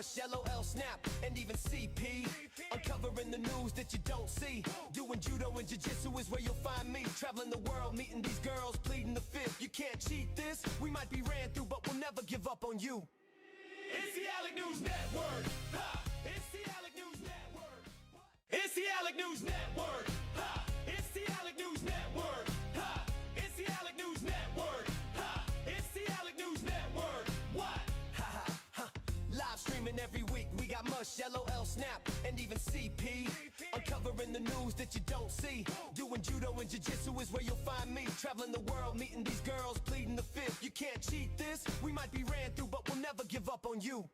mush, LOL, snap, and even CP. Uncovering the news that you don't see. Doing judo and jiu-jitsu is where you'll find me. Traveling the world, meeting these girls, pleading the fifth. You can't cheat this. We might be ran through, but we'll never give up on you. It's the Alec News Network. Ha! It's the Alec News Network. It's the Alec News Network. Ha! It's the Alec News Network. Ha! It's the Alec News Network. Ha! It's the Alec News Network. What? Ha ha ha! Live streaming every week. We got mush, LOL, snap, and even CP. Uncovering the news that you don't see. Doing judo and jiu-jitsu is where you'll find me. Traveling the world, meeting these girls, pleading the fifth. You can't cheat this. We might be ran through, but we'll never give up on you.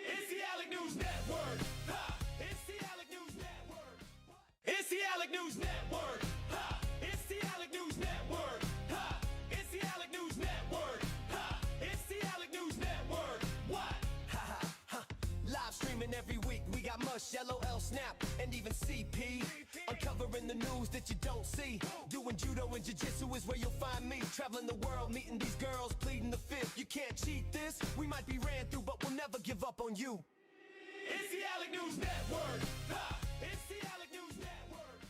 It's the Alec News Network. Ha! It's the Alec News Network. It's the Alec News Network. Ha! It's the Alec News Network. Ha! It's the Alec News Network. Ha! It's the Alec News Network. What? Ha ha ha! Live streaming every week. We got mush, LOL, snap, and even CP. Uncovering the news that you don't see. Doing judo and jiu-jitsu is where you'll find me. Traveling the world, meeting these girls, pleading the fifth. You can't cheat this. We might be ran through, but we'll never give up on you. It's the Alec News Network. Ha! It's the Alec News Network.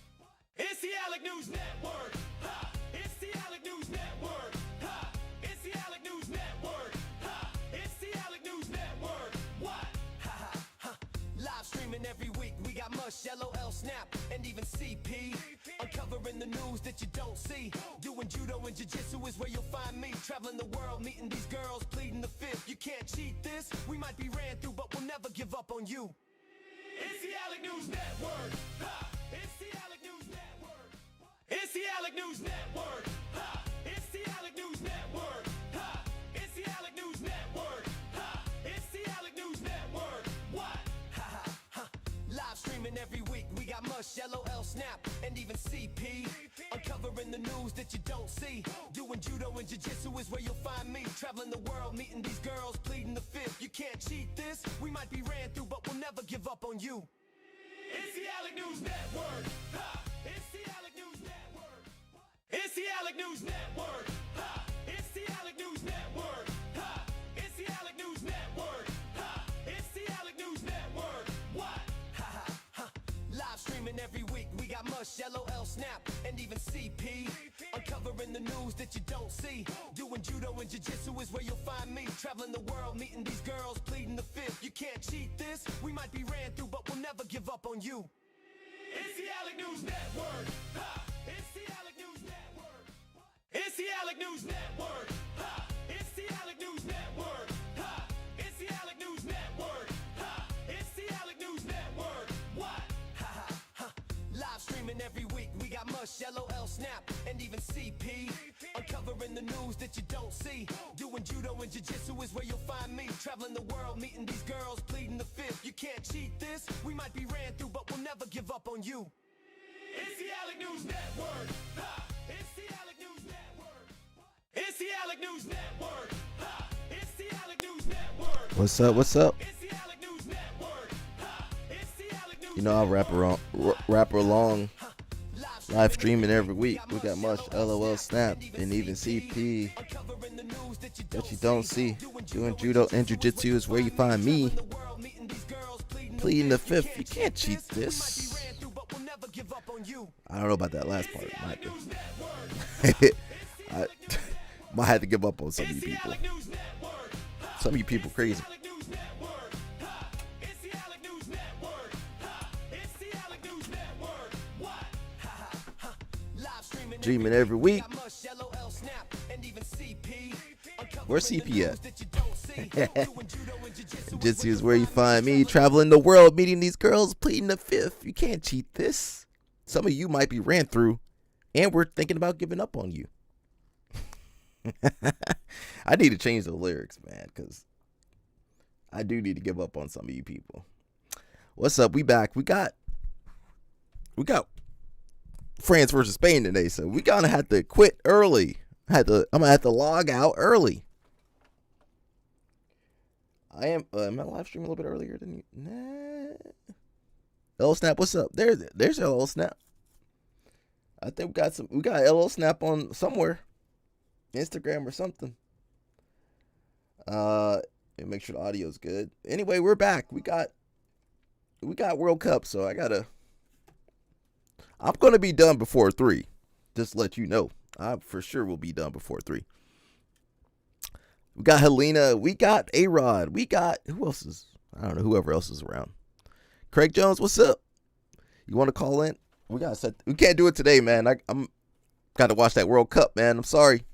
It's the Alec News Network. Ha! It's the Alec News Network. Ha! It's the Alec News Network. Ha! It's the Alec News Network. What? Ha ha ha! Live streaming every week. We got mush, LOL, snap, and even CP. Uncovering the news that you don't see. Doing judo and jiu-jitsu is where you'll find me. Traveling the world, meeting these girls, pleading the fifth. You can't cheat this. We might be ran through, but we'll never give up on you. It's the Alec News Network. Ha! It's the Alec News Network. It's the Alec News Network. Ha! It's the Alec News Network. Ha! It's the Alec News Network. Ha! It's the Alec News Network. What? Ha ha ha! Live streaming every week. We got mush, LOL, snap, and even CP. Uncovering the news that you don't see. Doing judo and jiu-jitsu is where you'll find me. Traveling the world, meeting these girls, pleading the fifth. You can't cheat this. We might be ran through, but we'll never give up on you. It's the Alec News Network. Ha! It's the Alec News Network. It's the Alec News Network. Ha! It's the Alec News Network. Ha! It's the Alec News Network. Ha! It's the Alec News Network. What? Ha ha ha! Live streaming every week. We got mush, LOL, snap, and even CP. Uncovering the news that you don't see. Doing judo and jiu-jitsu is where you'll find me. Traveling the world, meeting these girls, pleading the fifth. You can't cheat this. We might be ran through, but we'll never give up on you. It's the Alec News Network. Ha! It's the Alec News Network. It's the Alec News Network. Ha! It's the Alec News Network. Ha! It's the Alec News Network. Ha! It's the Alec News Network. What? Ha ha ha! Live streaming every week. We got mush, LOL, snap, and even CP. Uncovering the news that you don't see. Doing judo and jiu-jitsu is where you'll find me. Traveling the world, meeting these girls, pleading the fifth. You can't cheat this. We might be ran through, but we'll never give up on you. It's the Alec News Network. Ha! It's the Alec News Network. It's the Alec News Network. Ha! It's the Alec News Network. What's up? What's up? It's the Alec News Network. Ha! It's the Alec News You know I'll rap along, live streaming every week. We got much, LOL, snap, and even CP that you don't see. Doing judo and jiu-jitsu is where you find me. Pleading the fifth. You can't cheat this. I don't know about that last part. I might have to give up on some of you people. Some of you people crazy. Dreaming every week. Where's CP at? Jiu-jitsu is where you find me. Traveling the world, meeting these girls, pleading the fifth. You can't cheat this. Some of you might be ran through, and we're thinking about giving up on you. I need to change the lyrics, man, because I do need to give up on some of you people. What's up? We back. We got France versus Spain today, so we gonna have to quit early. I'm gonna have to log out early. Am I live streaming a little bit earlier than you? Nah. LL Snap, what's up? There's LL Snap. I think we got LL Snap on somewhere. Instagram or something. and make sure the audio's good. Anyway, we're back. We got World Cup, so I'm gonna be done before 3. Just to let you know. I for sure will be done before 3. We got Helena. We got A-Rod. We got who else is? I don't know. Whoever else is around. Craig Jones, what's up? You want to call in? We can't do it today, man. I'm got to watch that World Cup, man. I'm sorry.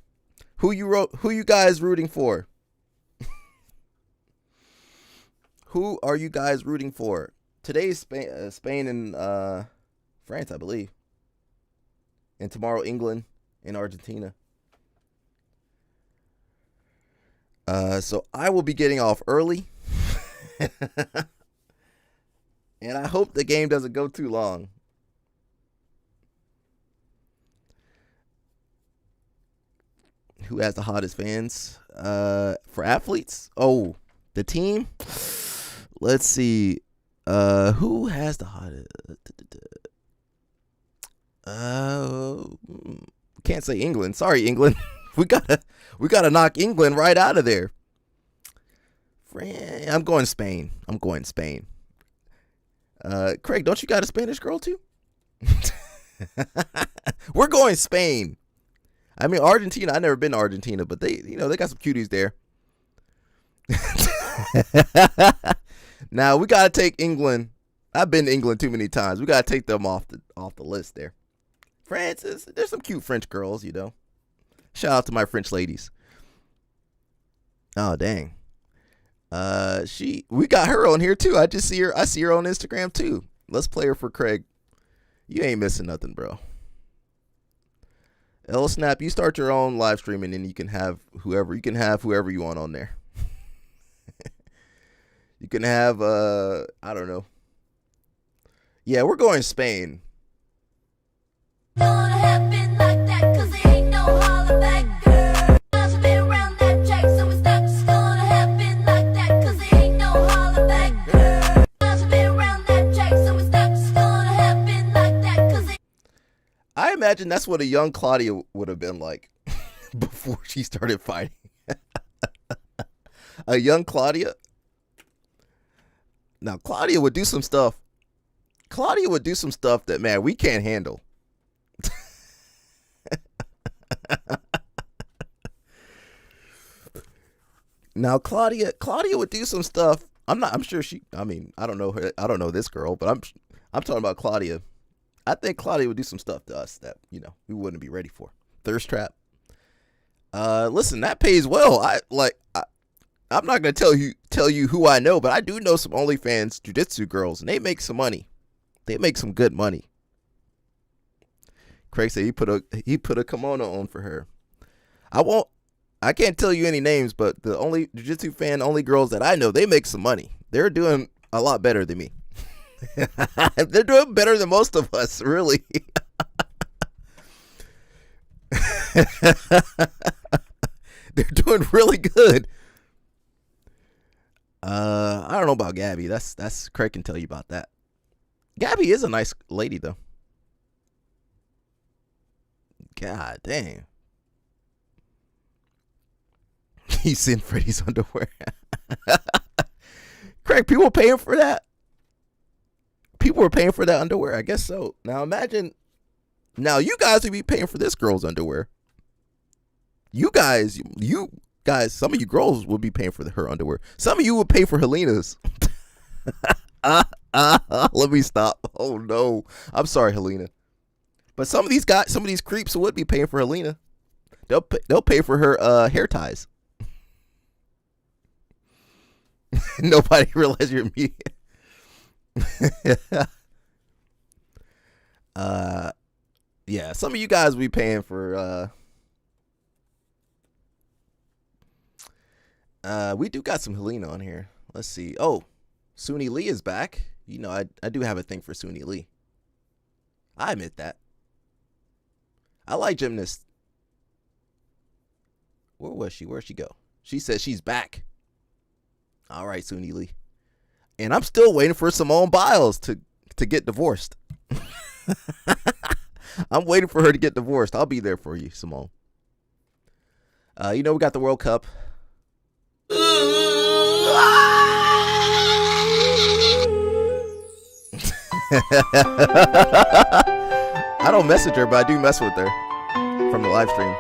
Who you guys rooting for? Who are you guys rooting for? Today's Spain and France, I believe. And tomorrow England and Argentina. So I will be getting off early. And I hope the game doesn't go too long. Who has the hottest fans? For athletes? Oh, the team? Let's see. Who has the hottest? Can't say England. Sorry, England. we gotta knock England right out of there. I'm going Spain. Craig, don't you got a Spanish girl too? We're going Spain. I mean, Argentina. I've never been to Argentina, but they got some cuties there. Now we gotta take England. I've been to England too many times. We gotta take them off the list there. France there's some cute French girls, Shout out to my French ladies. Oh dang. We got her on here too. I see her on Instagram too. Let's play her for Craig. You ain't missing nothing, bro. L Snap, you start your own live stream and then you can have whoever you want on there. You can have I don't know. Yeah, we're going Spain. Gonna happen like that, 'cause it ain't no holler back, girl. I've been around that track, so it's not just gonna happen like that, 'cause it ain't no holler back, girl. I've been around that track, so it's not just gonna happen like that, 'cause I imagine that's what a young Claudia would have been like before she started fighting. A young Claudia. Now, Claudia would do some stuff. That, man, we can't handle. Now, Claudia would do some stuff. I'm sure she. I mean, I don't know her. I don't know this girl, but I'm talking about Claudia. I think Claudia would do some stuff to us that we wouldn't be ready for. Thirst trap. Listen, that pays well. I'm not gonna tell you who I know, but I do know some OnlyFans jiu-jitsu girls, and they make some money. They make some good money. Craig said he put a kimono on for her. I can't tell you any names, but the only jiu-jitsu fan only girls that I know, they make some money. They're doing a lot better than me. They're doing better than most of us, really. They're doing really good. I don't know about Gabby. That's Craig can tell you about that. Gabby is a nice lady though. God dang. He's in Freddy's underwear. Craig, people are paying for that? People are paying for that underwear? I guess so. Now imagine. Now you guys would be paying for this girl's underwear. You guys, some of you girls would be paying for her underwear. Some of you would pay for Helena's. Let me stop. Oh no. I'm sorry, Helena. But some of these creeps would be paying for Helena. They'll pay for her hair ties. Nobody realized you're me. Yeah, some of you guys will be paying for we do got some Helena on here. Let's see. Oh, Suni Lee is back. I do have a thing for Suni Lee. I admit that. I like gymnasts. Where was she? Where'd she go? She said she's back. All right, Suni Lee. And I'm still waiting for Simone Biles to get divorced. I'm waiting for her to get divorced. I'll be there for you, Simone. We got the World Cup. I don't message her, but I do mess with her from the live stream.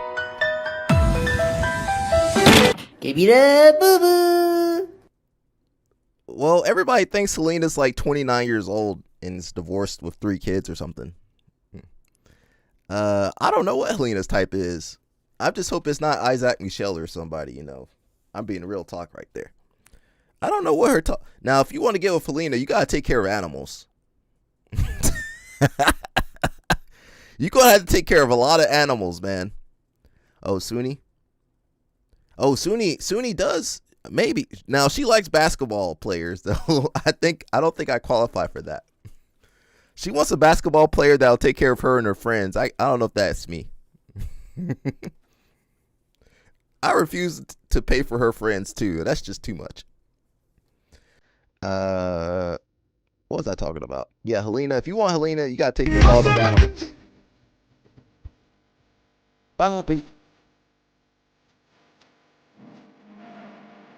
Give me the boo-boo. Well, everybody thinks Helena's like 29 years old and is divorced with 3 kids or something. I don't know what Helena's type is. I just hope it's not Isaac Michelle or somebody, you know. I'm being real talk right there. I don't know what her talk. Now, if you want to get with Helena, you got to take care of animals. You're going to have to take care of a lot of animals, man. Oh, Suni? Oh, Suni does. Maybe. Now, she likes basketball players, though. I don't think I qualify for that. She wants a basketball player that'll take care of her and her friends. I don't know if that's me. I refuse to pay for her friends, too. That's just too much. What was I talking about? Yeah, Helena. If you want Helena, you got to take care of all the animals. Bobby.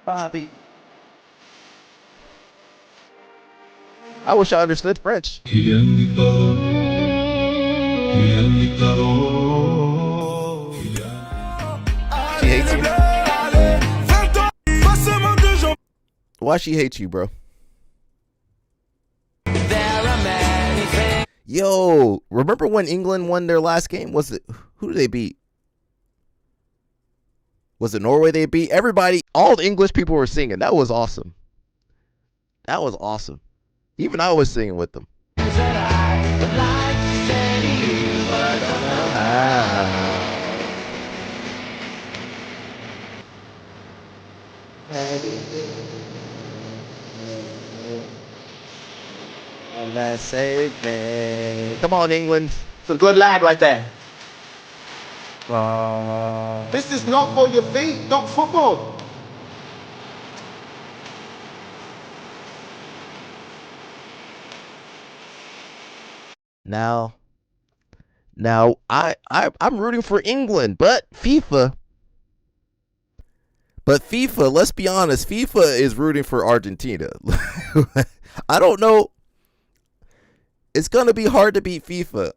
Bobby. I wish I understood French. She hates you. Why she hates you, bro? Yo, remember when England won their last game? Who did they beat? Was it Norway they beat? Everybody, all the English people were singing. That was awesome. That was awesome. Even I was singing with them. Come on, England. It's a good lad right there. This is not for your feet, not football. Now I'm rooting for England, but FIFA, let's be honest, FIFA is rooting for Argentina. I don't know. It's gonna be hard to beat FIFA.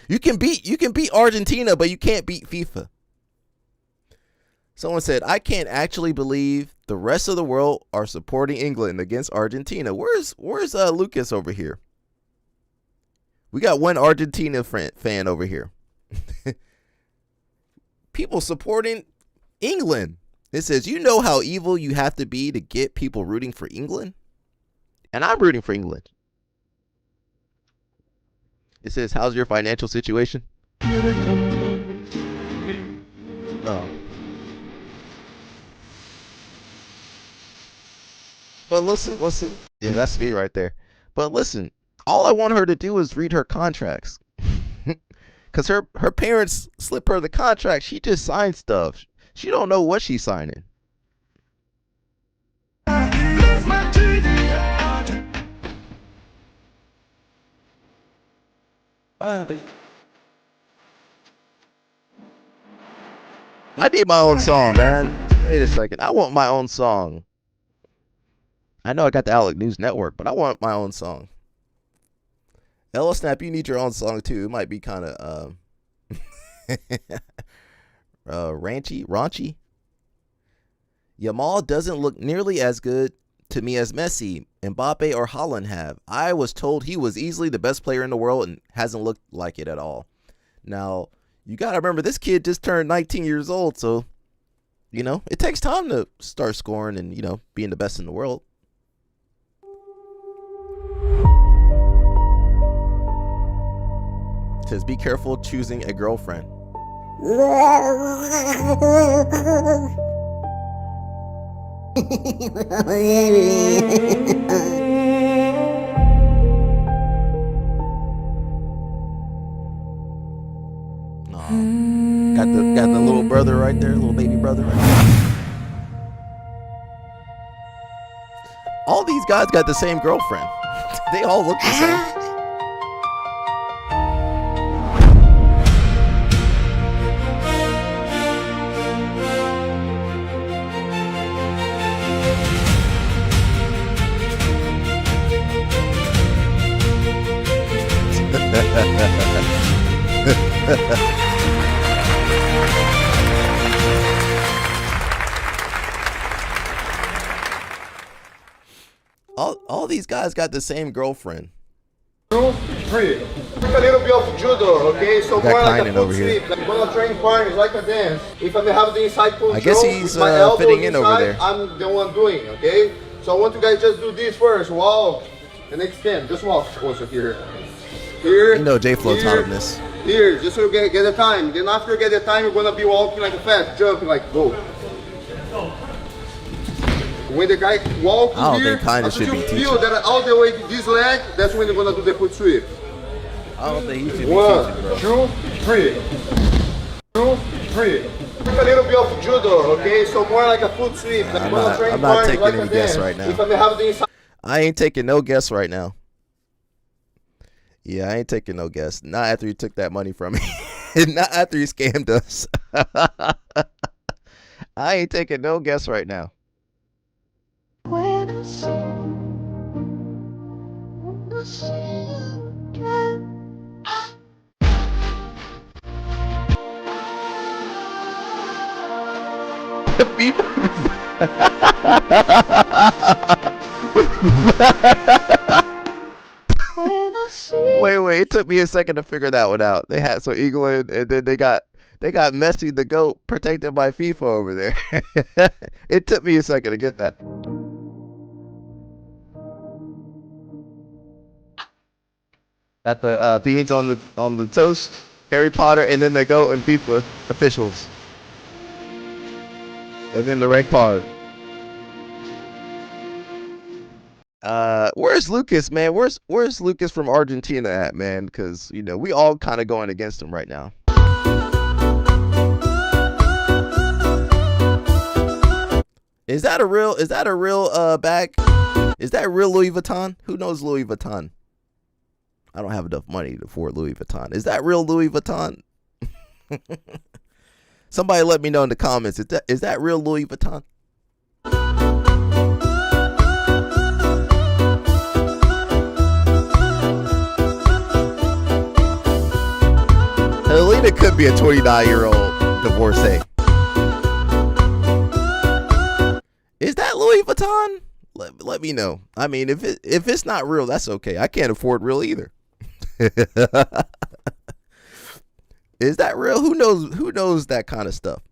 You can beat Argentina, but you can't beat FIFA. Someone said, I can't actually believe the rest of the world are supporting England against Argentina. Where's Lucas over here? We got one Argentina fan over here. People supporting England. It says, you know how evil you have to be to get people rooting for England? And I'm rooting for England. It says, how's your financial situation? Oh. But listen. Yeah, that's me right there. But listen, all I want her to do is read her contracts. Because her parents slip her the contract. She just signed stuff. She don't know what she's signing. I need my own song, man. Wait a second. I want my own song. I know I got the Alec News Network, but I want my own song. Hello Snap, you need your own song too. It might be kind of raunchy. Yamal doesn't look nearly as good to me as Messi, Mbappe, or Haaland have. I was told he was easily the best player in the world and hasn't looked like it at all. Now, you got to remember, this kid just turned 19 years old, so, you know, it takes time to start scoring and, you know, being the best in the world. It says, be careful choosing a girlfriend. Got the little brother right there, little baby brother right there. All these guys got the same girlfriend. They all look the same. All these guys got the same girlfriend. 2, 3. A little bit of judo, okay? So Got more like a Kynan foot over here. sweep. Like when I train partners, like a dance. If I have the inside control, I guess he's with my elbow fitting in over inside, there. I'm the one doing, okay? So I want you guys just do this first. Walk and extend. Just walk closer here. Here. You know J-Flow taught him this. Here, just so you get the time. Then after you get the time, you're gonna be walking like a fast, jumping like go. When the guy walks I don't here, think Kynan after should be you teaching. feel that all the way to this leg, that's when you're gonna do the foot sweep. I don't think he should be 1, teaching, bro. 2, 3. 2, 3. A little bit of judo, okay? So more like a foot sweep. Like I'm when I not- train I'm not partners, taking like any a guess dance. right now. If I have the inside I ain't taking no guess right now. Yeah, I ain't taking no guess. Not after you took that money from me. Not after you scammed us. I ain't taking no guess right now. When I see you again. When I see Wait. It took me a second to figure that one out. They had so England, and then they got Messi the GOAT protected by FIFA over there. It took me a second to get that. At the beans on the toast, Harry Potter, and then the GOAT and FIFA officials, and then the red card. Where's Lucas, man? Where's Lucas from Argentina at, man? Because you know we all kind of going against him right now. Is that a real bag? Is that real Louis Vuitton? Who knows Louis Vuitton? I don't have enough money to afford Louis Vuitton. Is that real Louis Vuitton? Somebody let me know in the comments. Is that real Louis Vuitton? Helena could be a 29-year-old divorcee. Is that Louis Vuitton? Let me know. I mean, if it's not real, that's okay. I can't afford real either. Is that real? Who knows that kind of stuff?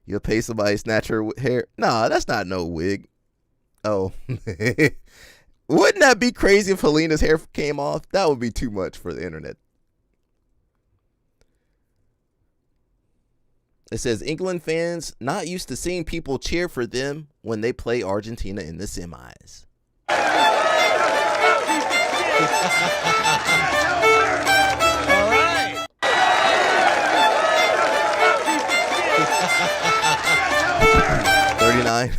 You'll pay somebody to snatch her hair? Nah, that's not no wig. Oh. Wouldn't that be crazy if Helena's hair came off? That would be too much for the internet. It says England fans not used to seeing people cheer for them when they play Argentina in the semis. All right. 39.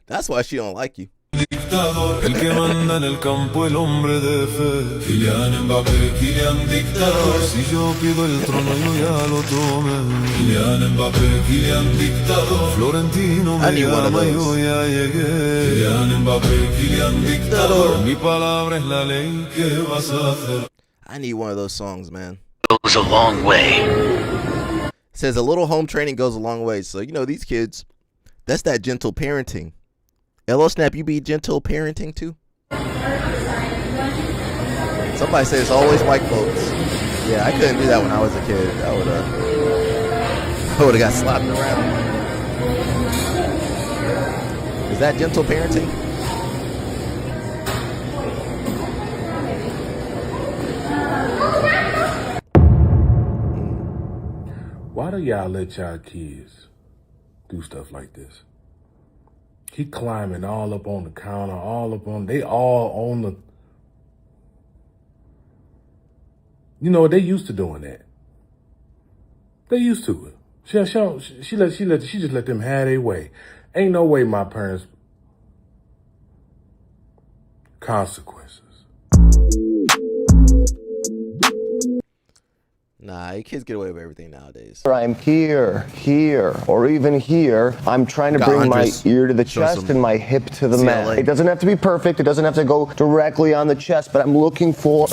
That's why she don't like you. Dictador, el que manda en el campo, el hombre de fe. Kylian Mbappé, Kylian dictador. Si yo pido el trono, yo ya lo tomé. Kylian Mbappé, Kylian dictador. Florentino me llama, yo ya llegué. Kylian Mbappé, Kylian dictador. Mi palabra es la ley, ¿qué vas a hacer? I need one of those songs, man. Goes a long way. It says a little home training goes a long way. So, you know, these kids, that's that gentle parenting. LO Snap, you be gentle parenting too? Somebody says it's always white folks. Yeah, I couldn't do that when I was a kid. I would have got slapped around. Is that gentle parenting? Why do y'all let y'all kids do stuff like this? He climbing all up on the counter, they all on the, you know, they used to doing that. They used to it. She just let them have their way. Ain't no way my parents, consequences. Nah, you kids get away with everything nowadays. I'm here, or even here. I'm trying to bring my ear to the chest and my hip to the mat. It doesn't have to be perfect. It doesn't have to go directly on the chest, but I'm looking for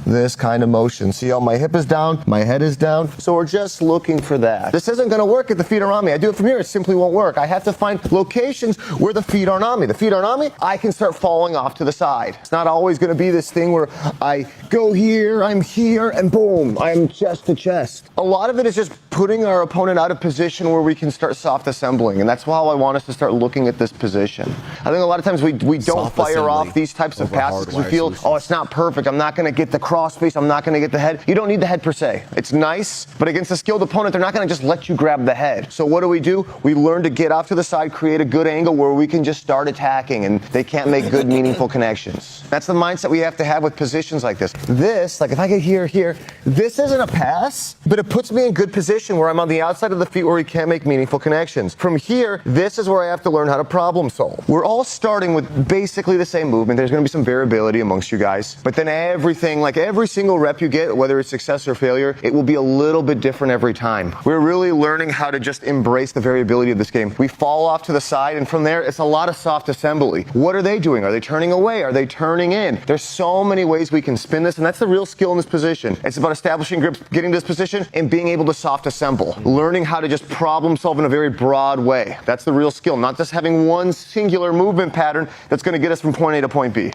this kind of motion. See how my hip is down, my head is down? So we're just looking for that. This isn't gonna work if the feet are on me. I do it from here, it simply won't work. I have to find locations where the feet aren't on me. The feet aren't on me, I can start falling off to the side. It's not always gonna be this thing where I go here, I'm here, and boom, I'm chest to chest. A lot of it is just putting our opponent out of position where we can start soft assembling, and that's how I want us to start looking at this position. I think a lot of times we don't fire off these types of passes because we feel, oh, it's not perfect, I'm not gonna get the cross face, I'm not gonna get the head. You don't need the head per se. It's nice, but against a skilled opponent, they're not gonna just let you grab the head. So what do? We learn to get off to the side, create a good angle where we can just start attacking and they can't make good, meaningful connections. That's the mindset we have to have with positions like this. This, like if I get here, this isn't a pass, but it puts me in good position where I'm on the outside of the feet where we can't make meaningful connections. From here, this is where I have to learn how to problem solve. We're all starting with basically the same movement. There's gonna be some variability amongst you guys, but then everything, like every single rep you get, whether it's success or failure, it will be a little bit different every time. We're really learning how to just embrace the variability of this game. We fall off to the side, and from there, it's a lot of soft assembly. What are they doing? Are they turning away? Are they turning in? There's so many ways we can spin this, and that's the real skill in this position. It's about establishing grips, getting to this position, and being able to soft assemble. Learning how to just problem solve in a very broad way. That's the real skill, not just having one singular movement pattern that's gonna get us from point A to point B.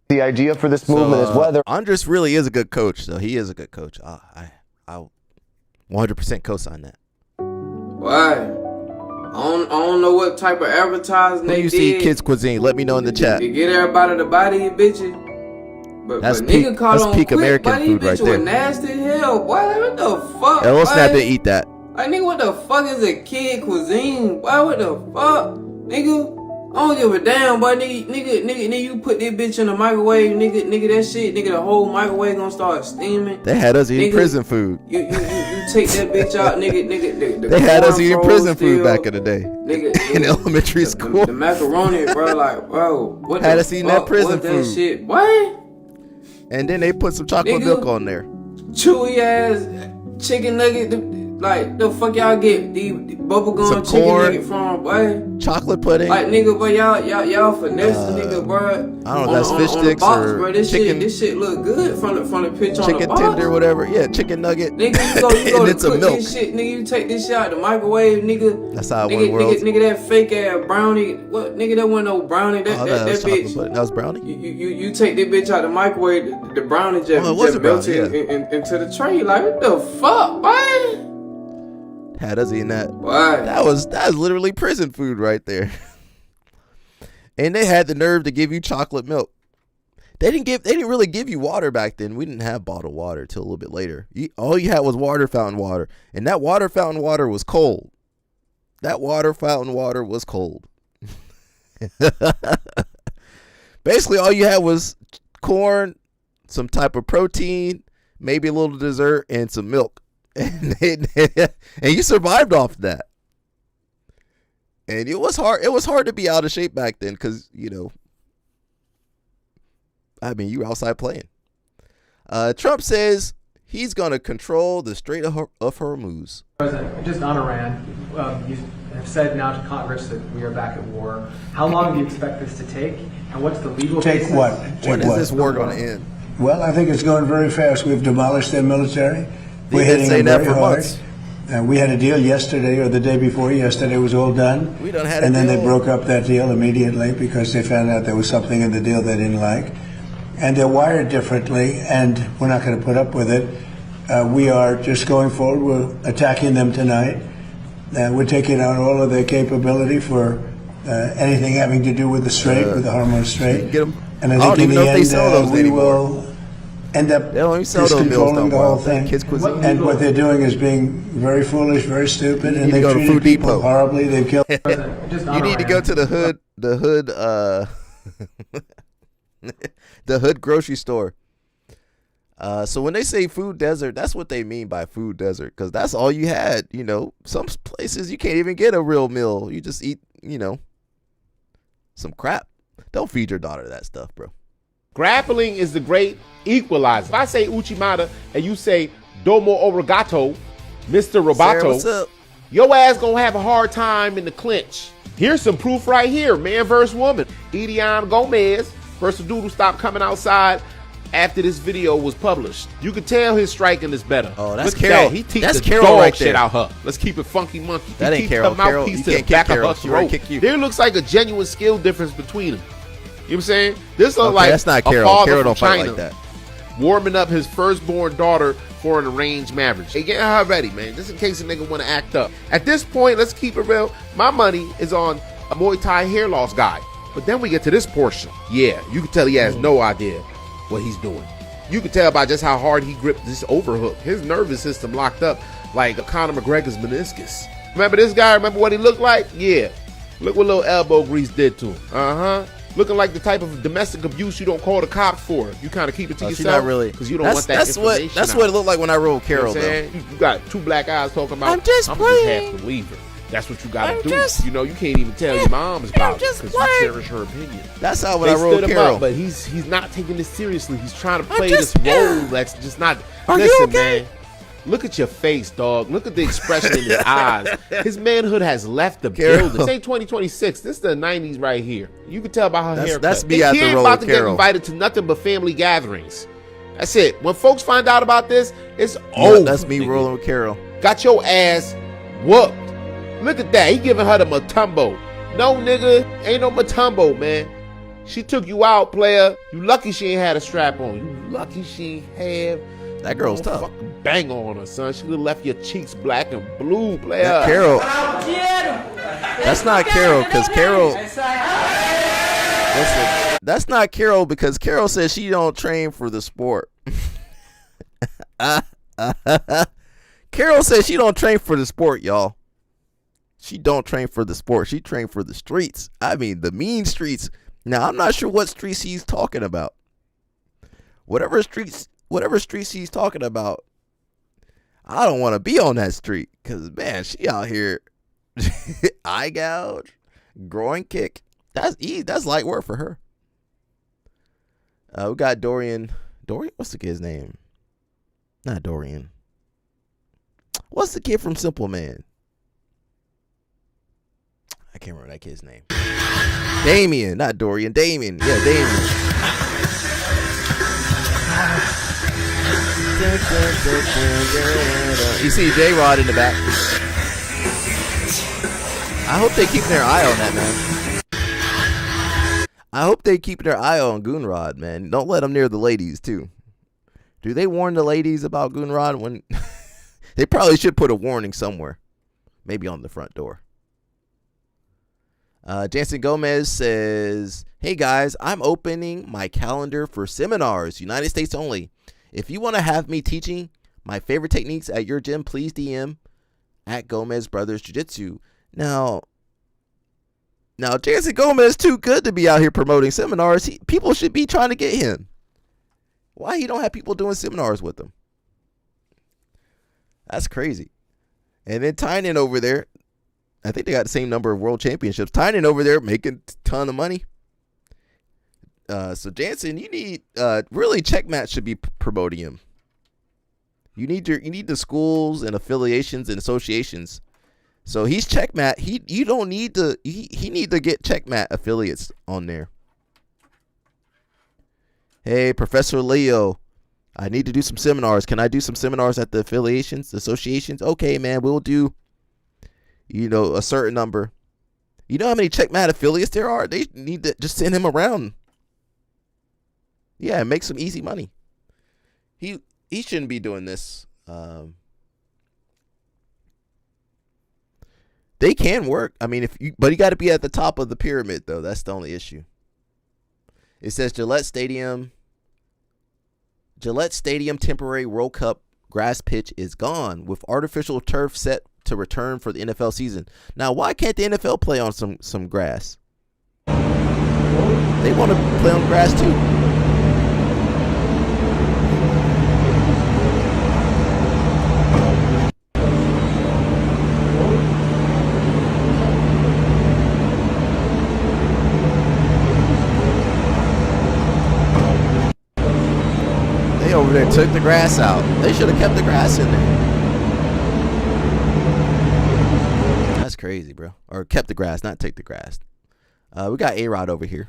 The idea for this movement is whether Andres really is a good coach, though. He is a good coach. I 100% co-sign that. Why? I don't know what type of advertising When they you did. see Kids Cuisine, let me know in the chat. To get everybody to buy these bitches. But nigga caught on peak quick, American boy, these food right bitches there. were nasty as hell, boy. Like, what the fuck? Hello, Snap boy? didn't eat that. Like, nigga, what the fuck is a kid cuisine? Boy, what the fuck? Nigga, I don't give a damn, boy. Nigga, you put this bitch in the microwave, nigga, that shit, nigga, the whole microwave gonna start steaming. They had us eating Nigga, prison food. You take that bitch out, nigga. They had us eating corn prison still, food back in the day. Nigga, In elementary school. The macaroni, bro, like, bro, what Had the us eating fuck that prison was that food. shit? What? And then they put some chocolate Nigga. milk on there. Chewy ass chicken nugget. Like, the fuck y'all get the bubblegum Some chicken corn. nugget from, boy? Chocolate pudding. Like, nigga, but y'all finesse the nigga, bro. I don't know, that's fish on sticks the box, or bro. This chicken- shit look good from the picture on the chicken box. tender, whatever. Yeah, chicken nugget. Nigga, you go and to it's a cook milk. this shit, nigga. You take this shit out the microwave, nigga. That's how it nigga, works. nigga, that fake ass brownie. What, nigga? That wasn't no brownie. That was chocolate bitch. pudding. That was brownie. You take this bitch out the microwave. The brownie just, Oh, it was just a brownie, melted into the tray. Like, what the fuck, boy? Had us eating that. Why? That was literally prison food right there. And they had the nerve to give you chocolate milk. They didn't really give you water back then. We didn't have bottled water till a little bit later. All you had was fountain water. And that fountain water was cold. That fountain water was cold. Basically, all you had was corn, some type of protein, maybe a little dessert, and some milk. And you survived off that. And it was hard to be out of shape back then because, I mean, you were outside playing. Trump says he's going to control the Strait of Hormuz. President, just on Iran, you have said now to Congress that we are back at war. How long do you expect this to take, and what's the legal Take basis? what? When is this war going to end? Well, I think it's going very fast. We've demolished their military. We're They've been hitting saying them that very for hard. months. We had a deal yesterday or the day before. Yesterday was all done. We done had a and then deal. they broke up that deal immediately because they found out there was something in the deal they didn't like. And they're wired differently, and we're not going to put up with it. We are just going forward. We're attacking them tonight. We're taking out all of their capability for anything having to do with the Strait, with the Hormuz Strait. Get 'em. And I I don't think in even the know if they end, sell those we anymore. will end up They don't even sell just those meals controlling no the whole more. thing. Kids Cuisine. And what they're doing is being very foolish, very stupid, You and need to they've go to treated Food people Depot. horribly. They've killed. Just on You need to Iran. go to the hood grocery store. So when they say food desert, that's what they mean by food desert, because that's all you had. Some places you can't even get a real meal. You just eat, some crap. Don't feed your daughter that stuff, bro. Grappling is the great equalizer. If I say Uchimata and you say Domo Origato, Mr. Roboto. Sarah, what's up? Your ass gonna have a hard time in the clinch. Here's some proof right here. Man versus woman. Edion Gomez versus dude who stopped coming outside after this video was published. You can tell his striking is better. Oh, that's Look at Carol. that. He teach That's the Carol dog right shit there. out her. Let's keep it funky monkey. That He ain't keeps Carol. her mouthpiece Carol, you to the can't kick back of Carol. her She already throat. kicked you. There looks like a genuine skill difference between them. You know what I'm saying? This looks Okay, like that's not a Carol. father Carol from don't fight China like that. warming up his firstborn daughter for an arranged marriage. Hey, get her ready, man, just in case a nigga want to act up. At this point, let's keep it real. My money is on a Muay Thai hair loss guy. But then we get to this portion. Yeah, you can tell he has no idea what he's doing. You can tell by just how hard he gripped this overhook. His nervous system locked up like Conor McGregor's meniscus. Remember this guy? Remember what he looked like? Yeah. Look what little elbow grease did to him. Looking like the type of domestic abuse you don't call the cops for. You kind of keep it to yourself. Not really. Because you don't want that information That's out. what it looked like when I rolled Carol, You know what I'm though. saying? You got two black eyes talking about, I'm just half playing. believer. That's what you got to do. just- You know, you can't even tell your mom's about it just because you playing. cherish her opinion. That's how when They I rolled stood him Carol. up, but he's not taking this seriously. He's trying to play just- this role that's just not. Are you Listen, okay? man. Look at your face, dog. Look at the expression in his eyes. His manhood has left the Carol. building. This ain't 2026. This is the 90s right here. You can tell by her haircut. That's me This at the kid roll about with to get Carol. invited to nothing but family gatherings. That's it. When folks find out about this, it's Yeah, over. that's me nigga. rolling with Carol. Got your ass whooped. Look at that. He giving her the Matumbo. No, nigga. Ain't no Matumbo, man. She took you out, player. You lucky she ain't had a strap on. You lucky she ain't have That girl's no tough. fucking bang on her, son. She would have left your cheeks black and blue, player. That Carol. That's not Carol, because Carol. Listen, that's not Carol because Carol says she don't train for the sport. Carol says she don't train for the sport, y'all. She don't train for the sport. She train for the streets. I mean, the mean streets. Now, I'm not sure what streets he's talking about. Whatever streets he's talking about, I don't want to be on that street because, man, she out here eye gouge, groin kick. That's light work for her. We got Dorian. Dorian? What's the kid's name? Not Dorian. What's the kid from Simple Man? I can't remember that kid's name. Damien, not Dorian. Damien. Yeah, Damien. You see J-Rod in the back. I hope they keep their eye on that, man. I hope they keep their eye on Goonrod, man. Don't let them near the ladies, too. Do they warn the ladies about Goonrod when... They probably should put a warning somewhere. Maybe on the front door. Jansen Gomez says, hey guys, I'm opening my calendar for seminars, United States only. If you want to have me teaching my favorite techniques at your gym, please DM at Gomez Brothers Jiu-Jitsu. Now Jansen Gomez is too good to be out here promoting seminars. People should be trying to get him. Why he don't have people doing seminars with him? That's crazy. And then Tynan over there, I think they got the same number of world championships. Tynan over there making a ton of money. So Jansen, you need really Checkmat should be promoting him. You need the schools and affiliations and associations. So he's Checkmat. He need to get Checkmat affiliates on there. Hey, Professor Leo, I need to do some seminars. Can I do some seminars at the affiliations, associations? Okay, man, we'll do, a certain number. You know how many Checkmat affiliates there are? They need to just send him around. Yeah, make some easy money. He shouldn't be doing this. They can work. I mean, but you got to be at the top of the pyramid, though. That's the only issue. It says Gillette Stadium temporary World Cup grass pitch is gone with artificial turf set to return for the NFL season. Now, why can't the NFL play on some grass? They want to play on grass too. They over there Took the grass out. They should have kept the grass in there. That's crazy, bro. Or kept the grass, not take the grass. We got A-Rod over here.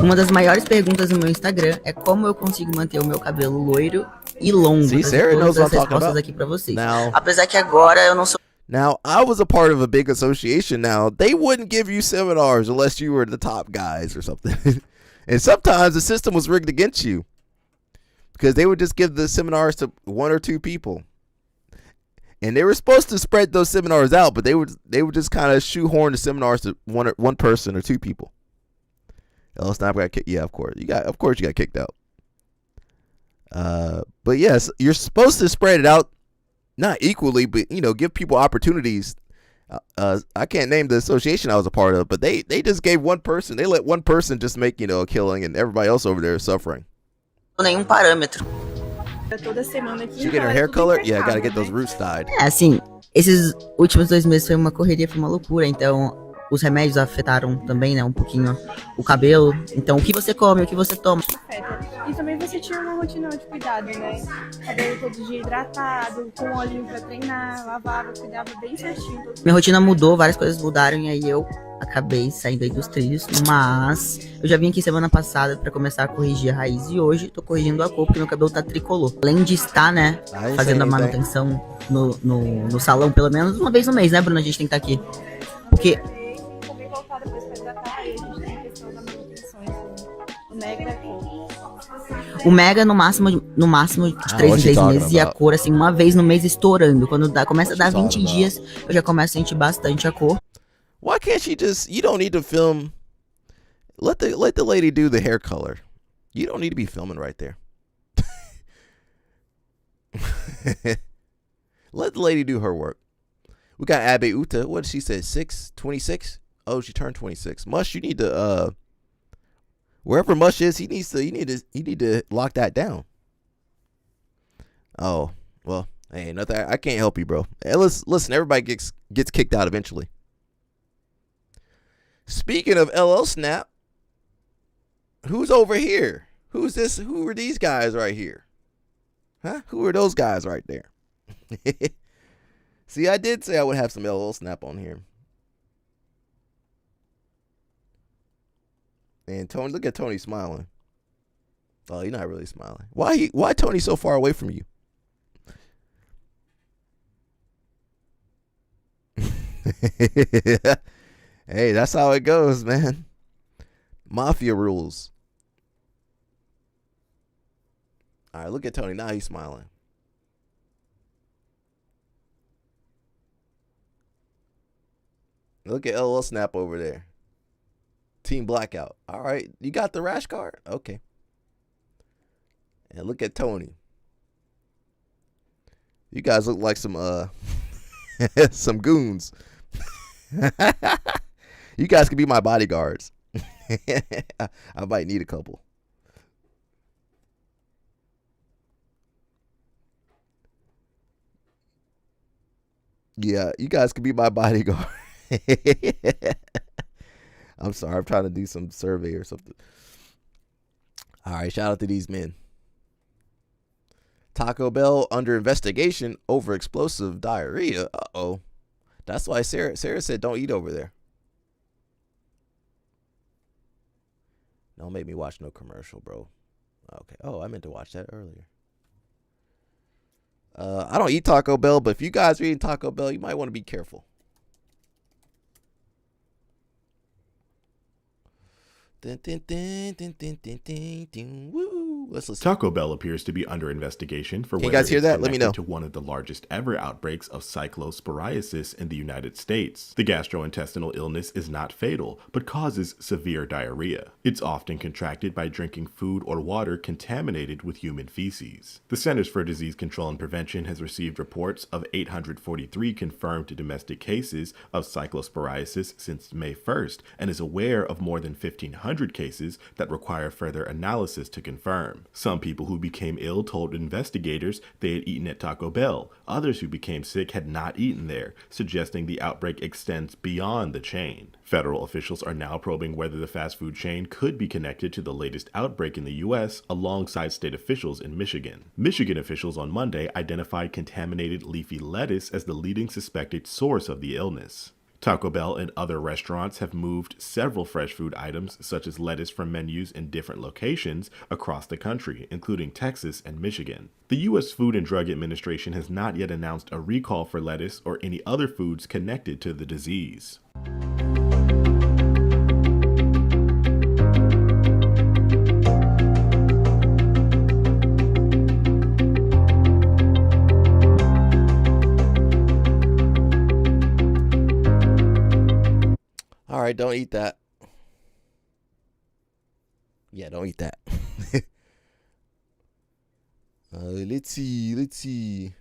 Uma das maiores perguntas no meu Instagram é como eu consigo manter o meu cabelo loiro e longo. See, Sarah knows what I'm talking about. Aqui pra vocês. Now, apesar que agora eu não sou. Now, I was a part of a big association. Now, they wouldn't give you seminars unless you were the top guys or something. And sometimes the system was rigged against you because they would just give the seminars to 1 or 2 people. And they were supposed to spread those seminars out, but they would just kind of shoehorn the seminars to one person or 2 people. Snap got kicked. Yeah, of course. You got kicked out. But yes, you're supposed to spread it out, not equally, but give people opportunities. I can't name the association I was a part of, but they just gave one person. They let one person just make a killing, and everybody else over there is suffering. Nenhum parâmetro. Toda semana aqui. Did you get her hair color? Yeah, I gotta get those roots dyed. Assim, esses últimos 2 meses foi uma correria, foi uma loucura, então os remédios afetaram também, né, um pouquinho o cabelo. Então, o que você come, o que você toma. E também você tinha uma rotina de cuidado, né? Cabelo todo dia hidratado, com olhinho pra treinar, lavava, cuidava bem certinho. Minha rotina mudou, várias coisas mudaram e aí eu acabei saindo aí dos trilhos, mas eu já vim aqui semana passada pra começar a corrigir a raiz e hoje tô corrigindo a cor porque meu cabelo tá tricolor. Além de estar, né, fazendo a manutenção no salão pelo menos uma vez no mês, né, Bruno? A gente tem que estar aqui. Porque voltar depois pra hidratar e a gente tem a questão da manutenção. O mega é cor. O mega no máximo de 3 em 3 meses e a cor assim uma vez no mês estourando. Quando começa a dar 20 dias, eu já começo a sentir bastante a cor. Why can't she just? You don't need to film. Let the lady do the hair color. You don't need to be filming right there. Let the lady do her work. We got Abe Uta. What did she say? 26? Oh, she turned 26. Mush, you need to wherever Mush is, you need to lock that down. Oh, well, hey, nothing. I can't help you, bro. Hey, listen, everybody gets kicked out eventually. Speaking of LL Snap, who's over here? Who's this? Who are these guys right here? Huh? Who are those guys right there? See, I did say I would have some LL Snap on here. And Tony, look at Tony smiling. Oh, you're not really smiling. Why Tony so far away from you? Hey, that's how it goes, man. Mafia rules. All right, look at Tony. Now he's smiling. Look at LL Snap over there. Team Blackout. All right, you got the rash card? Okay. And look at Tony. You guys look like some some goons. You guys could be my bodyguards. I might need a couple. Yeah, you guys could be my bodyguard. I'm sorry, I'm trying to do some survey or something. All right, shout out to these men. Taco Bell under investigation over explosive diarrhea. Uh-oh. That's why Sarah said don't eat over there. Don't make me watch no commercial, bro. Okay. Oh, I meant to watch that earlier. I don't eat Taco Bell, but if you guys are eating Taco Bell, you might want to be careful. Dun, dun, dun, dun, dun, dun, dun, dun, woo. Let's listen. Taco Bell appears to be under investigation for Can you whether guys hear it's that? Let me know. connected to one of the largest ever outbreaks of cyclosporiasis in the United States. The gastrointestinal illness is not fatal, but causes severe diarrhea. It's often contracted by drinking food or water contaminated with human feces. The Centers for Disease Control and Prevention has received reports of 843 confirmed domestic cases of cyclosporiasis since May 1st and is aware of more than 1,500 cases that require further analysis to confirm. term. Some people who became ill told investigators they had eaten at Taco Bell. Others who became sick had not eaten there, suggesting the outbreak extends beyond the chain. Federal officials are now probing whether the fast food chain could be connected to the latest outbreak in the U.S. alongside state officials in Michigan. Michigan officials on Monday identified contaminated leafy lettuce as the leading suspected source of the illness. Taco Bell and other restaurants have moved several fresh food items, such as lettuce, from menus in different locations across the country, including Texas and Michigan. The U.S. Food and Drug Administration has not yet announced a recall for lettuce or any other foods connected to the disease. All right, don't eat that. Yeah, don't eat that. Let's see.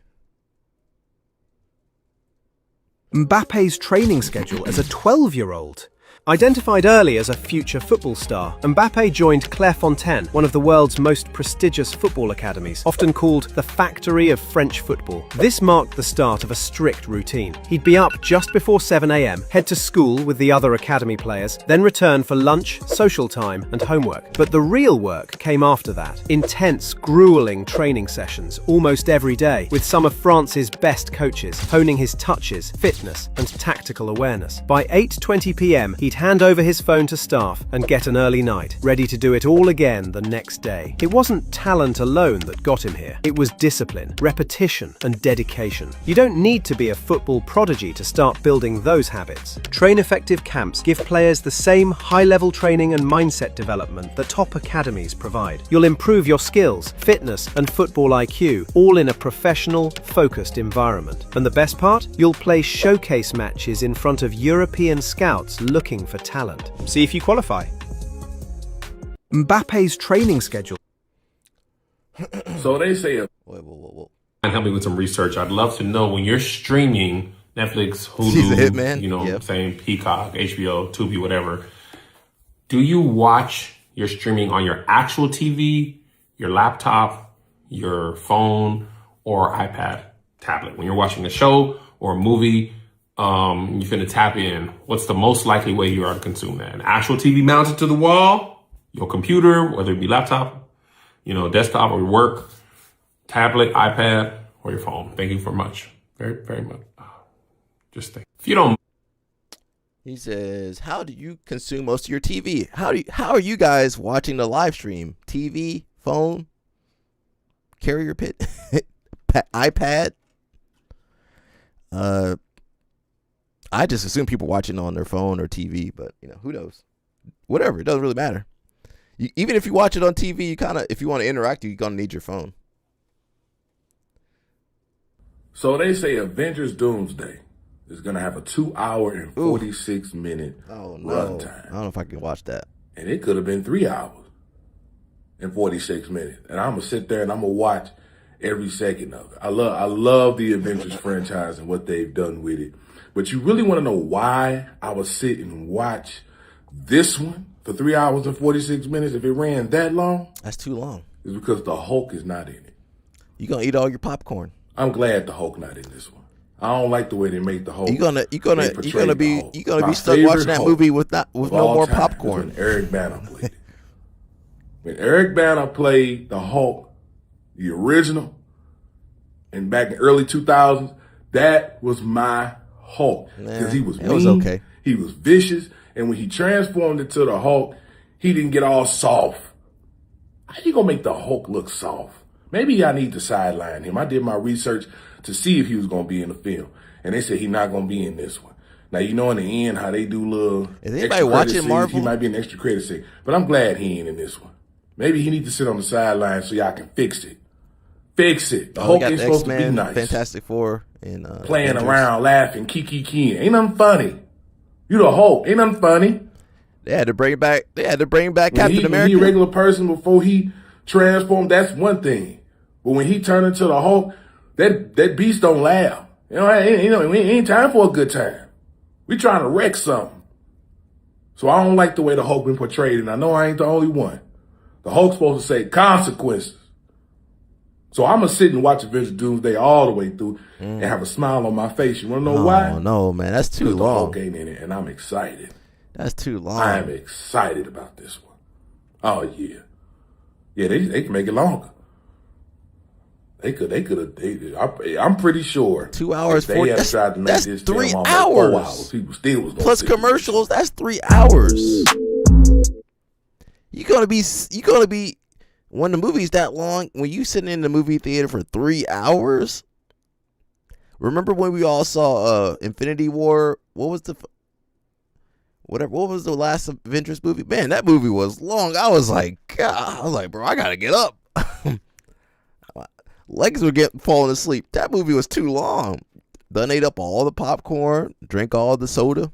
Mbappe's training schedule as a 12-year-old. Identified early as a future football star, Mbappe joined Clairefontaine, one of the world's most prestigious football academies, often called the factory of French football. This marked the start of a strict routine. He'd be up just before 7 a.m, head to school with the other academy players, then return for lunch, social time, and homework. But the real work came after that. Intense, grueling training sessions almost every day, with some of France's best coaches, honing his touches, fitness, and tactical awareness. By 8:20 p.m, he'd hand over his phone to staff and get an early night, ready to do it all again the next day. It wasn't talent alone that got him here. It was discipline, repetition, and dedication. You don't need to be a football prodigy to start building those habits. Train Effective camps give players the same high-level training and mindset development that top academies provide. You'll improve your skills, fitness, and football IQ, all in a professional, focused environment. And the best part? You'll play showcase matches in front of European scouts looking for talent. See if you qualify. Mbappe's training schedule. So they say, Whoa. Help me with some research. I'd love to know, when you're streaming Netflix, He's a Hulu, hitman. you know, Yep. saying Peacock, HBO, Tubi, whatever. Do you watch your streaming on your actual TV, your laptop, your phone, or iPad, tablet? When you're watching a show or a movie, you're finna tap in, what's the most likely way you are to consume that? An actual TV mounted to the wall, your computer, whether it be laptop, you know, desktop or work, tablet, iPad, or your phone. Thank you very much. Very, very much. Just think. If you don't. He says, how do you consume most of your TV? How are you guys watching the live stream? TV, phone, carrier pit, iPad? I just assume people watching on their phone or TV, but you know, who knows? Whatever, it doesn't really matter. Even if you watch it on TV, if you want to interact, you're gonna need your phone. So they say Avengers Doomsday is gonna have a 2-hour and 46-minute runtime. I don't know if I can watch that. And it could have been 3 hours and 46 minutes. And I'm gonna sit there and I'm gonna watch every second of it. I love the Avengers franchise and what they've done with it. But you really want to know why I would sit and watch this one for 3 hours and 46 minutes if it ran that long? That's too long. It's because the Hulk is not in it. You gonna eat all your popcorn. I'm glad the Hulk not in this one. I don't like the way they make the Hulk. You're gonna be stuck watching that movie with no more popcorn. When Eric Bana played it. When Eric Bana played the Hulk, the original, and back in the early 2000s, that was my Hulk. Because he was mean, was okay. He was vicious, and when he transformed into the Hulk, he didn't get all soft. How you gonna make the Hulk look soft? Maybe I need to sideline him. I did my research to see if he was gonna be in the film, and they said he's not gonna be in this one. Now, you know in the end how they do little is anybody watching Marvel? He might be an extra credit scene, but I'm glad he ain't in this one. Maybe he needs to sit on the sideline so y'all can fix it. Fix it. The Hulk ain't supposed to be nice. Fantastic Four and playing Avengers. around, laughing, kiki. Ain't nothing funny. You the Hulk. Ain't nothing funny. They had to bring back Captain America. When he a regular person before he transformed, that's one thing. But when he turned into the Hulk, that beast don't laugh. You know, ain't time for a good time. We trying to wreck something. So I don't like the way the Hulk been portrayed, and I know I ain't the only one. The Hulk's supposed to say consequences. So I'm going to sit and watch Avengers Doomsday all the way through and have a smile on my face. You want to know why? Oh, no, man. That's too long. The Hulk ain't in it, and I'm excited. That's too long. I am excited about this one. Oh, yeah. Yeah, they can make it longer. They could have. I'm pretty sure. 2 hours, if they had tried to make this 3 film hours. 4 hours. People still was gonna plus sit commercials. That's 3 hours. You're gonna be when the movie's that long. When you sitting in the movie theater for 3 hours. Remember when we all saw Infinity War? What was the last Avengers movie? Man, that movie was long. I was like, God, bro, I gotta get up. Legs were falling asleep. That movie was too long. Done ate up all the popcorn, drank all the soda.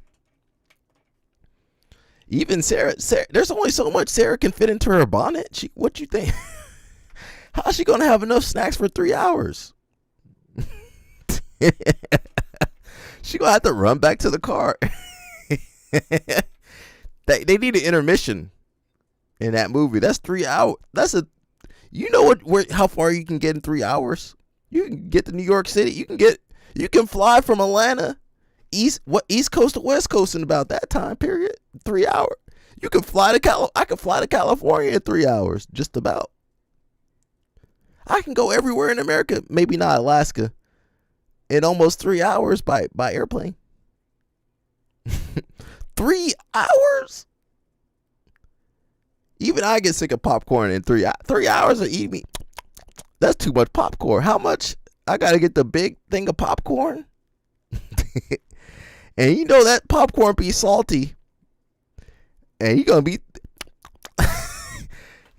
Even Sarah, there's only so much Sarah can fit into her bonnet. What you think? How's she gonna have enough snacks for 3 hours? She gonna have to run back to the car. They need an intermission in that movie. That's 3 hours. You know how far you can get in 3 hours? You can get to New York City. You can fly from Atlanta, East Coast to West Coast in about that time period. 3 hours. You can fly to I can fly to California in 3 hours, just about. I can go everywhere in America, maybe not Alaska, in almost 3 hours by airplane. 3 hours? Even I get sick of popcorn in 3 hours of eating me. That's too much popcorn. How much? I got to get the big thing of popcorn. And you know that popcorn be salty. And you going to be...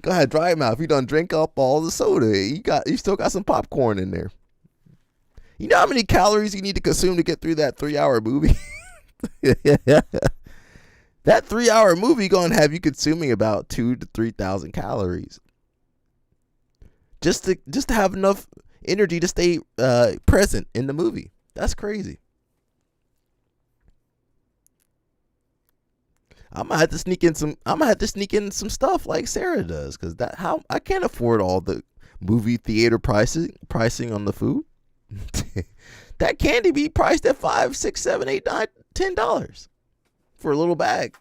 Go ahead, dry your mouth. You done drink up all the soda. You still got some popcorn in there. You know how many calories you need to consume to get through that 3 hour movie? That 3 hour movie gonna have you consuming about 2,000 to 3,000 calories, just to have enough energy to stay present in the movie. That's crazy. I'm gonna have to sneak in some stuff like Sarah does, because I can't afford all the movie theater pricing on the food. That candy be priced at $5, $6, $7, $8, $10 for a little bag.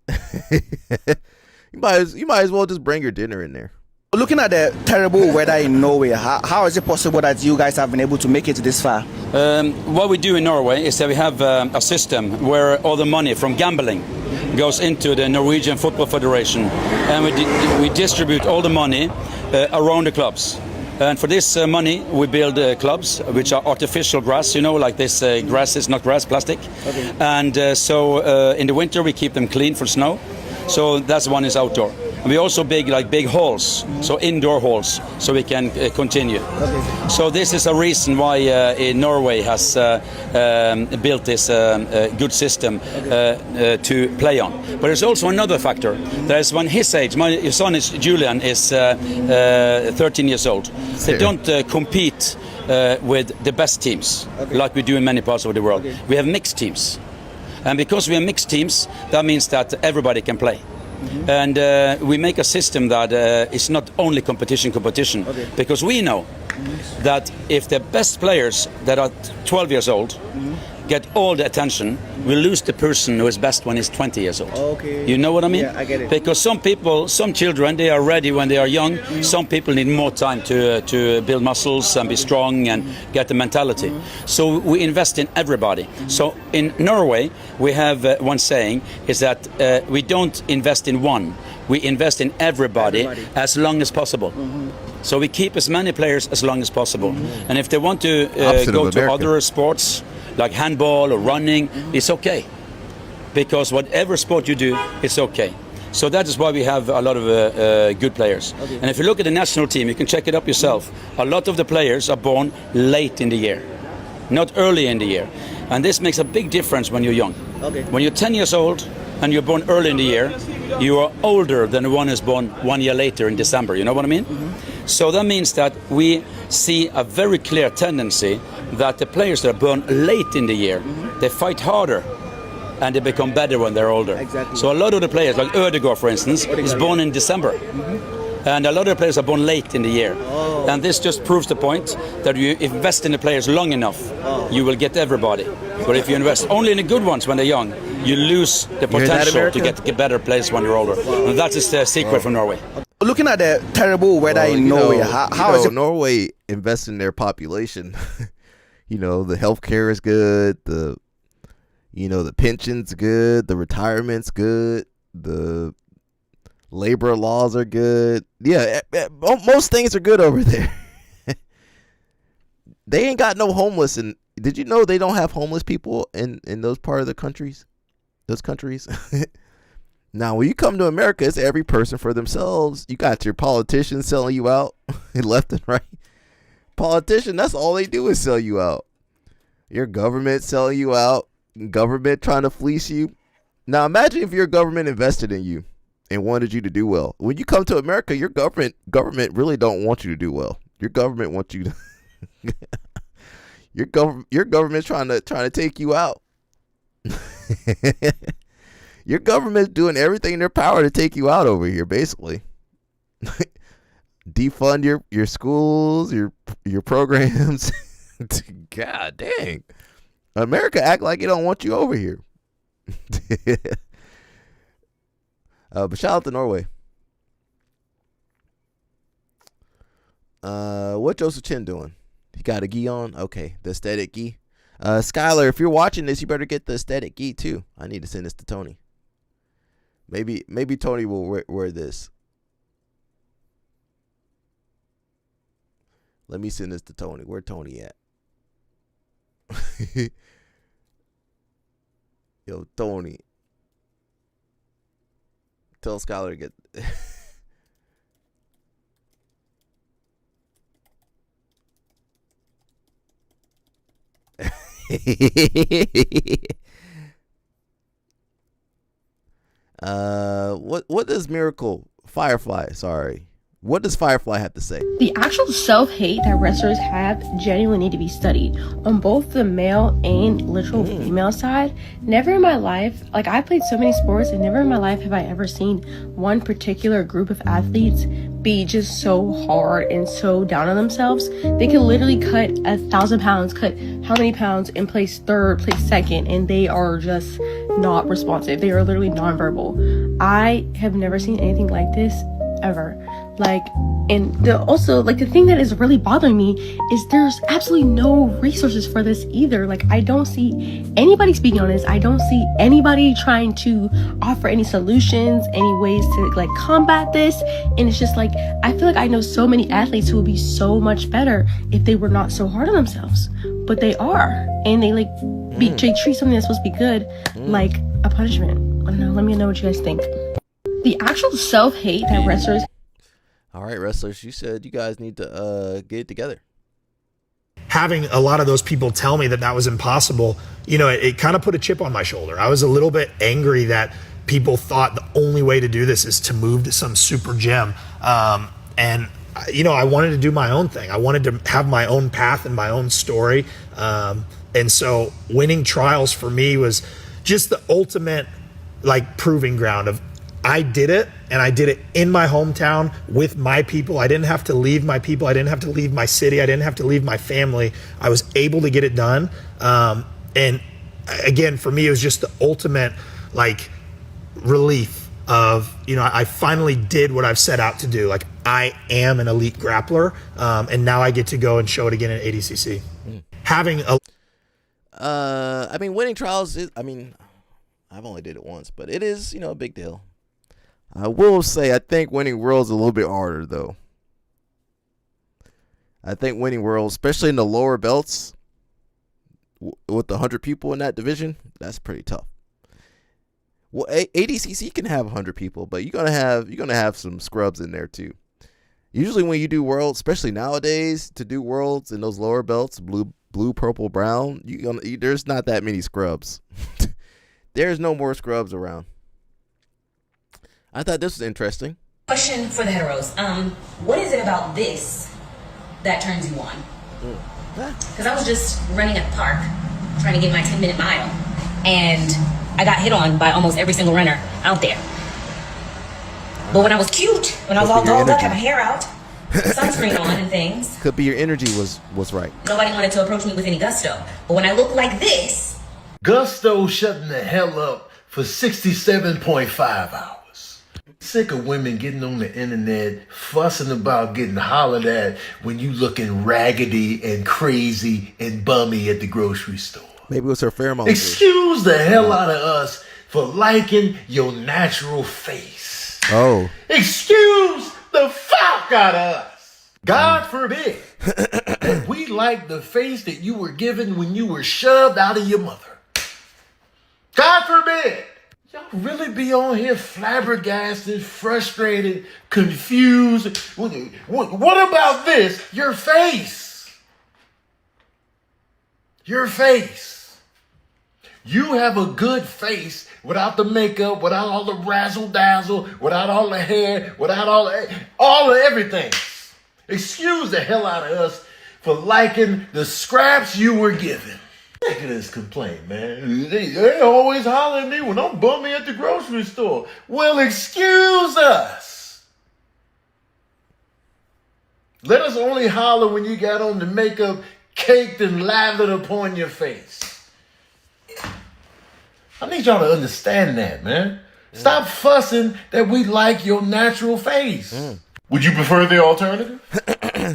You might as well just bring your dinner in there. Looking at the terrible weather in Norway, how is it possible that you guys have been able to make it this far? What we do in Norway is that we have a system where all the money from gambling goes into the Norwegian Football Federation, and we distribute all the money around the clubs. And for this money, we build clubs, which are artificial grass, like this grass is not grass, plastic. Okay. And so in the winter, we keep them clean for snow. So that's one is outdoor. And we also big halls, so indoor halls, so we can continue. Okay. So this is a reason why Norway has built this good system to play on. But there's also another factor. There's one his age. My son Julian is 13 years old. They don't compete with the best teams like we do in many parts of the world. We have mixed teams. And because we have mixed teams, that means that everybody can play. Mm-hmm. And we make a system that is not only competition, because we know that if the best players that are 12 years old get all the attention, we lose the person who is best when he's 20 years old. Okay. You know what I mean? Yeah, I get it. Because some children, they are ready when they are young. Some people need more time to build muscles and be strong and get the mentality. So we invest in everybody. So in Norway, we have one saying is that we don't invest in one. We invest in everybody as long as possible. So we keep as many players as long as possible. And if they want to go to other sports, like handball or running, it's okay. Because whatever sport you do, it's okay. So that is why we have a lot of good players. Okay. And if you look at the national team, you can check it up yourself. A lot of the players are born late in the year, not early in the year. And this makes a big difference when you're young. Okay. When you're 10 years old and you're born early in the year, you are older than the one who's born 1 year later in December. You know what I mean? So that means that we see a very clear tendency that the players that are born late in the year, they fight harder and they become better when they're older. Exactly. So a lot of the players, like Ødegaard, for instance, is born in December. And a lot of the players are born late in the year. And this just proves the point that you invest in the players long enough, you will get everybody. But if you invest only in the good ones when they're young, you lose the potential to get better players when you're older. And that is the secret from Norway. Looking at the terrible weather in Norway, how is it? Norway invests in their population. The healthcare is good. The pension's good. The retirement's good. The labor laws are good. Yeah, most things are good over there. They ain't got no homeless. And did you know they don't have homeless people in those part of the countries? Those countries. Now, when you come to America, it's every person for themselves. You got your politicians selling you out left and right. Politician, that's all they do is sell you out. Your government selling you out. Government trying to fleece you. Now, imagine if your government invested in you and wanted you to do well. When you come to America, your government really don't want you to do well. Your government wants you to your government's trying to take you out. Your government's doing everything in their power to take you out over here, basically. Defund your schools, your programs. God dang. America act like it don't want you over here. But shout out to Norway. What Joseph Chin doing? He got a gi on? Okay, the aesthetic gi. Skylar, if you're watching this, you better get the aesthetic gi too. I need to send this to Tony. Maybe Tony will wear this. Let me send this to Tony. Where Tony at? Yo, Tony. Tell Skylar to get... What does Firefly, what does Firefly have to say? The actual self-hate that wrestlers have genuinely need to be studied on both the male and literal female side. Never in my life, like I played so many sports, and never in my life have I ever seen one particular group of athletes be just so hard and so down on themselves. They could literally cut 1,000 pounds, cut how many pounds, and place third, place second, and they are just not responsive. They are literally nonverbal. I have never seen anything like this ever. And the thing that is really bothering me is there's absolutely no resources for this either. I don't see anybody speaking on this. I don't see anybody trying to offer any solutions, any ways to combat this. And it's just I feel like I know so many athletes who would be so much better if they were not so hard on themselves, but they are, and they they treat something that's supposed to be good like a punishment. I don't know. Let me know what you guys think. The actual self-hate that wrestlers... All right, wrestlers, you said you guys need to get it together. Having a lot of those people tell me that was impossible, it kind of put a chip on my shoulder. I was a little bit angry that people thought the only way to do this is to move to some super gym. And I wanted to do my own thing. I wanted to have my own path and my own story. And so winning trials for me was just the ultimate proving ground of I did it, and I did it in my hometown with my people. I didn't have to leave my people. I didn't have to leave my city. I didn't have to leave my family. I was able to get it done. And again, for me, it was just the ultimate relief of, I finally did what I've set out to do. I am an elite grappler, and now I get to go and show it again at ADCC. Having a... winning trials is, I've only did it once, but it is, a big deal. I will say, I think winning worlds is a little bit harder, though. I think winning worlds, especially in the lower belts, with 100 people in that division, that's pretty tough. Well, ADCC can have 100 people, but you're gonna have some scrubs in there too. Usually, when you do worlds, especially nowadays, to do worlds in those lower belts, blue, purple, brown, there's not that many scrubs. There's no more scrubs around. I thought this was interesting. Question for the heteros. What is it about this that turns you on? Because I was just running at the park, trying to get my 10-minute mile, and I got hit on by almost every single runner out there. But when I was cute, when I was all dolled up, had my hair out, sunscreen on and things, Could be your energy was right. nobody wanted to approach me with any gusto. But when I look like this, Gusto shutting the hell up for 67.5 hours. Sick of women getting on the internet fussing about getting hollered at when you looking raggedy and crazy and bummy at the grocery store. Maybe it was her pheromones. Excuse the hell out of us for liking your natural face. Oh. Excuse the fuck out of us. God forbid that we like the face that you were given when you were shoved out of your mother. God forbid. Y'all really be on here flabbergasted, frustrated, confused. What about this? Your face. Your face. You have a good face without the makeup, without all the razzle dazzle, without all the hair, without all of everything. Excuse the hell out of us for liking the scraps you were given. Look at this complaint, man. They always holler at me when I'm bumming at the grocery store. Well, excuse us. Let us only holler when you got on the makeup caked and lathered upon your face. I need y'all to understand that, man. Stop fussing that we like your natural face. Would you prefer the alternative?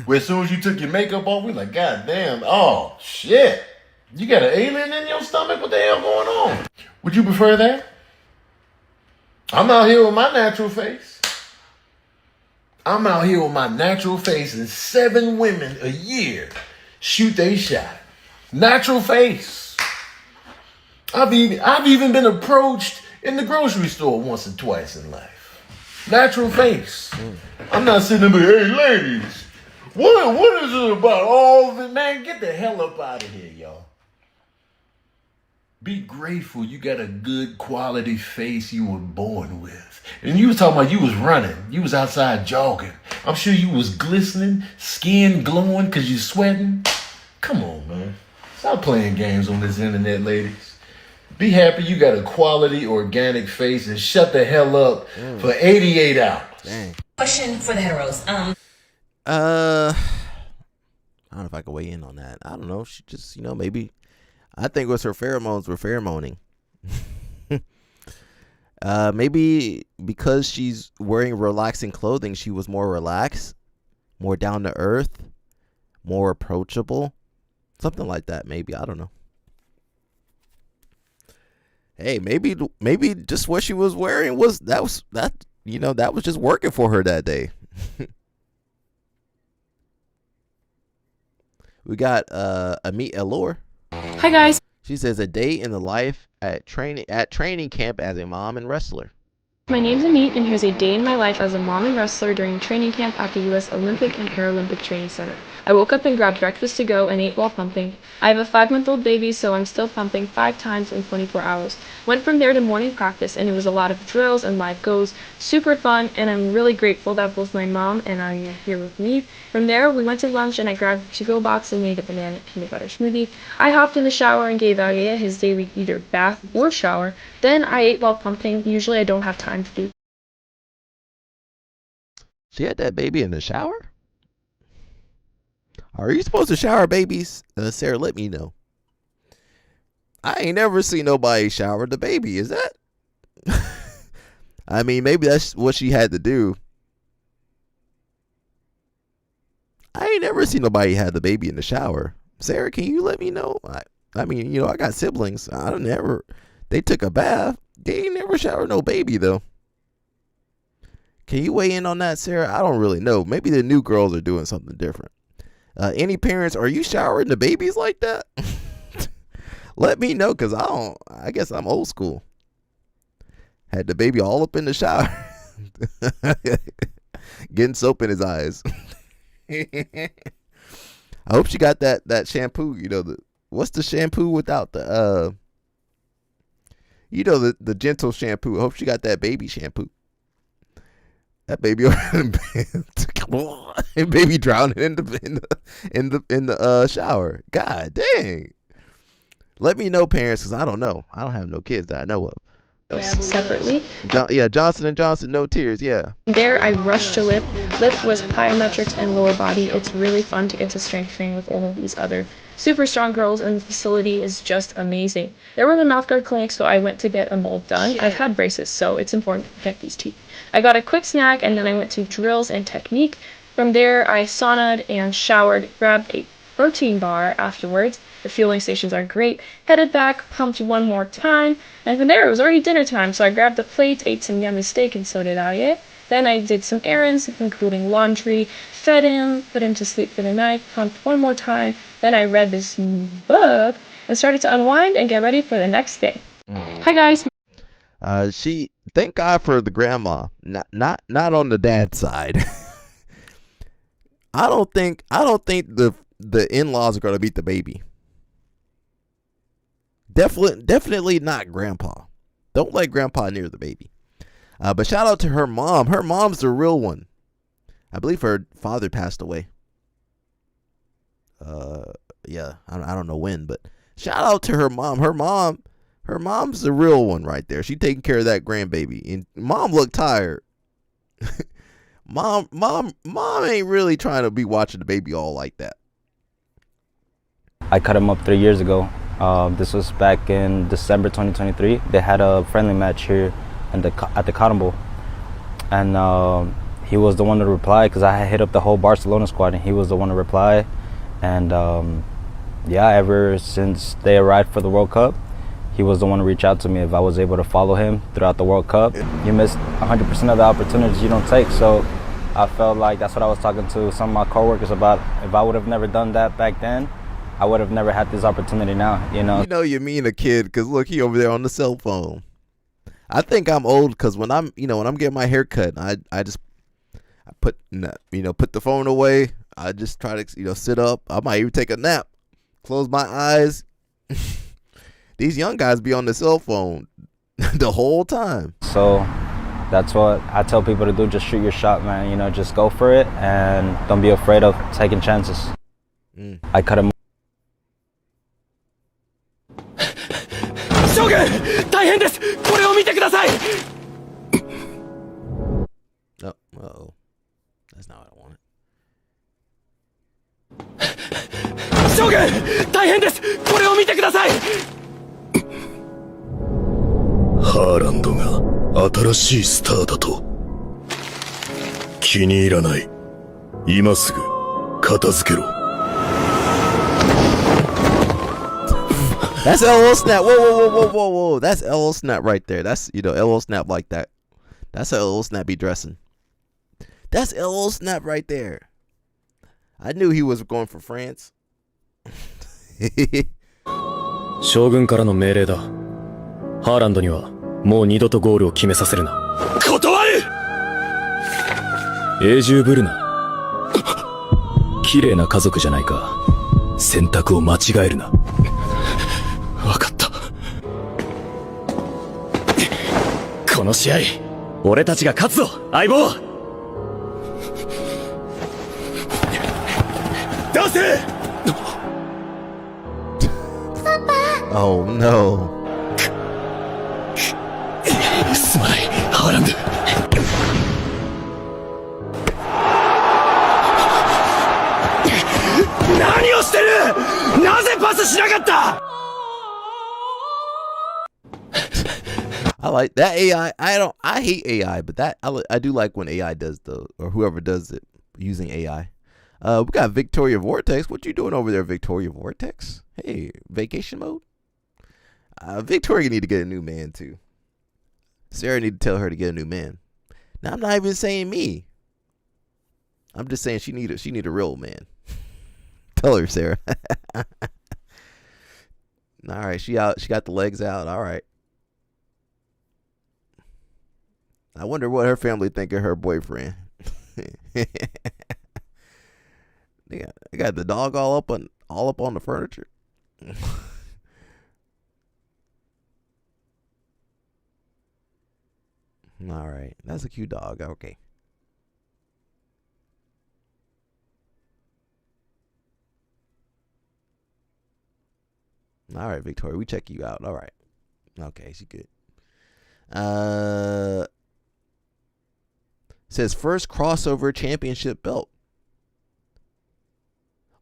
Where as soon as you took your makeup off, we like, God damn, oh, shit. You got an alien in your stomach? What the hell going on? Would you prefer that? I'm out here with my natural face. I'm out here with my natural face and 7 women a year shoot they shot. Natural face. I've even been approached in the grocery store once or twice in life. Natural face. I'm not sitting there, hey ladies, what is it about all of it? Man, get the hell up out of here, y'all. Be grateful you got a good quality face you were born with. And you was talking about you was running. You was outside jogging. I'm sure you was glistening, skin glowing because you sweating. Come on, man. Stop playing games on this internet, ladies. Be happy you got a quality organic face and shut the hell up for 88 hours. Dang. question for the heteros. I don't know if I can weigh in on that. I don't know. She just, maybe. I think it was her pheromones were pheromoning. Maybe because she's wearing relaxing clothing, she was more relaxed, more down to earth, more approachable. Something like that, maybe. I don't know. Hey, maybe just what she was wearing was just working for her that day. We got Amit Elor. Hi guys. She says a day in the life at training camp as a mom and wrestler. My name's Amit, and here's a day in my life as a mom and wrestler during training camp at the U.S. Olympic and Paralympic Training Center. I woke up and grabbed breakfast to go and ate while pumping. I have a 5-month-old baby, so I'm still pumping 5 times in 24 hours. Went from there to morning practice, and it was a lot of drills and live goes. Super fun, and I'm really grateful that both my mom and I are here with me. From there, we went to lunch, and I grabbed a to-go box and made a banana peanut butter smoothie. I hopped in the shower and gave Alia his daily either bath or shower. Then I ate while pumping. Usually I don't have time to do. She had that baby in the shower? Are you supposed to shower babies? Sarah, let me know. I ain't never seen nobody shower the baby. Is that? I mean, maybe that's what she had to do. I ain't never seen nobody had the baby in the shower. Sarah, can you let me know? I mean, I got siblings. They took a bath. They ain't never showered no baby, though. Can you weigh in on that, Sarah? I don't really know. Maybe the new girls are doing something different. Any parents, are you showering the babies like that? Let me know, because I guess I'm old school. Had the baby all up in the shower. Getting soap in his eyes. I hope she got that shampoo. What's the shampoo without the the gentle shampoo. I hope she got that baby shampoo. That baby baby drowning in the shower. God dang. Let me know, parents, because I don't know. I don't have no kids that I know of. Separately. Yeah, Johnson & Johnson, no tears, yeah. There, I rushed to lift. Lift was plyometrics and lower body. It's really fun to get to strength training with all of these other super strong girls, and the facility is just amazing. There were the mouthguard clinics, so I went to get a mold done. I've had braces, so it's important to protect these teeth. I got a quick snack, and then I went to drills and technique. From there, I saunaed and showered, grabbed a protein bar afterwards. The fueling stations are great. Headed back, pumped one more time, and from there it was already dinner time, so I grabbed a plate, ate some yummy steak, and so did Aye. Then I did some errands, including laundry, fed him, put him to sleep for the night, pumped one more time. Then I read this book and started to unwind and get ready for the next day. Hi guys. She thank God for the grandma, not on the dad side. I don't think the in-laws are gonna beat the baby. Definitely not grandpa. Don't let grandpa near the baby. But shout out to her mom. Her mom's the real one. I believe her father passed away. Yeah, I don't know when, but shout out to her mom. Her mom's the real one right there. She taking care of that grandbaby. And mom looked tired. Mom ain't really trying to be watching the baby all like that. I cut him up 3 years ago. This was back in December 2023. They had a friendly match here at the Cotton Bowl. And he was the one to reply because I had hit up the whole Barcelona squad and he was the one to reply. And yeah, ever since they arrived for the World Cup, he was the one to reach out to me if I was able to follow him throughout the World Cup. You miss 100% of the opportunities you don't take. So I felt like that's what I was talking to some of my coworkers about. If I would have never done that back then, I would have never had this opportunity now, you know. You know you mean a kid because look, he over there on the cell phone. I think I'm old because when I'm getting my hair cut, I put the phone away. I just try to sit up. I might even take a nap, close my eyes. These young guys be on the cell phone the whole time. So that's what I tell people to do. Just shoot your shot, man. You know, just go for it and don't be afraid of taking chances. I cut him. Shogun! 大変です! これを見てください! Oh, uh-oh. That's not what I wanted. Shogun! 大変です! これを見てください! ハーランドが新しいスターだと。気に入らない。今すぐ片付けろ。That's LO Snap. Whoa. That's LO Snap right there. That's, LO Snap like that. That's how LO Snap be dressing. That's LO Snap right there. I knew he was going for France. 将軍からの命令だ。ハーランドにはもう二度とゴールを決めさせるな。断る！永住ぶるな。綺麗な家族じゃないか。選択を間違えるな。わかった。この試合、俺たちが勝つぞ、相棒。出せ！ Oh no. すまない、ハーランド。何をしてる！なぜパスしなかった！ I like that AI. I hate AI, but I do like when AI does or whoever does it using AI. We got Victoria Vortex. What you doing over there, Victoria Vortex? Hey, vacation mode? Victoria need to get a new man too. Sarah need to tell her to get a new man. Now I'm not even saying me. I'm just saying she need a real man. Tell her, Sarah. All right, she out. She got the legs out. All right. I wonder what her family think of her boyfriend. They got the dog all up on the furniture. All right, that's a cute dog. Okay. All right, Victoria, we check you out. All right. Okay, she good. Says first crossover championship belt.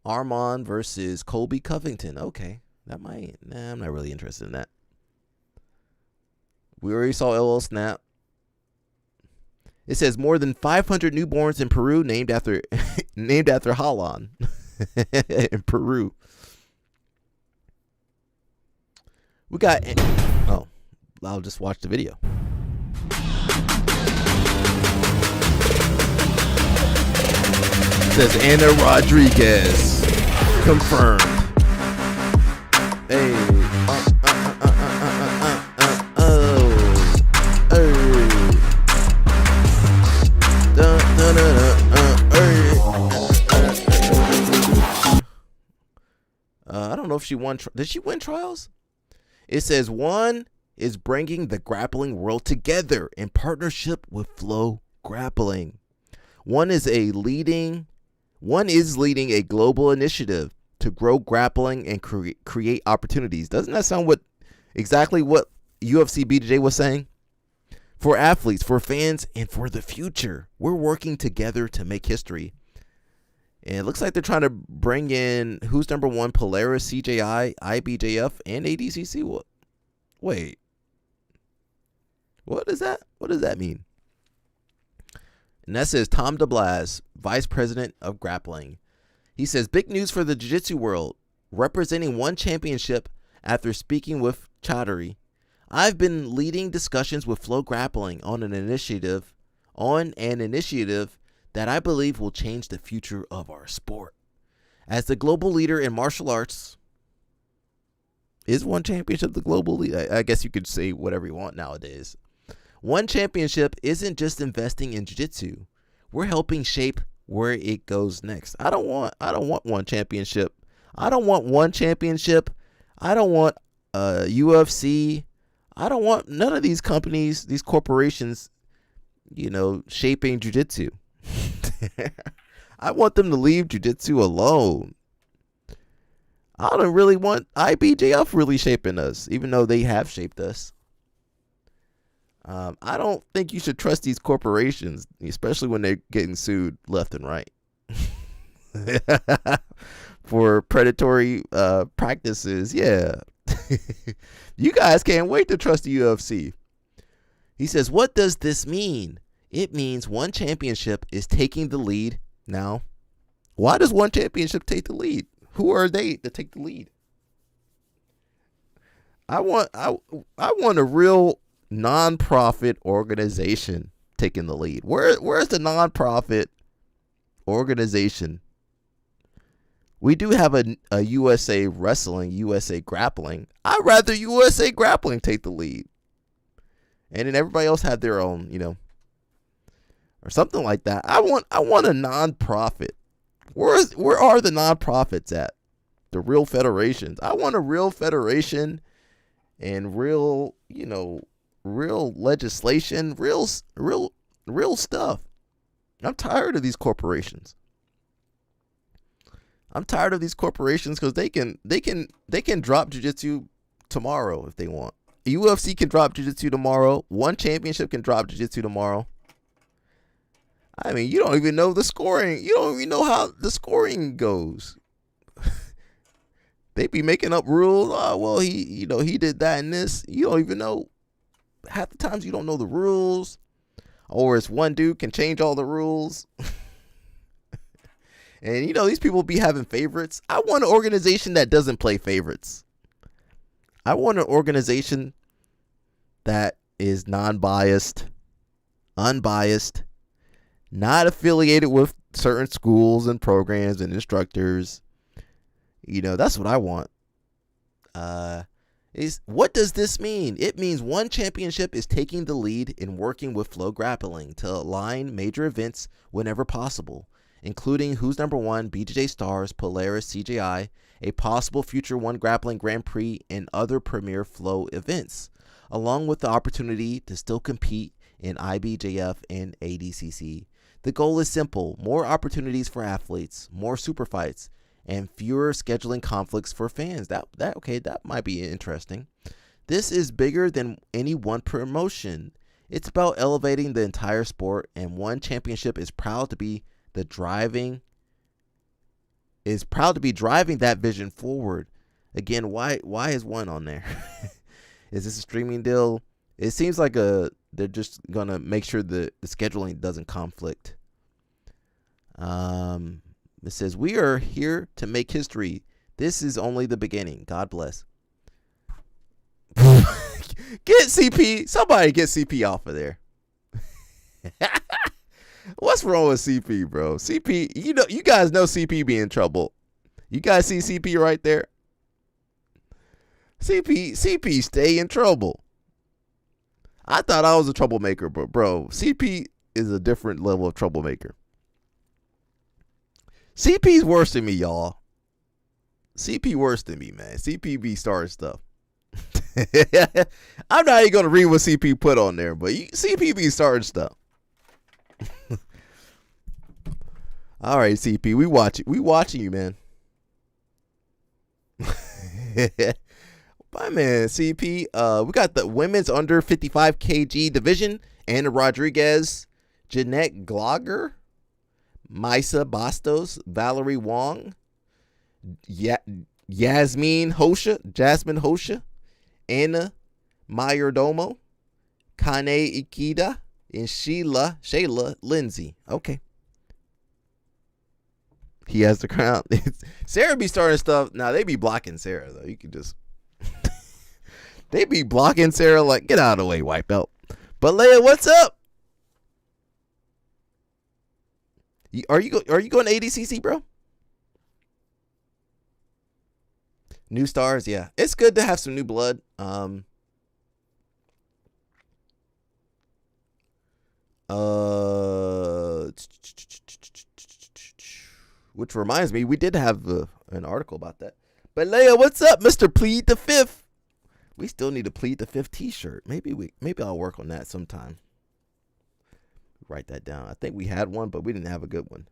Armand versus Colby Covington. Okay. That might. Nah, I'm not really interested in that. We already saw LL Snap. It says more than 500 newborns in Peru named after Halan in Peru. We got. Oh, I'll just watch the video. It says Anna Rodriguez confirmed. Hey. I don't know if she won. Did she win trials? It says one is bringing the grappling world together in partnership with Flow Grappling. One is leading a global initiative to grow grappling and create opportunities. Doesn't that sound exactly what UFC BJJ was saying? For athletes, for fans, and for the future, we're working together to make history. And it looks like they're trying to bring in who's number one, Polaris, CJI, IBJF, and ADCC. What? Wait. What is that? What does that mean? And that says Tom DeBlas, Vice President of Grappling. He says, big news for the jiu-jitsu world. Representing one championship after speaking with Chaudhary. I've been leading discussions with Flow Grappling on an initiative that I believe will change the future of our sport. As the global leader in martial arts, is one championship the global leader? I guess you could say whatever you want nowadays. One championship isn't just investing in jiu-jitsu. We're helping shape where it goes next. I don't want one championship. I don't want one championship. I don't want UFC. I don't want none of these companies, these corporations, shaping jiu-jitsu. I want them to leave jiu-jitsu alone. I don't really want IBJF really shaping us, even though they have shaped us. I don't think you should trust these corporations, especially when they're getting sued left and right for predatory practices. Yeah. You guys can't wait to trust the UFC. He says, what does this mean? It means one championship is taking the lead now. Why does one championship take the lead? Who are they to take the lead? I want a real non-profit organization taking the lead. Where's the non-profit organization? We do have a USA Wrestling, USA Grappling. I'd rather USA Grappling take the lead. And then everybody else have their own, or something like that. I want a non-profit. Where are the non-profits at? The real federations. I want a real federation and real, real legislation, real stuff. I'm tired of these corporations. I'm tired of these corporations because they can drop jiu-jitsu tomorrow if they want. UFC can drop jiu-jitsu tomorrow. One championship can drop jiu-jitsu tomorrow. I mean, you don't even know the scoring. You don't even know how the scoring goes. They be making up rules. Oh, well, he did that and this. You don't even know. Half the times you don't know the rules. Or it's one dude can change all the rules. And, these people be having favorites. I want an organization that doesn't play favorites. I want an organization that is non-biased, unbiased, not affiliated with certain schools and programs and instructors. That's what I want. What does this mean? It means one championship is taking the lead in working with Flow Grappling to align major events whenever possible, including Who's Number One, BJJ Stars, Polaris, CJI, a possible future One Grappling Grand Prix, and other premier Flow events, along with the opportunity to still compete in IBJF and ADCC. The goal is simple: more opportunities for athletes, more super fights, and fewer scheduling conflicts for fans. That might be interesting. This is bigger than any one promotion. It's about elevating the entire sport, and one championship is proud to be driving that vision forward. Again, why is one on there? Is this a streaming deal? It seems like they're just gonna make sure the scheduling doesn't conflict. It says, we are here to make history. This is only the beginning. God bless. Get CP. Somebody get CP off of there. What's wrong with CP, bro? CP, you guys know CP be in trouble. You guys see CP right there? CP stay in trouble. I thought I was a troublemaker, but bro, CP is a different level of troublemaker. CP's worse than me, y'all. CP worse than me, man. CP be starting stuff. I'm not even gonna read what CP put on there, but CP be starting stuff. All right, CP, we watching you, man. My man, CP. We got the women's under 55 kg division. Anna Rodriguez, Jeanette Glogger, Maisa Bastos, Valerie Wong, Jasmine Hosha, Anna Mayordomo, Kane Ikeda, and Shayla Lindsay. Okay. He has the crown. Sarah be starting stuff. Now they be blocking Sarah though. You can just they be blocking Sarah like, get out of the way, white belt. But Leia, what's up? Are you going to ADCC, bro? New stars, yeah. It's good to have some new blood. Which reminds me, we did have an article about that. But Leia, what's up, Mr. Plead the Fifth? We still need a Plead the Fifth t-shirt. Maybe I'll work on that sometime. Write that down. I think we had one, but we didn't have a good one.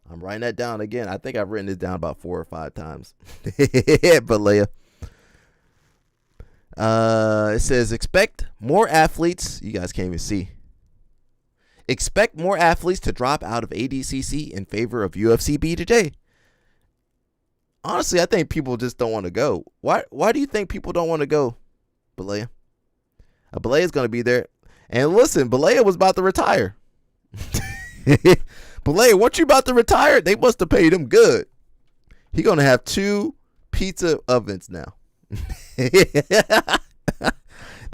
I'm writing that down again. I think I've written this down about 4 or 5 times. But Leia. It says, expect more athletes. You guys can't even see. Expect more athletes to drop out of ADCC in favor of UFC BJJ. Honestly, I think people just don't want to go. Why do you think people don't want to go, Balea? Balea's going to be there. And listen, Balea was about to retire. Balea, once you about to retire, they must have paid him good. He going to have 2 pizza ovens now. They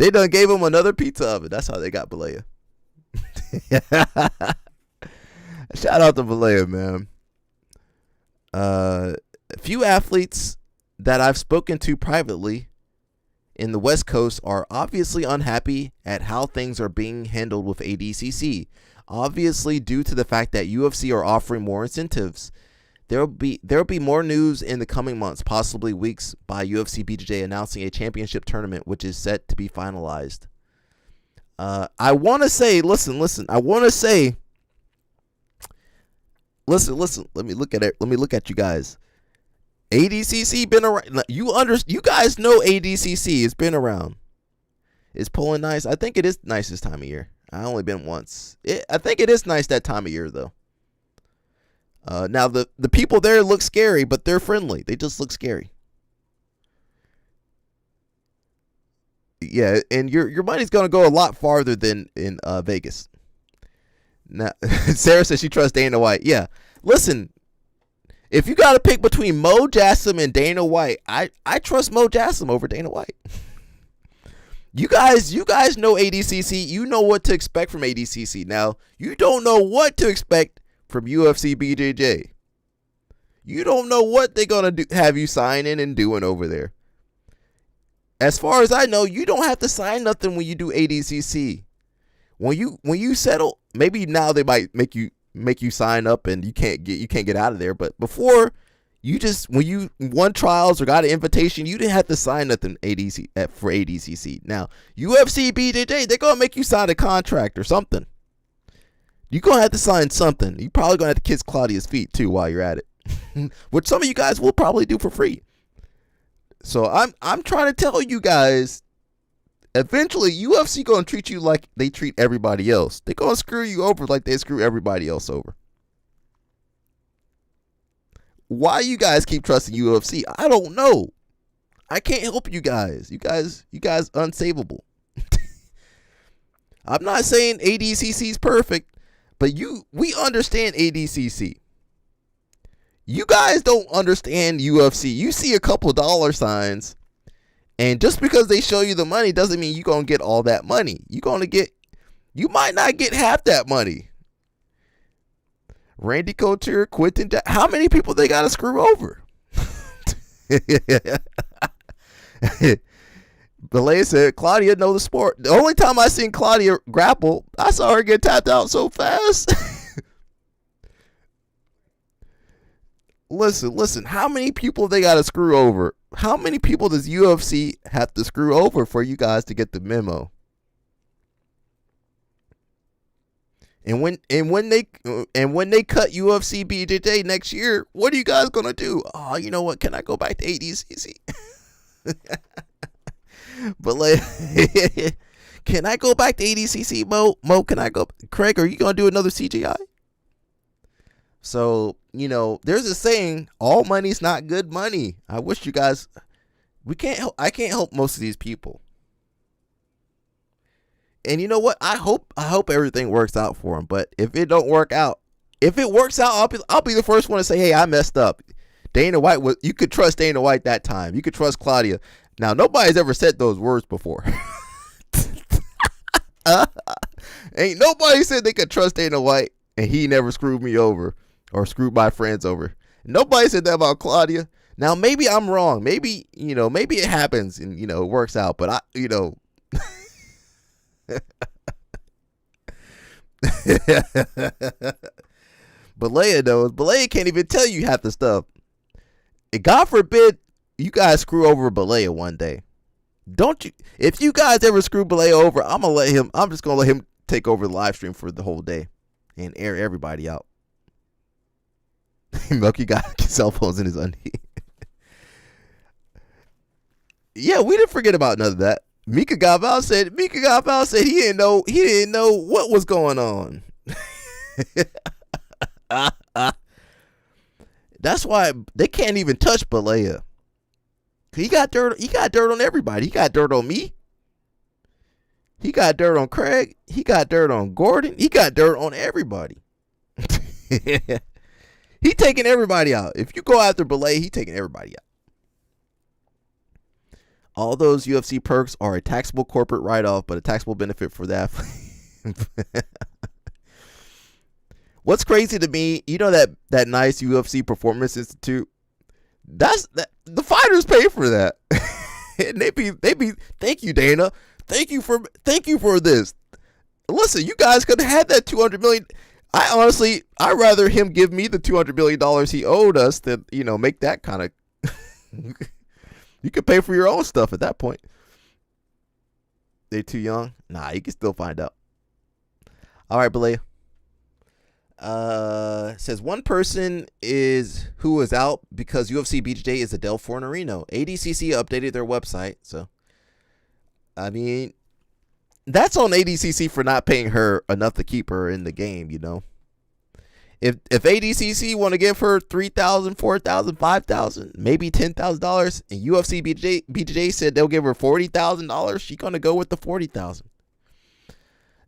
done gave him another pizza oven. That's how they got Balea. Shout out to Balea, man. A few athletes that I've spoken to privately in the West Coast are obviously unhappy at how things are being handled with ADCC. Obviously, due to the fact that UFC are offering more incentives. There'll be more news in the coming months, possibly weeks, by UFC BJJ announcing a championship tournament, which is set to be finalized. I want to say, listen. I want to say, listen. Let me look at it. Let me look at you guys. ADCC been around. You guys know ADCC. It's been around. Is Poland nice? I think it is nice this time of year. I only been once. I think it is nice that time of year though. Now the people there look scary, but they're friendly. They just look scary. Yeah, and your money's gonna go a lot farther than in Vegas. Now, Sarah says she trusts Dana White. Yeah, listen, if you got to pick between Mo Jassim and Dana White, I trust Mo Jassim over Dana White. You guys know ADCC. You know what to expect from ADCC. Now you don't know what to expect from UFC BJJ. You don't know what they're gonna have you signing and doing over there. As far as I know, you don't have to sign nothing when you do ADCC. When you settle, maybe now they might make you sign up and you can't get out of there. But before, when you won trials or got an invitation, you didn't have to sign nothing for ADCC. Now UFC BJJ, they're gonna make you sign a contract or something. You're going to have to sign something. You're probably going to have to kiss Claudia's feet, too, while you're at it. Which some of you guys will probably do for free. So I'm trying to tell you guys, eventually UFC going to treat you like they treat everybody else. They're going to screw you over like they screw everybody else over. Why you guys keep trusting UFC? I don't know. I can't help you guys. You guys unsavable. I'm not saying ADCC is perfect, but we understand ADCC. You guys don't understand UFC. You see a couple dollar signs, and just because they show you the money doesn't mean you're going to get all that money. You might not get half that money. Randy Couture, Quentin, how many people they got to screw over? Belay said, Claudia know the sport. The only time I seen Claudia grapple, I saw her get tapped out so fast. Listen, how many people they got to screw over? How many people does UFC have to screw over for you guys to get the memo? And when they cut UFC BJJ next year, what are you guys gonna do? Oh, you know what? Can I go back to ADCC? But like, can I go back to ADCC, Mo? Mo, can I go? Craig, are you gonna do another CGI? So there's a saying: all money's not good money. I wish you guys. I can't help most of these people. And you know what? I hope everything works out for him. But if it don't work out, I'll be the first one to say, hey, I messed up. Dana White you could trust Dana White that time. You could trust Claudia. Now nobody's ever said those words before. Ain't nobody said they could trust Dana White and he never screwed me over or screwed my friends over. Nobody said that about Claudia. Now maybe I'm wrong. Maybe it happens and it works out. But Belaya knows. Belaya can't even tell you half the stuff. And God forbid you guys screw over Belaya one day. Don't you? If you guys ever screw Belaya over, I'm just gonna let him take over the live stream for the whole day and air everybody out. Milky got cell phones in his undie. Yeah, we didn't forget about none of that. Mika Gaval said he didn't know what was going on. That's why they can't even touch Belaya. He got dirt on everybody. He got dirt on me. He got dirt on Craig. He got dirt on Gordon. He got dirt on everybody. He taking everybody out. If you go after Belay, he taking everybody out. All those UFC perks are a taxable corporate write-off, but a taxable benefit for that. What's crazy to me, that nice UFC Performance Institute, the fighters pay for that. And they be thank you, Dana. Thank you for this. Listen, you guys could have had that $200 million. I'd rather him give me the $200 million he owed us than, make that kind of. You could pay for your own stuff at that point. They too young? Nah, you can still find out. All right, Belay. Says one person who is out because UFC BJJ is Adele Fornerino. ADCC updated their website, so I mean, that's on ADCC for not paying her enough to keep her in the game. If ADCC want to give her $3,000, $4,000, $5,000, maybe $10,000, and UFC BJJ said they'll give her $40,000, she's gonna go with the $40,000.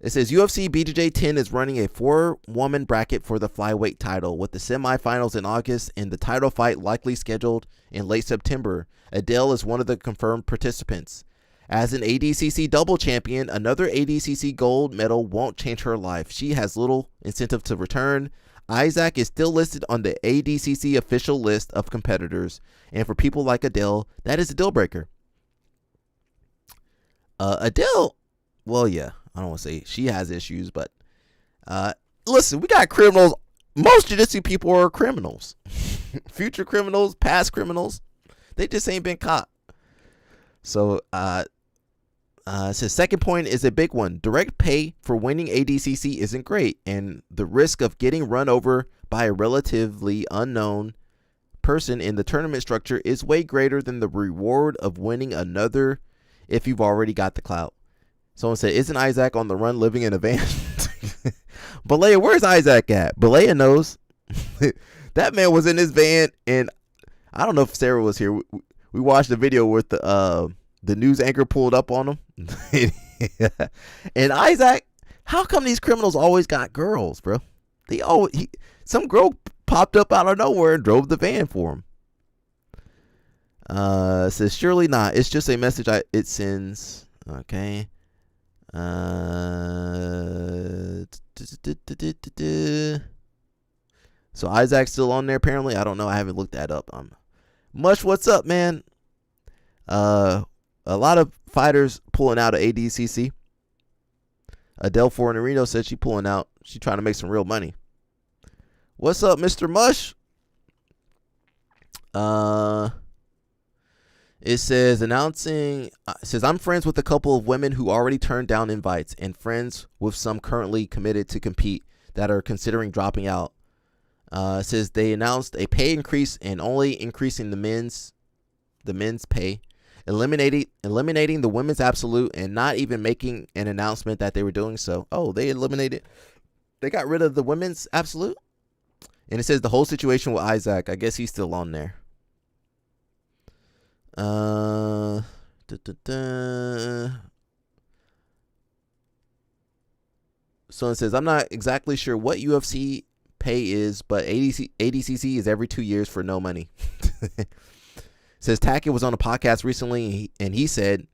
It says UFC BJJ 10 is running a 4-woman bracket for the flyweight title, with the semifinals in August and the title fight likely scheduled in late September. Adele is one of the confirmed participants. As an ADCC double champion, another ADCC gold medal won't change her life. She has little incentive to return. Isaac is still listed on the ADCC official list of competitors, and for people like Adele, that is a deal breaker. Adele, well, yeah, I don't want to say she has issues, but listen, we got criminals. Most jiu-jitsu people are criminals. Future criminals, past criminals. They just ain't been caught. So, It says second point is a big one. Direct pay for winning ADCC isn't great, and the risk of getting run over by a relatively unknown person in the tournament structure is way greater than the reward of winning another if you've already got the clout. Someone said, isn't Isaac on the run living in a van? Balea, where's Isaac at? Balea knows. That man was in his van, and I don't know if Sarah was here. We watched the video with the news anchor pulled up on him. And Isaac, how come these criminals always got girls, bro? Some girl popped up out of nowhere and drove the van for him. It says, surely not. It's just a message it sends. Okay. So Isaac's still on there apparently. I don't know. I haven't looked that up. Mush, what's up, man? A lot of fighters pulling out of ADCC. Adele Fornerino said she pulling out. She trying to make some real money. What's up, Mr. Mush? It says I'm friends with a couple of women who already turned down invites and friends with some currently committed to compete that are considering dropping out. It says they announced a pay increase and only increasing the men's pay, eliminating the women's absolute and not even making an announcement that they were doing so. Oh, they got rid of the women's absolute? And it says the whole situation with Isaac. I guess he's still on there. So it says, I'm not exactly sure what UFC pay is, but ADCC is every 2 years for no money. It says Tackett was on a podcast recently, and he said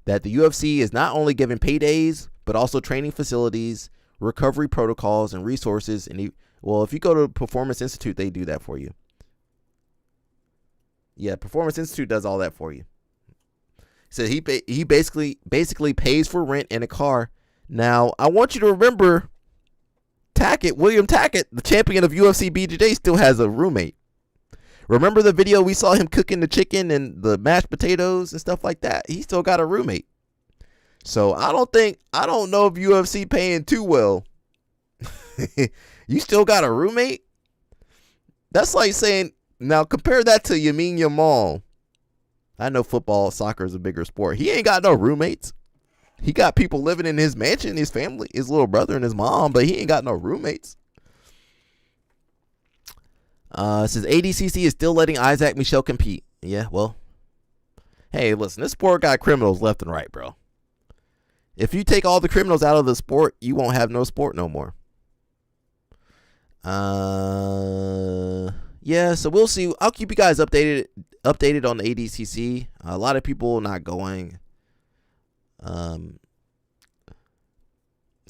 that the UFC is not only giving paydays, but also training facilities, recovery protocols, and resources. And if you go to Performance Institute, they do that for you. Yeah, Performance Institute does all that for you. So he basically pays for rent and a car. Now, I want you to remember, William Tackett, the champion of UFC BJJ, still has a roommate. Remember the video we saw him cooking the chicken and the mashed potatoes and stuff like that? He still got a roommate. So I don't know if UFC paying too well. You still got a roommate? That's like saying, now compare that to Yamin Yamal. I know soccer is a bigger sport. He ain't got no roommates. He got people living in his mansion, his family, his little brother and his mom, but he ain't got no roommates. It says ADCC is still letting Isaac Michel compete. Yeah, well, hey, listen, this sport got criminals left and right, bro. If you take all the criminals out of the sport, you won't have no sport no more. Yeah, so we'll see. I'll keep you guys updated on the ADCC. A lot of people not going.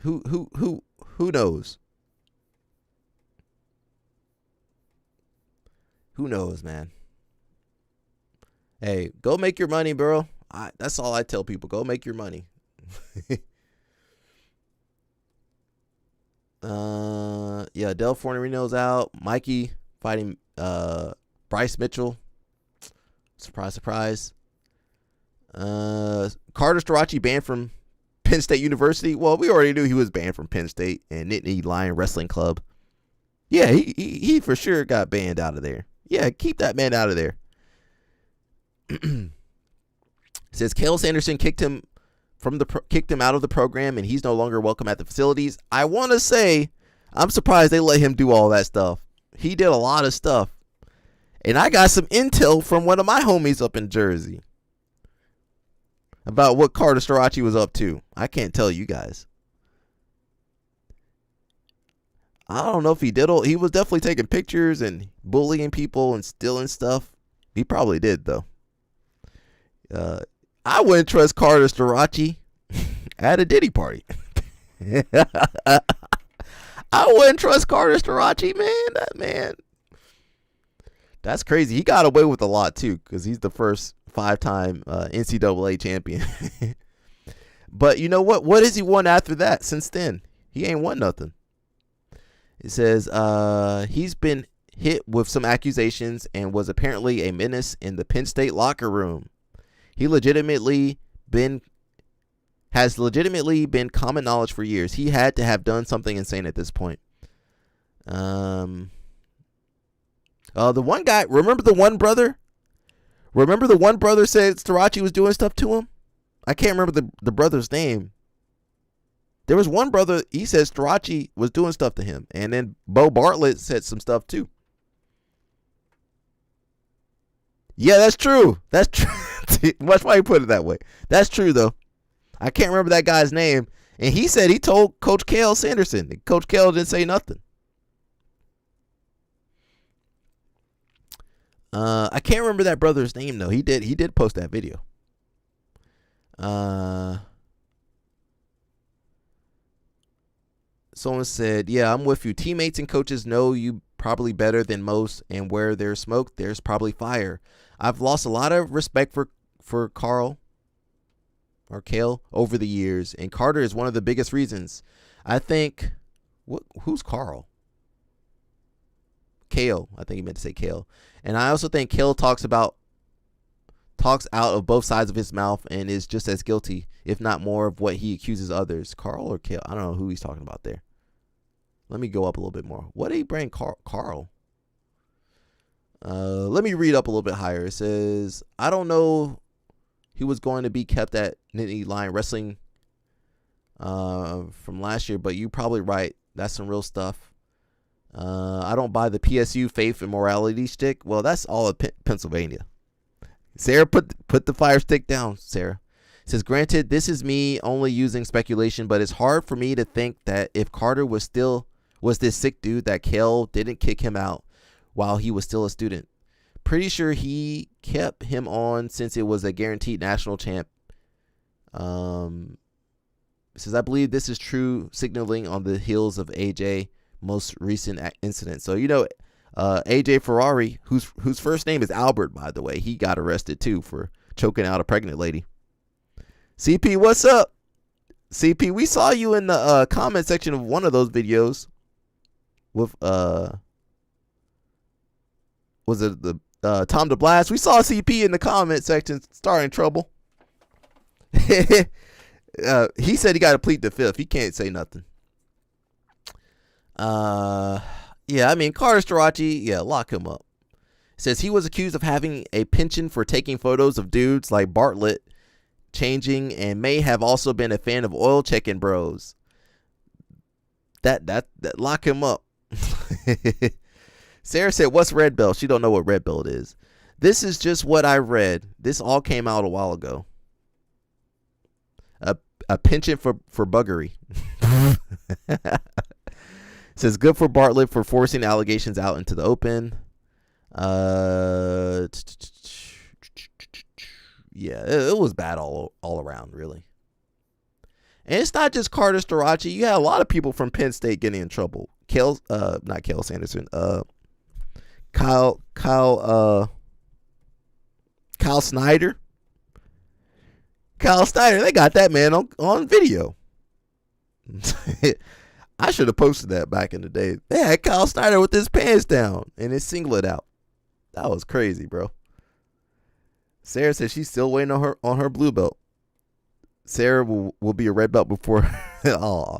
Who knows? Who knows, man? Hey, go make your money, bro. That's all I tell people. Go make your money. Yeah, Del Fornerino's out. Mikey fighting Bryce Mitchell. Surprise, surprise. Carter Starachi banned from Penn State University. Well, we already knew he was banned from Penn State and Nittany Lion Wrestling Club. Yeah, he for sure got banned out of there. Yeah, keep that man out of there. It says Cael Sanderson kicked him out of the program and he's no longer welcome at the facilities. I want to say I'm surprised they let him do all that stuff. He did a lot of stuff. And I got some intel from one of my homies up in Jersey about what Carter Starachi was up to. I can't tell you guys. I don't know if he did. He was definitely taking pictures and bullying people and stealing stuff. He probably did, though. I wouldn't trust Carter Starachi at a Diddy party. I wouldn't trust Carter Starachi, man. That man. That's crazy. He got away with a lot, too, because he's the first 5-time NCAA champion. But you know what? What has he won after that since then? He ain't won nothing. It says he's been hit with some accusations and was apparently a menace in the Penn State locker room. He legitimately been has legitimately been common knowledge for years. He had to have done something insane at this point. The one guy, remember the one brother? Remember the one brother said Starachi was doing stuff to him? I can't remember the brother's name. There was one brother, he said Starachi was doing stuff to him. And then Bo Bartlett said some stuff too. Yeah, that's true. That's true. That's why he put it that way. That's true, though. I can't remember that guy's name. And he said he told Coach Kale Sanderson. Coach Kale didn't say nothing. I can't remember that brother's name, though. He did post that video. Someone said, yeah, I'm with you. Teammates and coaches know you probably better than most, and where there's smoke, there's probably fire. I've lost a lot of respect for Carl or Kale over the years, and Carter is one of the biggest reasons. I think, who's Carl? Kale. I think he meant to say Kale. And I also think Kale talks out of both sides of his mouth and is just as guilty, if not more, of what he accuses others. Carl or Kale? I don't know who he's talking about there. Let me go up a little bit more. What did he bring Carl? Let me read up a little bit higher. It says, I don't know he was going to be kept at Nittany Lion Wrestling from last year, but you're probably right. That's some real stuff. I don't buy the PSU faith and morality stick. Well, that's all of Pennsylvania. Sarah, put the fire stick down, Sarah. It says, granted, this is me only using speculation, but it's hard for me to think that if Carter was this sick dude, that Kale didn't kick him out while he was still a student. Pretty sure he kept him on since it was a guaranteed national champ. It says, I believe this is true, signaling on the heels of AJ most recent incident. So, AJ Ferrari, whose first name is Albert, by the way, he got arrested too for choking out a pregnant lady. CP, what's up? CP, we saw you in the comment section of one of those videos with was it the Tom DeBlast? We saw CP in the comment section starting trouble. He said he got to plead the fifth. He can't say nothing. Yeah, I mean, Carter Starachi, yeah, lock him up. It says he was accused of having a penchant for taking photos of dudes like Bartlett changing, and may have also been a fan of oil checking bros. That lock him up. Sarah said, what's red belt? She don't know what red belt is. This is just what I read. This all came out a while ago. A penchant for buggery. Says good for Bartlett for forcing allegations out into the open. Yeah, it was bad all around, really. And it's not just Carter Starachi. You had a lot of people from Penn State getting in trouble. Not Kale Sanderson. Kyle Snyder. Kyle Snyder, they got that man on video. I should have posted that back in the day. They had Kyle Snyder with his pants down and his singlet out. That was crazy, bro. Sarah says she's still waiting on her blue belt. Sarah will be a red belt before. Aw.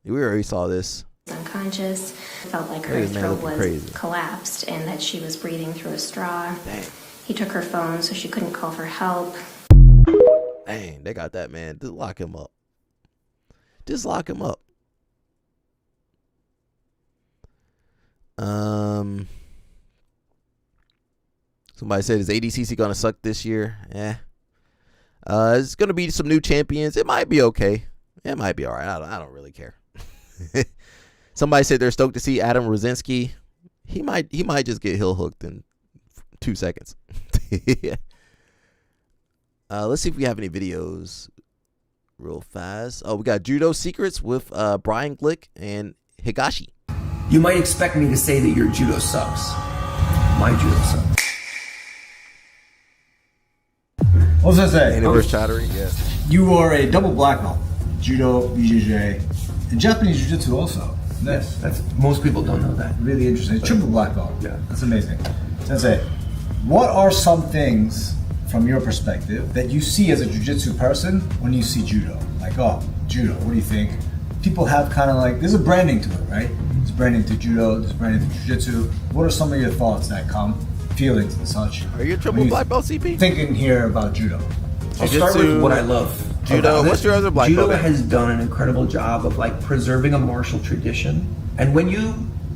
We already saw this. Unconscious, felt like her throat was collapsed and that she was breathing through a straw. Dang. He took her phone so she couldn't call for help. Dang, they got that man. Just lock him up. Just lock him up. Somebody said, is ADCC gonna suck this year? It's gonna be some new champions. It might be okay. It might be all right. I don't really care. Somebody said they're stoked to see Adam Rosinski. He might just get heel hooked in 2 seconds. Let's see if we have any videos real fast. Oh, we got Judo Secrets with Brian Glick and Higashi. You might expect me to say that your judo sucks. My judo sucks. What was I say? Universe Chattery, yeah. You are a double black belt. Judo, BJJ, and Japanese Jiu-Jitsu also. Yes, that's most people don't know that. Really interesting. Triple black belt. Yeah. That's amazing. Sensei, what are some things from your perspective, that you see as a jiu-jitsu person when you see judo? Like, oh, judo, what do you think? People have kind of like, there's a branding to it, right? There's branding to judo, there's branding to jiu-jitsu. What are some of your thoughts that come, feelings and such? Are you a triple black belt, CP? Thinking here about judo. I'll start with what I love. Judo. What's your other black belt? Judo has done an incredible job of like preserving a martial tradition. And when you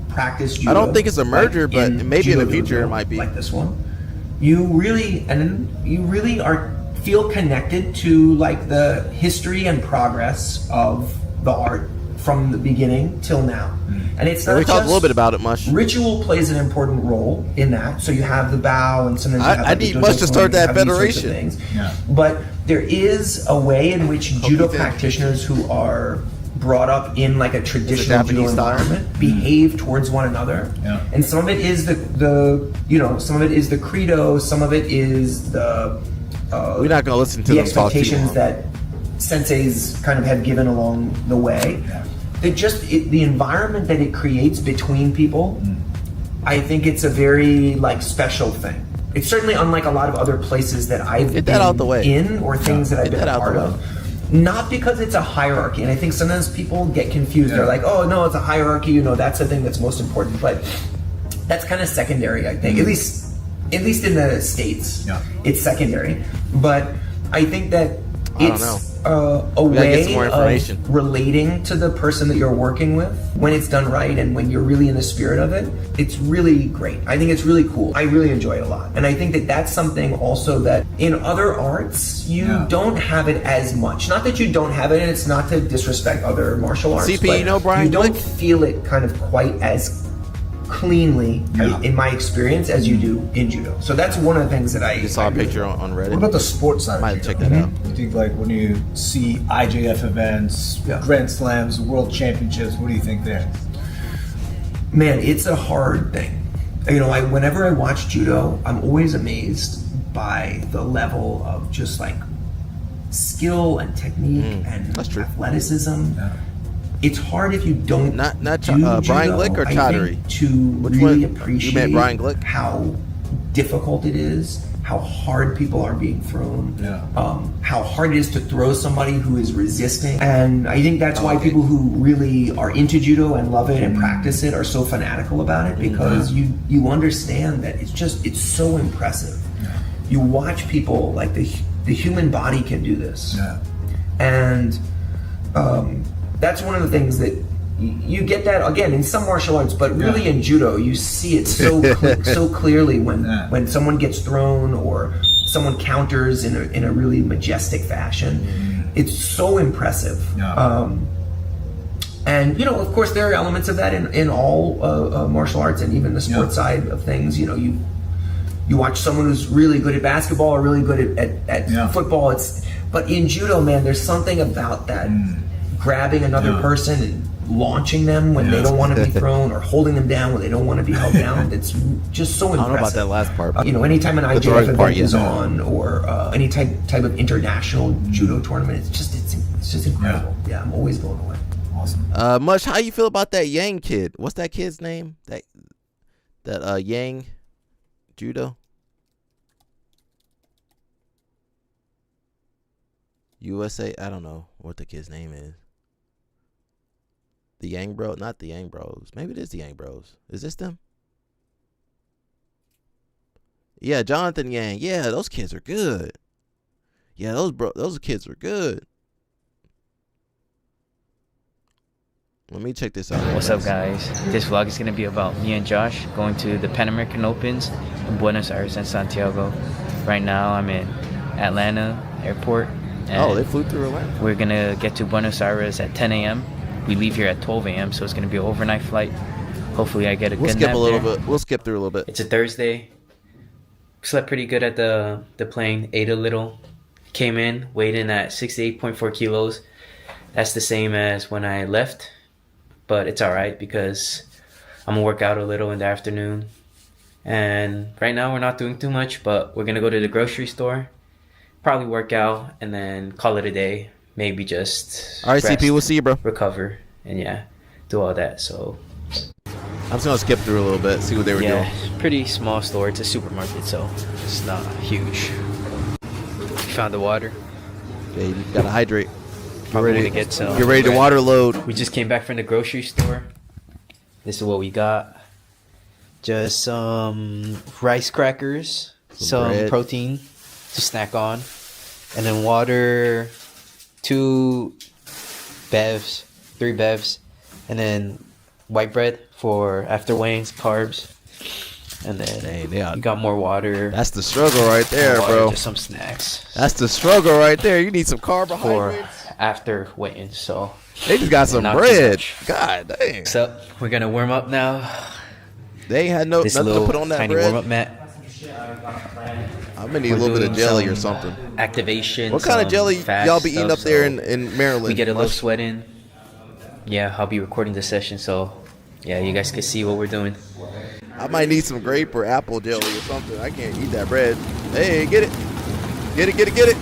practice judo, I don't think it's a merger, but maybe in the future it might be. Like this one. You really feel connected to like the history and progress of the art from the beginning till now. And it's not we just talked a little bit about it, Mush. Ritual plays an important role in that. So you have the bow, and sometimes you have I need Mush to start that federation. Yeah. But there is a way in which judo practitioners who are brought up in like a traditional judo environment behave towards one another. Yeah. And some of it is some of it is the credo, some of it is the we're not going to listen to the them talk too expectations long. that senseis kind of have given along the way. Yeah. The environment that it creates between people, I think it's a very like special thing. It's certainly unlike a lot of other places that I've been in or things that I've been a part of. Not because it's a hierarchy, and I think sometimes people get confused. Yeah. They're like, oh no, it's a hierarchy, that's the thing that's most important. But that's kind of secondary, I think. At least in the States, it's secondary. But I think that it's a way of relating to the person that you're working with when it's done right and when you're really in the spirit of it. It's really great. I think it's really cool. I really enjoy it a lot. And I think that that's something also that in other arts, you don't have it as much. Not that you don't have it, and it's not to disrespect other martial arts. CP, but you know Brian you don't feel it kind of quite as cleanly in my experience as you do in judo. So that's one of the things that I saw a picture on Reddit. What about the sports side? Might check that out. You think like when you see IJF events, Grand Slams, World Championships, what do you think there? Man, it's a hard thing. Whenever I watch judo, I'm always amazed by the level of just like skill and technique and athleticism. Yeah. It's hard if you don't not do Brian judo, Glick or I Chattery? think, to Which really one? appreciate You meant Brian Glick? how difficult it is, how hard people are being thrown, how hard it is to throw somebody who is resisting. And I think that's why people who really are into judo and love it and practice it are so fanatical about it, because you understand that it's so impressive. You watch people, like the human body can do this. And that's one of the things that you get that again in some martial arts, but really in judo you see it so clearly when someone gets thrown or someone counters in a really majestic fashion. It's so impressive. And of course there are elements of that in all martial arts and even the sports side of things. You watch someone who's really good at basketball or really good at football. But in judo, man, there's something about that. Grabbing another person and launching them when they don't want to be thrown, or holding them down when they don't want to be held down. It's just so impressive. I don't know about that last part. Anytime an IJF event is on, or any type of international judo tournament, it's just incredible. Yeah, I'm always blown away. Awesome. Mush, how you feel about that Yang kid? What's that kid's name? That Yang judo. USA. I don't know what the kid's name is. The Yang Bro, not the Yang Bros. Maybe it is the Yang Bros. Is this them? Yeah, Jonathan Yang. Yeah, those kids are good. Yeah, those kids are good. Let me check this out. What's up, guys? This vlog is going to be about me and Josh going to the Pan American Opens in Buenos Aires and Santiago. Right now, I'm in Atlanta Airport. And they flew through Atlanta. We're going to get to Buenos Aires at 10 a.m. We leave here at 12 a.m., so it's going to be an overnight flight. Hopefully I get a good nap there. We'll skip through a little bit. It's a Thursday. Slept pretty good at the plane. Ate a little. Came in, weighed in at 68.4 kilos. That's the same as when I left. But it's alright because I'm going to work out a little in the afternoon. And right now we're not doing too much, but we're going to go to the grocery store. Probably work out and then call it a day. Maybe just all right, rest, CP, we'll see you, bro. Recover, and do all that. So I'm just gonna skip through a little bit, see what they were doing. Pretty small store. It's a supermarket, so it's not huge. Found the water. Yeah, you gotta hydrate. Probably gonna get some. Get ready to water load. We just came back from the grocery store. This is what we got. Just some rice crackers, some bread. protein to snack on, and then water, 2 bevs, 3 bevs, and then white bread for after weigh-ins, carbs. And then you got more water. That's the struggle right there, bro. Just some snacks. That's the struggle right there. You need some carbohydrates. For after weigh-in, so. They just got some bread. God dang. So, we're going to warm up now. They ain't had nothing to put on that tiny bread. warm-up mat. I'm gonna need a little bit of jelly or something. Activation. What kind of jelly y'all be eating up there in Maryland? We get a little sweat in. Yeah, I'll be recording the session, so yeah, you guys can see what we're doing. I might need some grape or apple jelly or something. I can't eat that bread. Hey, get it. Get it, get it, get it.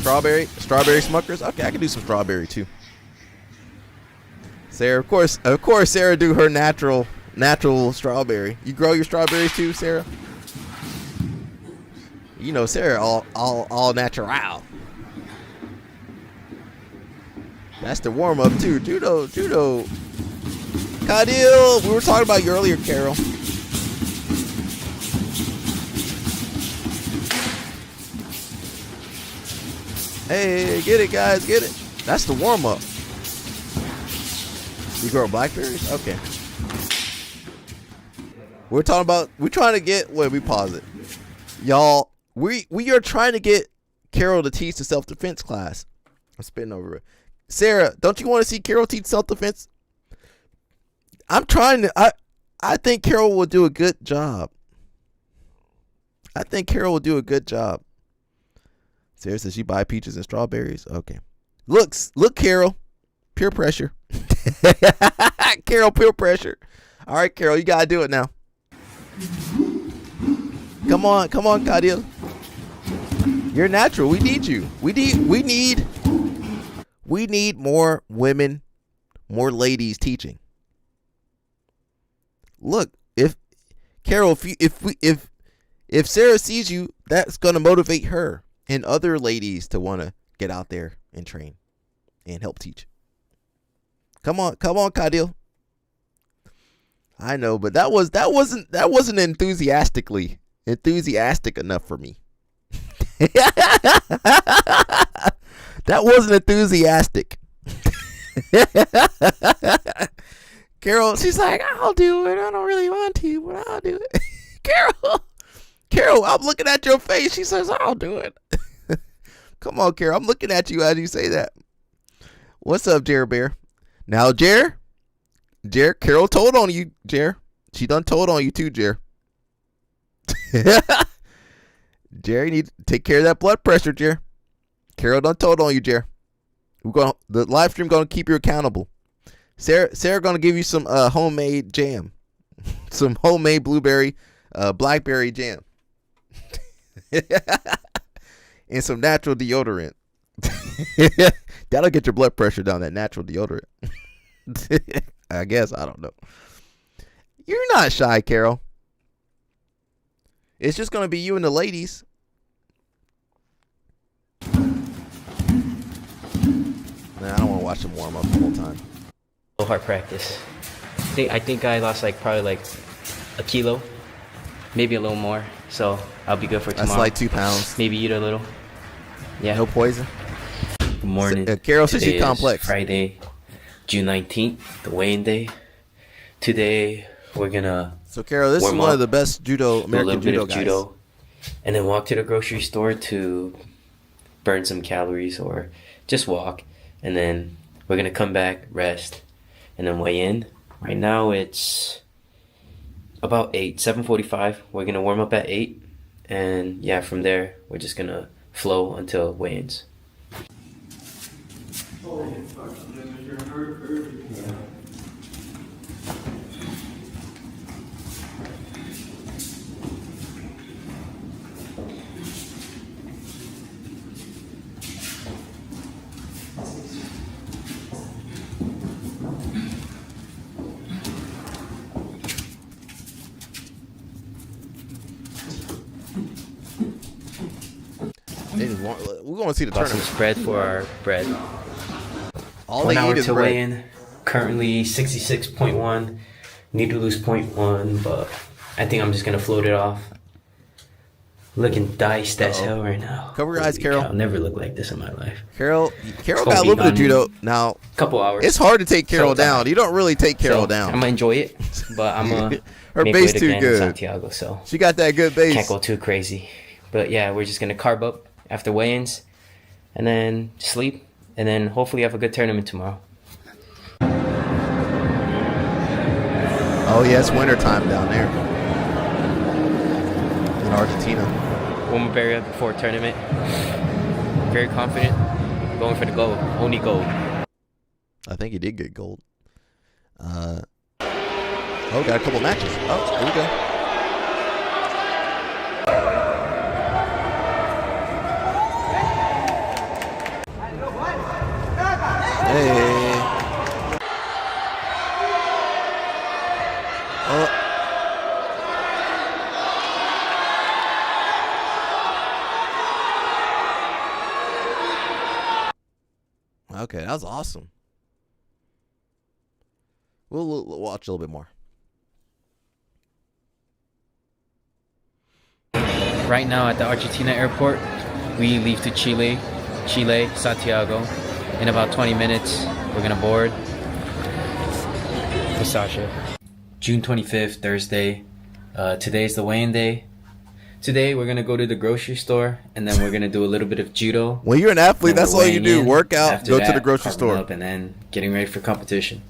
Strawberry Smuckers. Okay, I can do some strawberry too. Sarah, of course, Sarah do her natural strawberry. You grow your strawberries too, Sarah? You know, Sarah all natural. That's the warm up too. Judo. Kadil, we were talking about you earlier, Carol. Hey, get it, guys, get it. That's the warm up. You grow blackberries? Okay. We're trying to get, wait, we pause it. Y'all, we are trying to get Carol to teach the self-defense class. I'm spitting over it. Sarah, don't you want to see Carol teach self-defense? I'm trying to, I think Carol will do a good job. Sarah says she buy peaches and strawberries. Okay. Look, Carol. Peer pressure. Carol, peer pressure. All right, Carol, you gotta do it now. Come on, Kadil. You're natural. We need you. We need more women, more ladies teaching. Look, if Carol, if Sarah sees you, that's gonna motivate her and other ladies to want to get out there and train and help teach. Come on, Kadil. I know, but that wasn't enthusiastic enough for me. That wasn't enthusiastic. Carol, she's like, I'll do it. I don't really want to, but I'll do it. Carol, I'm looking at your face. She says, I'll do it. Come on, Carol. I'm looking at you as you say that. What's up, Jer Bear? Now, Jer, Carol told on you, Jer. She done told on you too, Jer. Jer, you need to take care of that blood pressure, Jer. Carol done told on you, Jer. The live stream gonna keep you accountable. Sarah gonna give you some homemade jam, some homemade blueberry, blackberry jam, and some natural deodorant. That'll get your blood pressure down. That natural deodorant. I guess, I don't know. You're not shy, Carol. It's just gonna be you and the ladies. Nah, I don't want to watch them warm up the whole time. Hard practice. I think I lost probably a kilo, maybe a little more. So I'll be good for tomorrow. That's like 2 pounds. Maybe eat a little. Yeah. No poison. Good morning. Carol says she's complex. Friday, June 19th, the weigh-in day. Today we're gonna. So Carol, this is one of the best American judo guys. And then walk to the grocery store to burn some calories or just walk. And then we're gonna come back, rest, and then weigh in. Right now it's about 7:45. We're gonna warm up at 8, and yeah, from there we're just gonna flow until weigh-ins. They just want. We're going to see the Bought some tournament. spread for our bread. All 1 they hour eat is to bread. weigh in. Currently 66.1. Need to lose 0.1, but I think I'm just gonna float it off. Looking diced as hell right now. Cover your eyes, Carol. I'll never look like this in my life. Carol Gonna got a be little bit of gone judo. Now, couple hours. it's hard to take Carol So down. tired. You don't really take Carol down. I'm gonna enjoy it, but I'm gonna Her make base weight too again good. in Santiago, so She got that good base. can't go too crazy. But yeah, we're just gonna carb up after weigh-ins, and then sleep, and then hopefully have a good tournament tomorrow. Oh yeah, it's winter time down there in Argentina. One more barrier before tournament. Very confident. Going for the gold. Only gold. I think he did get gold. Oh, got a couple matches. Oh, there we go. Hey. Oh. Okay, that was awesome. We'll watch a little bit more. Right now at the Argentina airport, we leave to Chile, Santiago. In about 20 minutes, we're gonna board with Sasha. June 25th, Thursday. Today is the weigh-in day. Today we're gonna go to the grocery store and then we're gonna do a little bit of judo. When you're an athlete, Then that's we're all you weighing do. in. Work out, After go to that, the grocery carving store. up, and then getting ready for competition.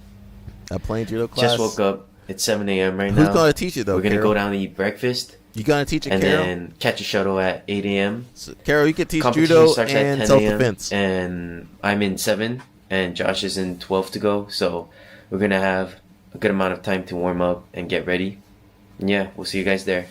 A playing judo class. Just woke up. It's 7 a.m. right Who's now. gonna teach you though? We're gonna Carol? go down and eat breakfast. You gonna teach it, and Carol? then catch a shuttle at 8 a.m. So, Carol, you can teach Competition judo starts at and 10 self-defense. a.m. And I'm in 7, and Josh is in 12 to go. So we're gonna have a good amount of time to warm up and get ready. And yeah, we'll see you guys there.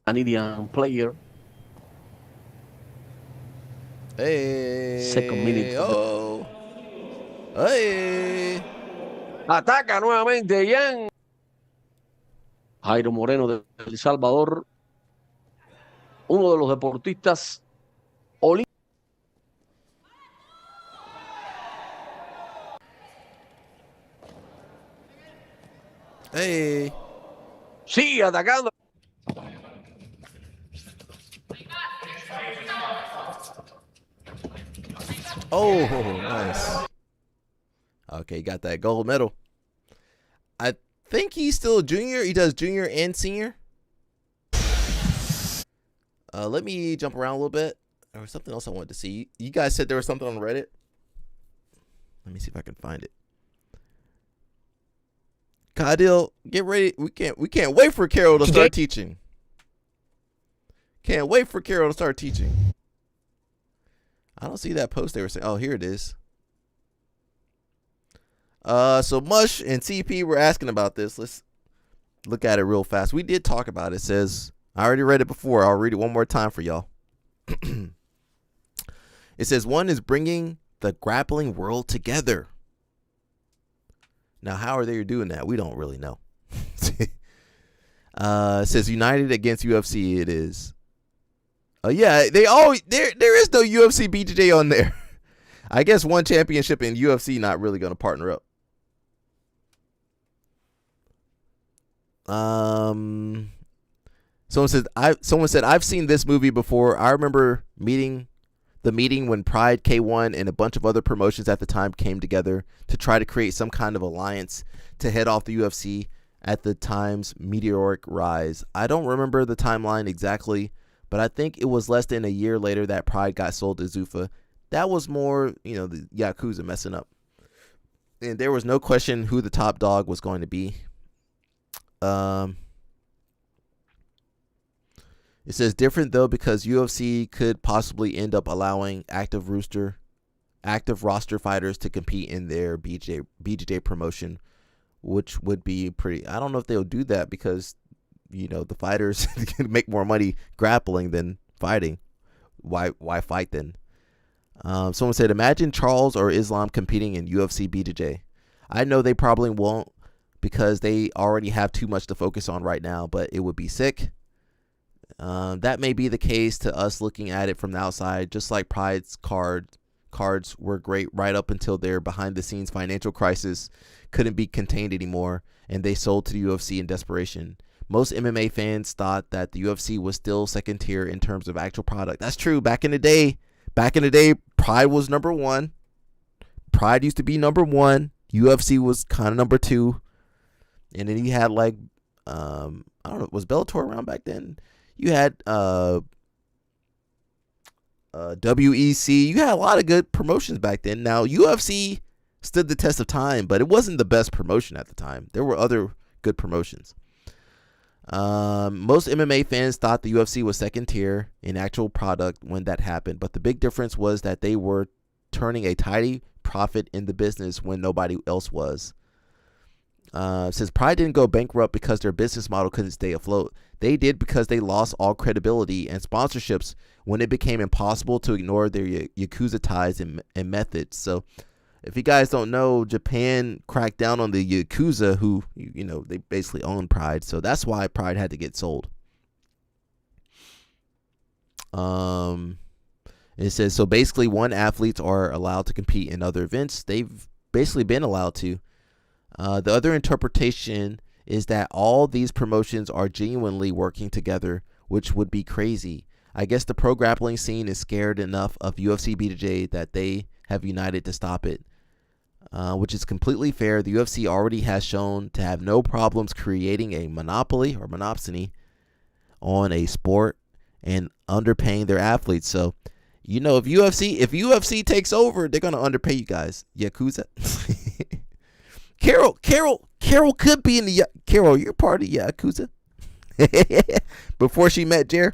Canadian player. Hey. Second minute. Oh. Hey. Ataca nuevamente Ian. Jairo Moreno de El Salvador. Uno de los deportistas olímpicos. Hey. Sigue atacando. Oh, nice. Okay, got that gold medal. I think he's still a junior. He does junior and senior. Let me jump around a little bit. There was something else I wanted to see. You guys said there was something on Reddit. Let me see if I can find it. Kadil, get ready. We can't wait for Carol to start teaching. Can't wait for Carol to start teaching. I don't see that post they were saying. Oh, here it is. So Mush and CP were asking about this. Let's look at it real fast. We did talk about it. It says, I already read it before. I'll read it one more time for y'all. It says, one is bringing the grappling world together. Now, how are they doing that? We don't really know. It says united against UFC. It is. Yeah, they always there is no UFC BJJ on there. I guess one championship in UFC not really going to partner up. Someone said I've seen this movie before. I remember the meeting when Pride, K1, and a bunch of other promotions at the time came together to try to create some kind of alliance to head off the UFC at the time's meteoric rise. I don't remember the timeline exactly, but I think it was less than a year later that Pride got sold to Zuffa. That was more, the Yakuza messing up. And there was no question who the top dog was going to be. It says different though because UFC could possibly end up allowing active roster fighters to compete in their BJJ promotion, which would be pretty. I don't know if they'll do that because the fighters can make more money grappling than fighting. why fight then? Someone said, imagine Charles or Islam competing in UFC BJJ. I know they probably won't because they already have too much to focus on right now, but it would be sick. That may be the case to us looking at it from the outside, just like Pride's cards were great right up until their behind-the-scenes financial crisis couldn't be contained anymore, and they sold to the UFC in desperation. Most MMA fans thought that the UFC was still second tier in terms of actual product. That's true. Back in the day, Pride was number one. Pride used to be number one. UFC was kind of number two. And then you had like, I don't know, was Bellator around back then? You had WEC. You had a lot of good promotions back then. Now, UFC stood the test of time, but it wasn't the best promotion at the time. There were other good promotions. Most MMA fans thought the UFC was second tier in actual product when that happened, but the big difference was that they were turning a tidy profit in the business when nobody else was. Since Pride didn't go bankrupt because their business model couldn't stay afloat, they did because they lost all credibility and sponsorships when it became impossible to ignore their Yakuza ties and methods. So if you guys don't know, Japan cracked down on the Yakuza, who, you know, they basically own Pride. So that's why Pride had to get sold. It says, so basically one athletes are allowed to compete in other events. They've basically been allowed to. The other interpretation is that all these promotions are genuinely working together, which would be crazy. I guess the pro grappling scene is scared enough of UFC BJJ that they have united to stop it, which is completely fair. The UFC already has shown to have no problems creating a monopoly or monopsony on a sport and underpaying their athletes. So, you know, if UFC takes over, they're gonna underpay you guys. Yakuza. Carol could be in the Carol. You're part of Yakuza. Before she met Jer.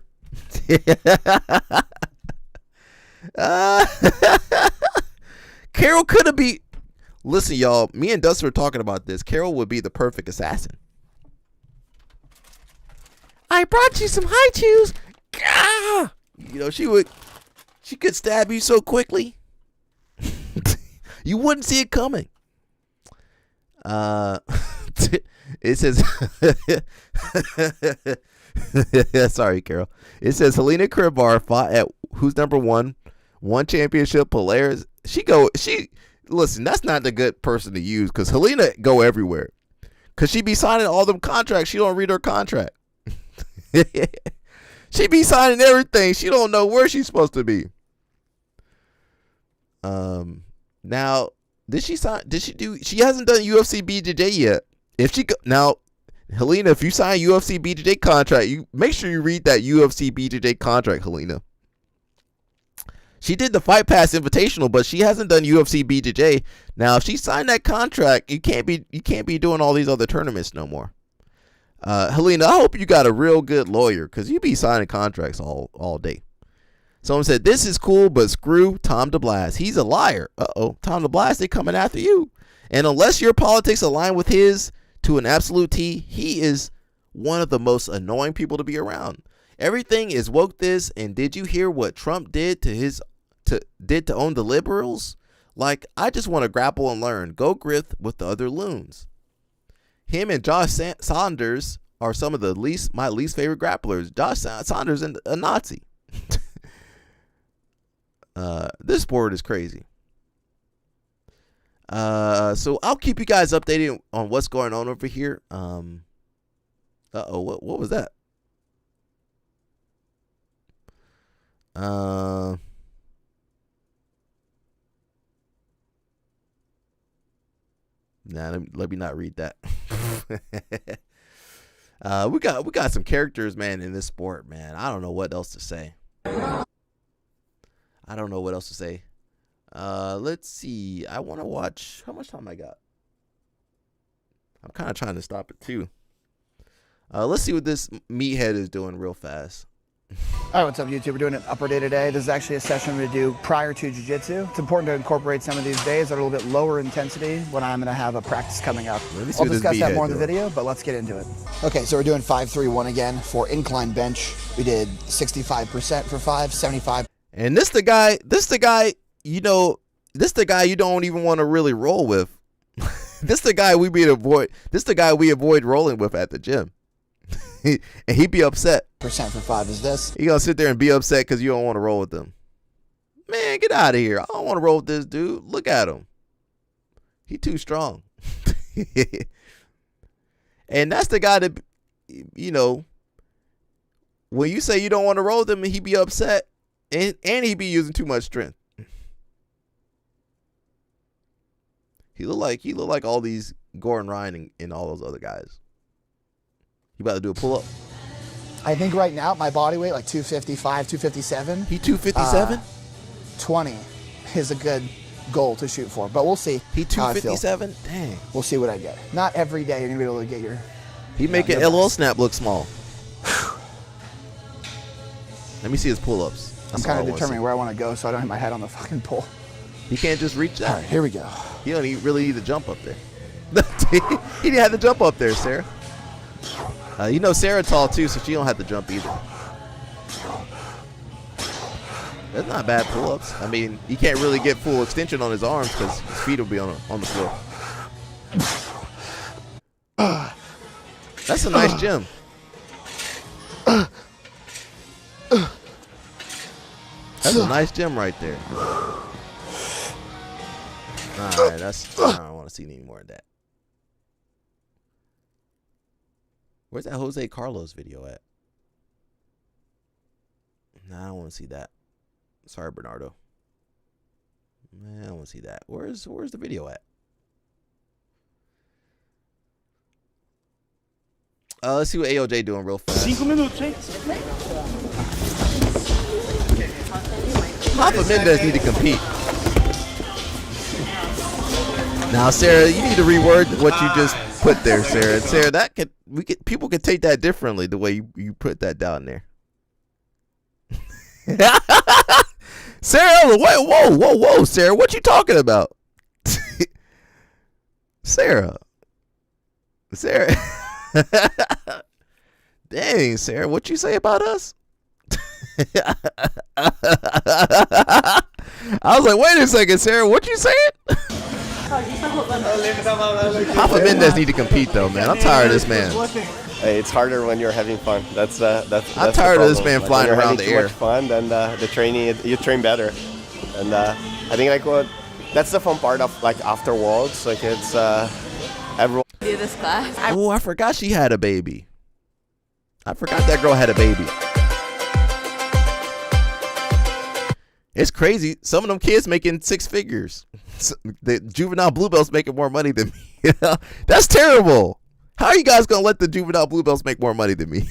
Carol could have be. Listen, y'all. Me and Dustin were talking about this. Carol would be the perfect assassin. I brought you some high chews. Gah! You know, she could stab you so quickly. You wouldn't see it coming. It says sorry, Carol. It says Helena Kribar fought at who's number one championship, Polaris. Listen, that's not the good person to use, because Helena go everywhere, because she be signing all them contracts. She don't read her contract. She be signing everything. She don't know where she's supposed to be. Now, did she sign? Did she do? She hasn't done UFC BJJ yet. Now, Helena, if you sign a UFC BJJ contract, you make sure you read that UFC BJJ contract, Helena. She did the Fight Pass Invitational, but she hasn't done UFC BJJ. Now, if she signed that contract, you can't be doing all these other tournaments no more. Helena, I hope you got a real good lawyer, because you be signing contracts all day. Someone said, this is cool, but screw Tom DeBlas. He's a liar. Uh-oh. Tom DeBlas, they coming after you. And unless your politics align with his to an absolute T, he is one of the most annoying people to be around. Everything is woke this, and did you hear what Trump did to own the liberals? Like, I just want to grapple and learn. Go grith with the other loons. Him and Josh Saunders are some of my least favorite grapplers. Josh Saunders is a Nazi. This sport is crazy. So I'll keep you guys updated on what's going on over here. What was that? Let me not read that. We got some characters, man, in this sport, man. I don't know what else to say. Let's see. I want to watch. How much time I got? I'm kind of trying to stop it too. Let's see what this meathead is doing real fast. All right, what's up, YouTube? We're doing an upper day today. This is actually a session I'm going to do prior to jiu-jitsu. It's important to incorporate some of these days that are a little bit lower intensity when I'm going to have a practice coming up. We'll discuss that more in the video, but let's get into it. Okay, so we're doing 5-3-1 again for incline bench. We did 65% for 5, 75. And this the guy, you know, this the guy you don't even want to really roll with. This the guy we avoid rolling with at the gym. And he'd be upset. Percent for 5 is this. He gonna sit there and be upset because you don't want to roll with them. Man, get out of here. I don't want to roll with this dude. Look at him. He too strong. And that's the guy that, you know, when you say you don't want to roll with him, he be upset and he be using too much strength. He look like all these Gordon Ryan and all those other guys. You about to do a pull up? I think right now my body weight like 255, 257. He 257? 20 is a good goal to shoot for, but we'll see. He 257? Dang. We'll see what I get. Not every day you're gonna be able to get your. He making LOL Snap look small. Let me see his pull-ups. I'm kind of determining where I want to go so I don't hit my head on the fucking pole. He can't just reach that. All right, here we go. He don't really need to jump up there. He didn't have to jump up there, Sarah. You know Sarah tall too, so she don't have to jump either. That's not bad pull-ups. I mean, he can't really get full extension on his arms because his feet will be on the floor. That's a nice gym. That's a nice gym right there. All right, I don't want to see any more of that. Where's that Jose Carlos video at? Nah, I don't want to see that. Sorry, Bernardo. Man, I don't want to see that. Where's the video at? Let's see what AOJ doing real fast. 5 minutes, eh? Rafa Mendez need to compete. Now, Sarah, you need to reword what you just put there, Sarah. Sarah, people could take that differently the way you put that down there. Sarah, whoa, Sarah, what you talking about? Sarah. Dang, Sarah, what you say about us? I was like, wait a second, Sarah, what you saying? Papa Mendez need to compete though, man. I'm tired of this man. Hey, it's harder when you're having fun. That's I'm tired of this man flying around the air. Too much fun, then the training, you train better, and I think that's the fun part of like after Worlds. Like it's everyone. Do this class. Oh, I forgot she had a baby. I forgot that girl had a baby. It's crazy. Some of them kids making 6 figures. The juvenile blue belts making more money than me. That's terrible. How are you guys gonna let the juvenile blue belts make more money than me?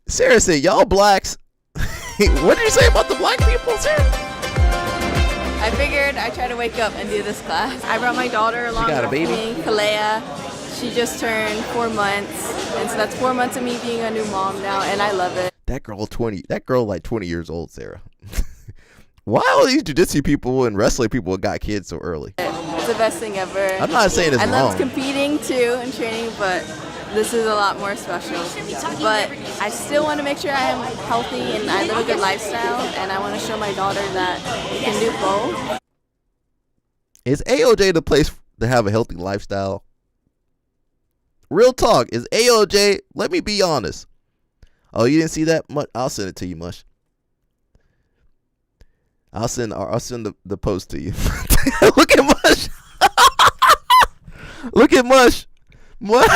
Sarah said, "Y'all blacks." What did you say about the black people, Sarah? I figured I'd try to wake up and do this class. I brought my daughter along got a with baby? me, Helena. She just turned 4 months, and so that's 4 months of me being a new mom now, and I love it. That girl like 20 years old, Sarah. Why all these jiu-jitsu people and wrestling people got kids so early? It's the best thing ever. I'm not saying it's I wrong. love competing too and training, but this is a lot more special. But I still want to make sure I am healthy and I live a good lifestyle, and I want to show my daughter that you can do both. Is AOJ the place to have a healthy lifestyle? Real talk. Is AOJ, let me be honest. Oh, you didn't see that? I'll send it to you, Mush. I'll send the post to you. Look at Mush. Look at Mush. Mush.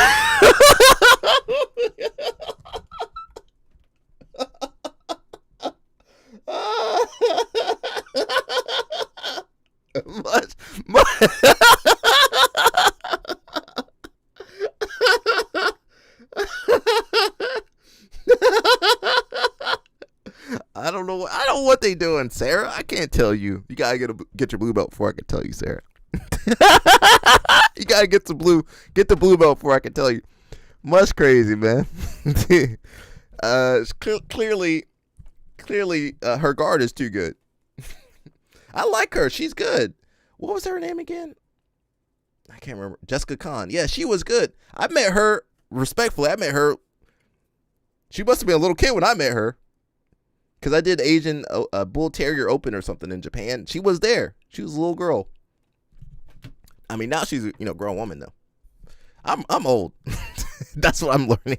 I don't know what they doing, Sarah. I can't tell you. You gotta get your blue belt before I can tell you, Sarah. You gotta get the blue belt before I can tell you. Much crazy, man. Clearly, her guard is too good. I like her. She's good. What was her name again? I can't remember. Jessica Khan. Yeah, she was good. I met her respectfully. I met her She must have been a little kid when I met her. Because I did Asian Bull Terrier Open or something in Japan. She was there. She was a little girl. I mean, now she's a grown woman though. I'm old. That's what I'm learning.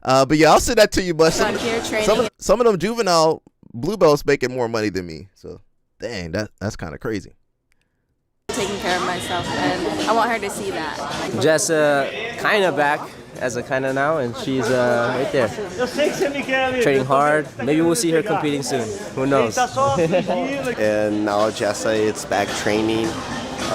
But yeah, I'll send that to you. But some of them juvenile blue belts making more money than me. So dang, that's kind of crazy. Taking care of myself, and I want her to see that. Jess kind of back as a kind of now, and she's right there, training hard. Maybe we'll see her competing soon. Who knows? And now Jessa is back training.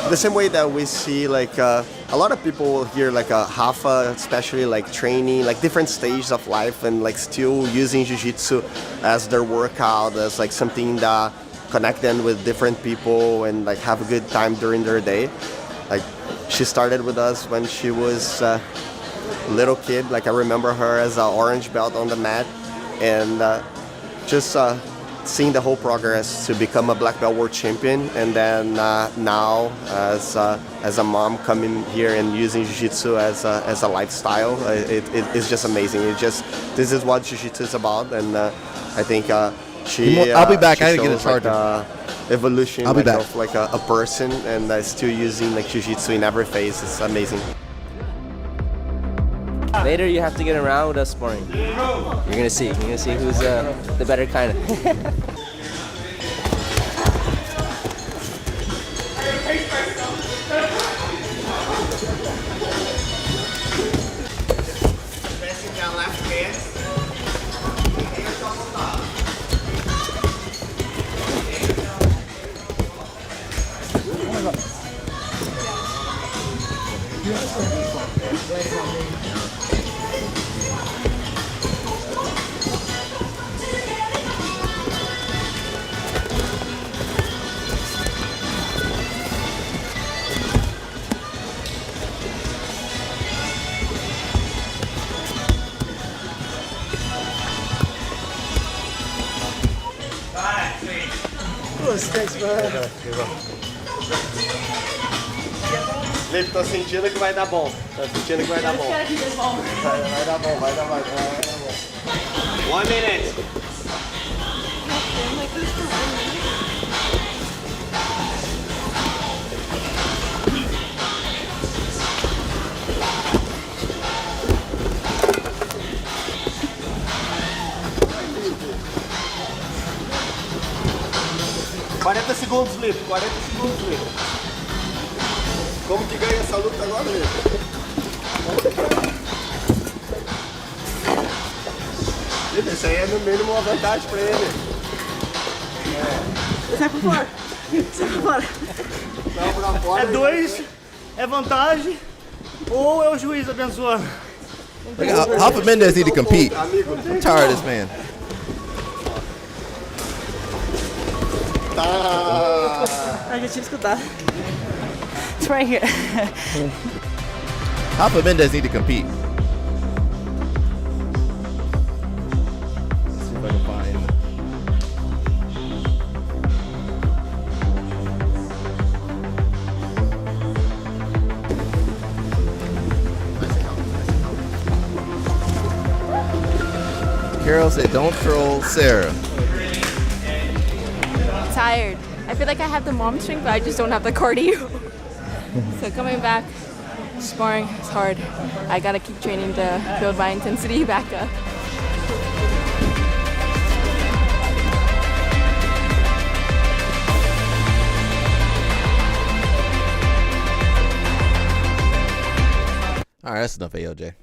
The same way that we see like a lot of people here, like Rafa, especially like training, like different stages of life, and like still using jiu-jitsu as their workout, as like something that connect them with different people and like have a good time during their day. Like she started with us when she was a little kid. Like I remember her as an orange belt on the mat, and just seeing the whole progress to become a black belt world champion, and then now as a mom coming here and using jiu-jitsu as a lifestyle, it's just amazing. This is what jiu-jitsu is about, and I think I'll be back. I didn't get a charger. Evolution I'll be back. of like a person, and still using like jiu-jitsu in every phase. It's amazing. Later, you have to get around with us sparring. You're gonna see who's the better kind of. Thanks, man. Felipe, tô sentindo que vai dar bom. Tô sentindo que vai dar bom. Vai dar bom, vai dar bom. 1 minute. $40 segundos, Felipe. 40 segundos, Felipe. Como que ganha essa luta agora, Felipe? Isso aí é no mínimo uma vantagem pra ele. Sai por fora. Sai por fora. Não, pra fora. É 2, é vantagem, ou é o juiz abençoando. Rafa Mendes need to compete. I'm tired of this man. A gente tinha escutado. It's right here. Rafa Mendes need to compete. Let's see if I can find. Carol said, "Don't troll Sarah." Tired. I feel like I have the mom strength, but I just don't have the cardio. So coming back, sparring is hard. I gotta keep training to build my intensity back up. All right, that's enough ALJ.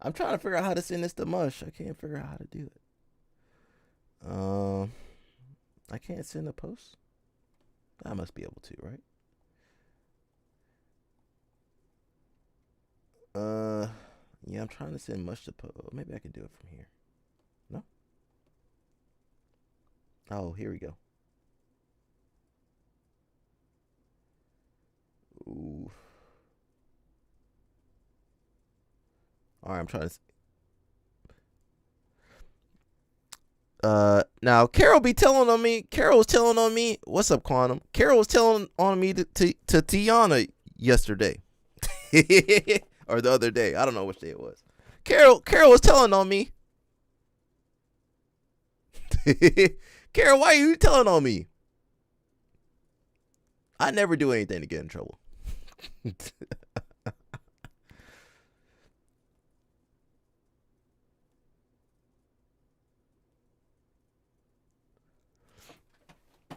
I'm trying to figure out how to send this to Mush. I can't figure out how to do it. I can't send a post. I must be able to, right? Yeah, I'm trying to send Mush to post. Maybe I can do it from here. No? Oh, here we go. Ooh. All right, I'm trying to. Now Carol be telling on me. Carol was telling on me. What's up, Quantum? Carol was telling on me to Tiana yesterday, or the other day. I don't know which day it was. Carol was telling on me. Carol, why are you telling on me? I never do anything to get in trouble.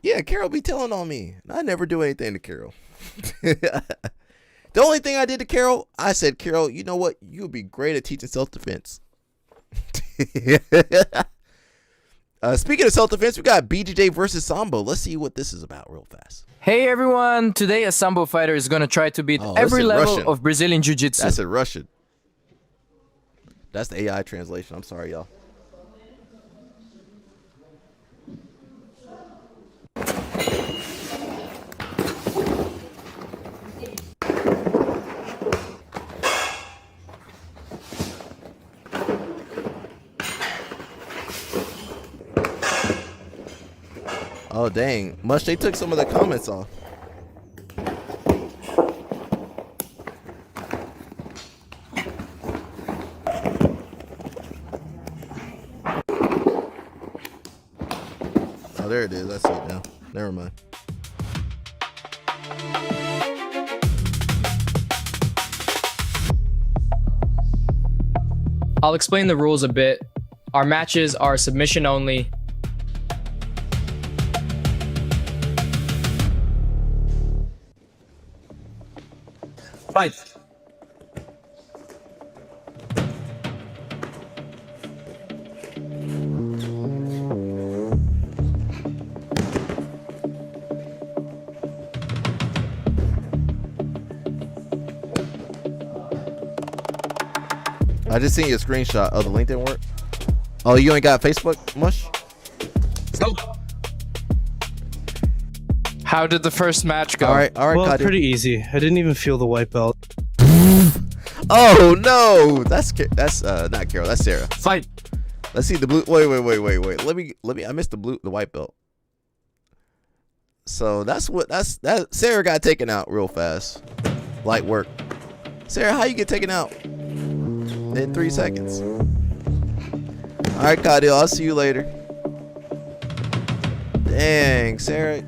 Yeah, Carol be telling on me. I never do anything to Carol. The only thing I did to Carol, I said, Carol, you know what? You would be great at teaching self-defense. Speaking of self-defense, we got BJJ versus Sambo. Let's see what this is about real fast. Hey everyone, today a Sambo fighter is going to try to beat every level Russian. of Brazilian Jiu-Jitsu. That's in Russian. That's the AI translation. I'm sorry, y'all. Oh, dang. Mush, they took some of the comments off. Oh, there it is. I see it now. Never mind. I'll explain the rules a bit. Our matches are submission only. Fight. I just seen your screenshot. Oh, the link didn't work? Oh, you ain't got Facebook, Mush? Stop. How did the first match go? All right, Well, Kadi. pretty easy. I didn't even feel the white belt. Oh no, that's not Carol. That's Sarah. Fight. Let's see the blue. Wait. Let me. I missed the white belt. So that Sarah got taken out real fast. Light work. Sarah, how you get taken out in 3 seconds? All right, Kadi, I'll see you later. Dang, Sarah.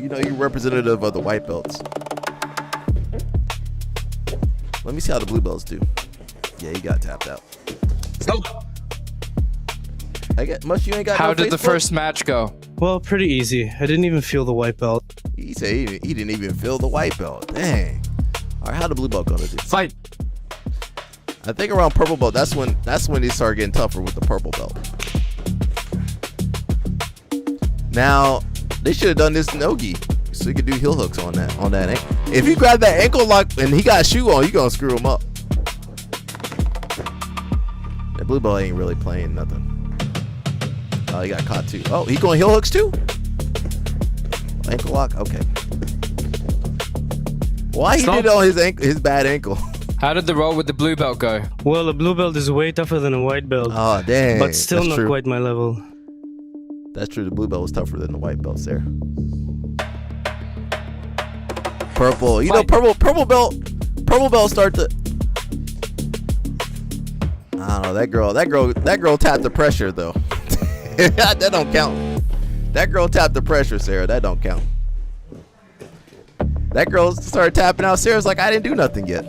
You know you're representative of the white belts. Let me see how the blue belts do. Yeah, he got tapped out. Stop. I get Mush. You ain't got. How no did the Facebook? first match go? Well, pretty easy. I didn't even feel the white belt. He said he didn't even feel the white belt. Dang. All right, how the blue belt gonna do? Fight. I think around purple belt. That's when they start getting tougher with the purple belt. Now they should have done this no-gi, so you could do heel hooks on that ankle. If you grab that ankle lock and he got a shoe on, you gonna screw him up. That blue belt ain't really playing nothing. Oh, he got caught too. Oh, he going heel hooks too? Ankle lock? Okay. Why he did it on his bad ankle? How did the roll with the blue belt go? Well, a blue belt is way tougher than a white belt. Oh, dang. But still That's not true. quite my level. That's true. The blue belt was tougher than the white belt, Sarah. Purple. You know, purple belt start to. I don't know. That girl tapped the pressure though. That don't count. That girl tapped the pressure, Sarah. That don't count. That girl started tapping out. Sarah's like, I didn't do nothing yet.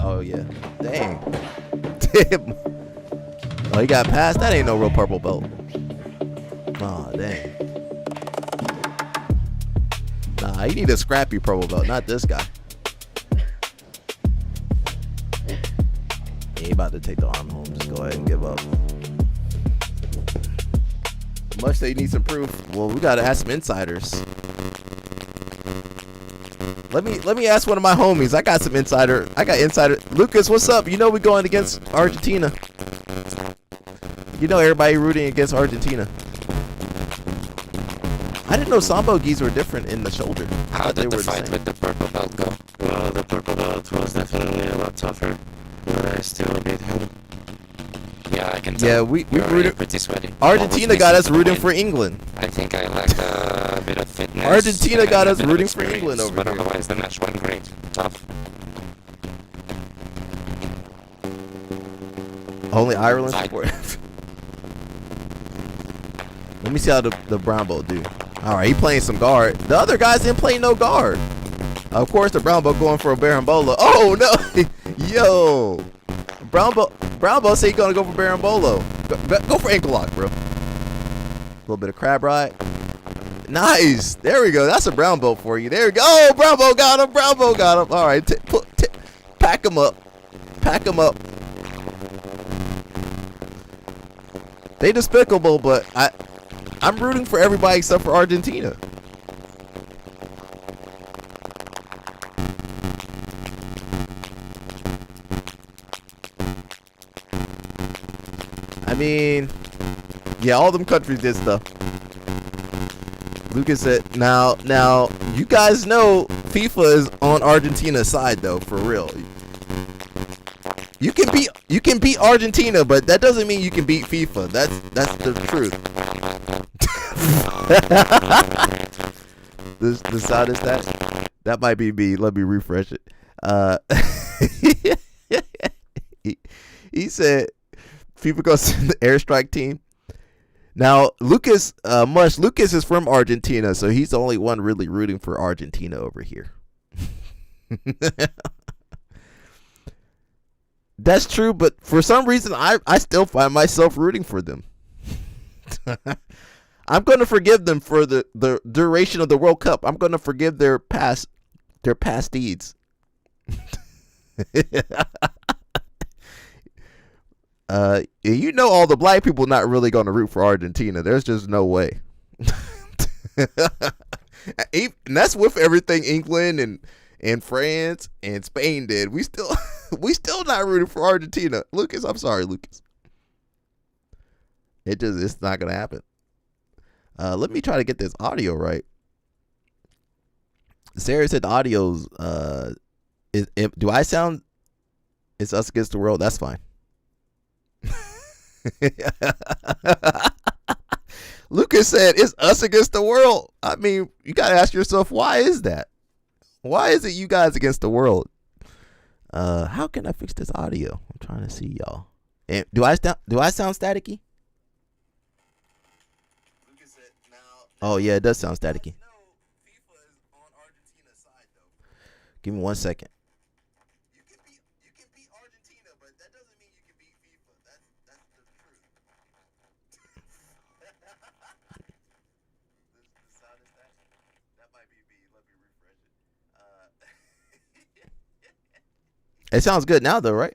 Oh yeah. Dang. Oh, he got past. That ain't no real purple belt. Oh dang. Nah, you need a scrappy purple belt, not this guy. He ain't about to take the arm home. Just go ahead and give up. Much they need some proof. Well, we gotta ask some insiders. Let me ask one of my homies. I got insider. Lucas, what's up? You know we going against Argentina. You know everybody rooting against Argentina. I didn't know Sambo gis were different in the shoulder. How did the fight with the purple belt go? Well, the purple belt was definitely a lot tougher, but I still beat him. Yeah, I can tell. Yeah, we You're rooted. pretty sweaty. Argentina got us rooting for England. I think I lacked a bit of fitness. Argentina got us and a bit of rooting for experience, England over but here. otherwise the match went great. Tough. Only Ireland support. Let me see how the brown belt do. All right, he playing some guard. The other guys didn't play no guard. Of course, the brown belt going for a Barambola. Oh no, yo, brown belt say he gonna go for Barambolo. Go for ankle lock, bro. A little bit of crab ride. Nice. There we go. That's a brown belt for you. There we go. Oh, brown belt got him. Brown belt got him. All right, pack him up. Pack him up. They despicable, but I'm rooting for everybody except for Argentina. I mean, yeah, all them countries did stuff. Lucas said, now, you guys know FIFA is on Argentina's side though, for real. You can beat Argentina, but that doesn't mean you can beat FIFA. That's the truth. The sound is that might be me. Let me refresh it. He said FIFA goes to the airstrike team. Now Lucas is from Argentina, so he's the only one really rooting for Argentina over here. That's true, but for some reason I still find myself rooting for them. I'm going to forgive them for the duration of the World Cup. I'm going to forgive their past deeds. You know, all the black people not really going to root for Argentina. There's just no way. And that's with everything England and France and Spain did. We still not rooting for Argentina. Lucas, I'm sorry, Lucas. It's not gonna happen. Let me try to get this audio right. Sarah said the audio's do I sound it's us against the world? That's fine. Lucas said it's us against the world. I mean, you gotta ask yourself, why is that? Why is it you guys against the world? How can I fix this audio? I'm trying to see y'all. And do I sound staticky? Oh yeah, it does sound staticky. Give me 1 second. You can beat Argentina, but that doesn't mean you can beat FIFA. That's the truth. The sound is that might be me. Let me refresh it. It sounds good now though, right?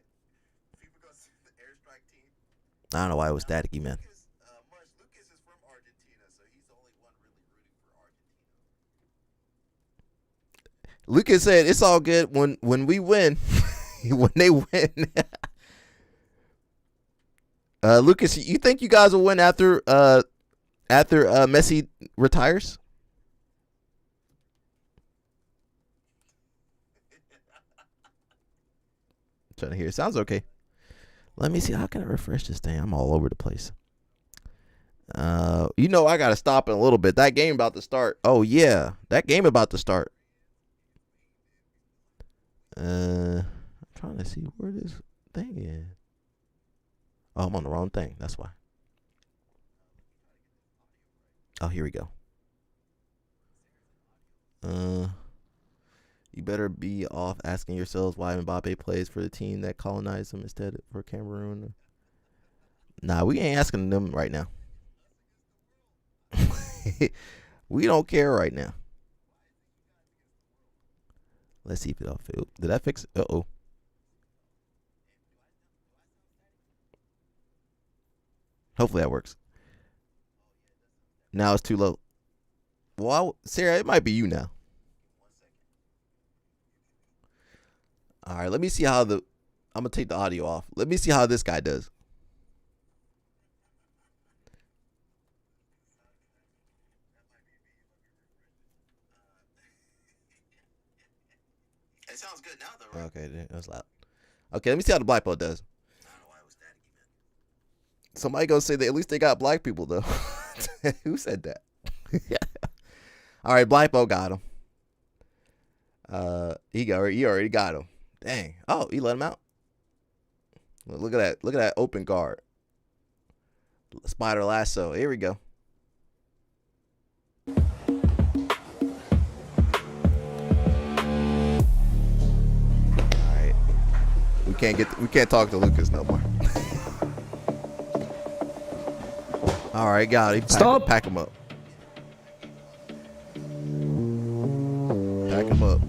I don't know why it was staticky, man. Lucas is from Argentina, so he's the only one really rooting for Argentina. Lucas said it's all good when we win. When they win. Lucas, you think you guys will win after Messi retires? Trying to hear. It sounds okay. Let me see. How can I refresh this thing? I'm all over the place. You know I gotta stop in a little bit. That game about to start. Oh yeah, that game about to start. I'm trying to see where this thing is. Oh, I'm on the wrong thing. That's why. Oh, here we go. You better be off asking yourselves why Mbappe plays for the team that colonized him instead for Cameroon. Nah, we ain't asking them right now. We don't care right now. Let's see if it'll feel. Did that fix it? Uh-oh. Hopefully that works. Now it's too low. Well, Sarah, it might be you now. All right, let me see how I'm going to take the audio off. Let me see how this guy does. It sounds good now, though, right? Okay, that was loud. Okay, let me see how the black belt does. I don't know why it was staticky, man. Somebody gonna say that at least they got black people, though. Who said that? All right, Blypo got him. He already got him. Dang. Oh, he let him out. Look at that. Look at that open guard. Spider lasso. Here we go. All right. We can't talk to Lucas no more. All right, got it. Stop. Pack him up. Pack him up.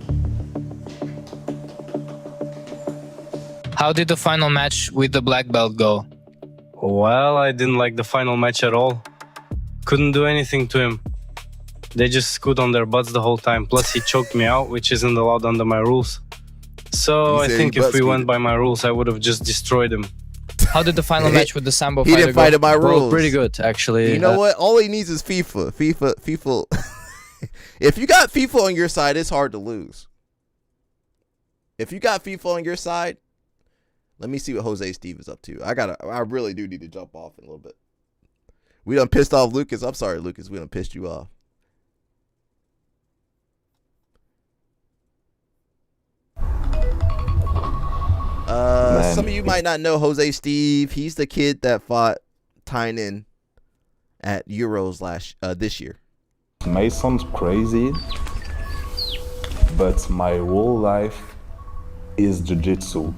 How did the final match with the black belt go? Well, I didn't like the final match at all. Couldn't do anything to him. They just scoot on their butts the whole time. Plus, he choked me out, which isn't allowed under my rules. So I think if we went by my rules, I would have just destroyed him. How did the final match with the Sambo He fighter didn't fight go? at my rules. Well, pretty good, actually. You know what? All he needs is FIFA. FIFA. If you got FIFA on your side, it's hard to lose. If you got FIFA on your side, let me see what Jose Steve is up to. I really do need to jump off in a little bit. We done pissed off Lucas. I'm sorry, Lucas. We done pissed you off. Some of you might not know Jose Steve. He's the kid that fought Tynan at Euros this year. May sound crazy, but my whole life is jiu-jitsu.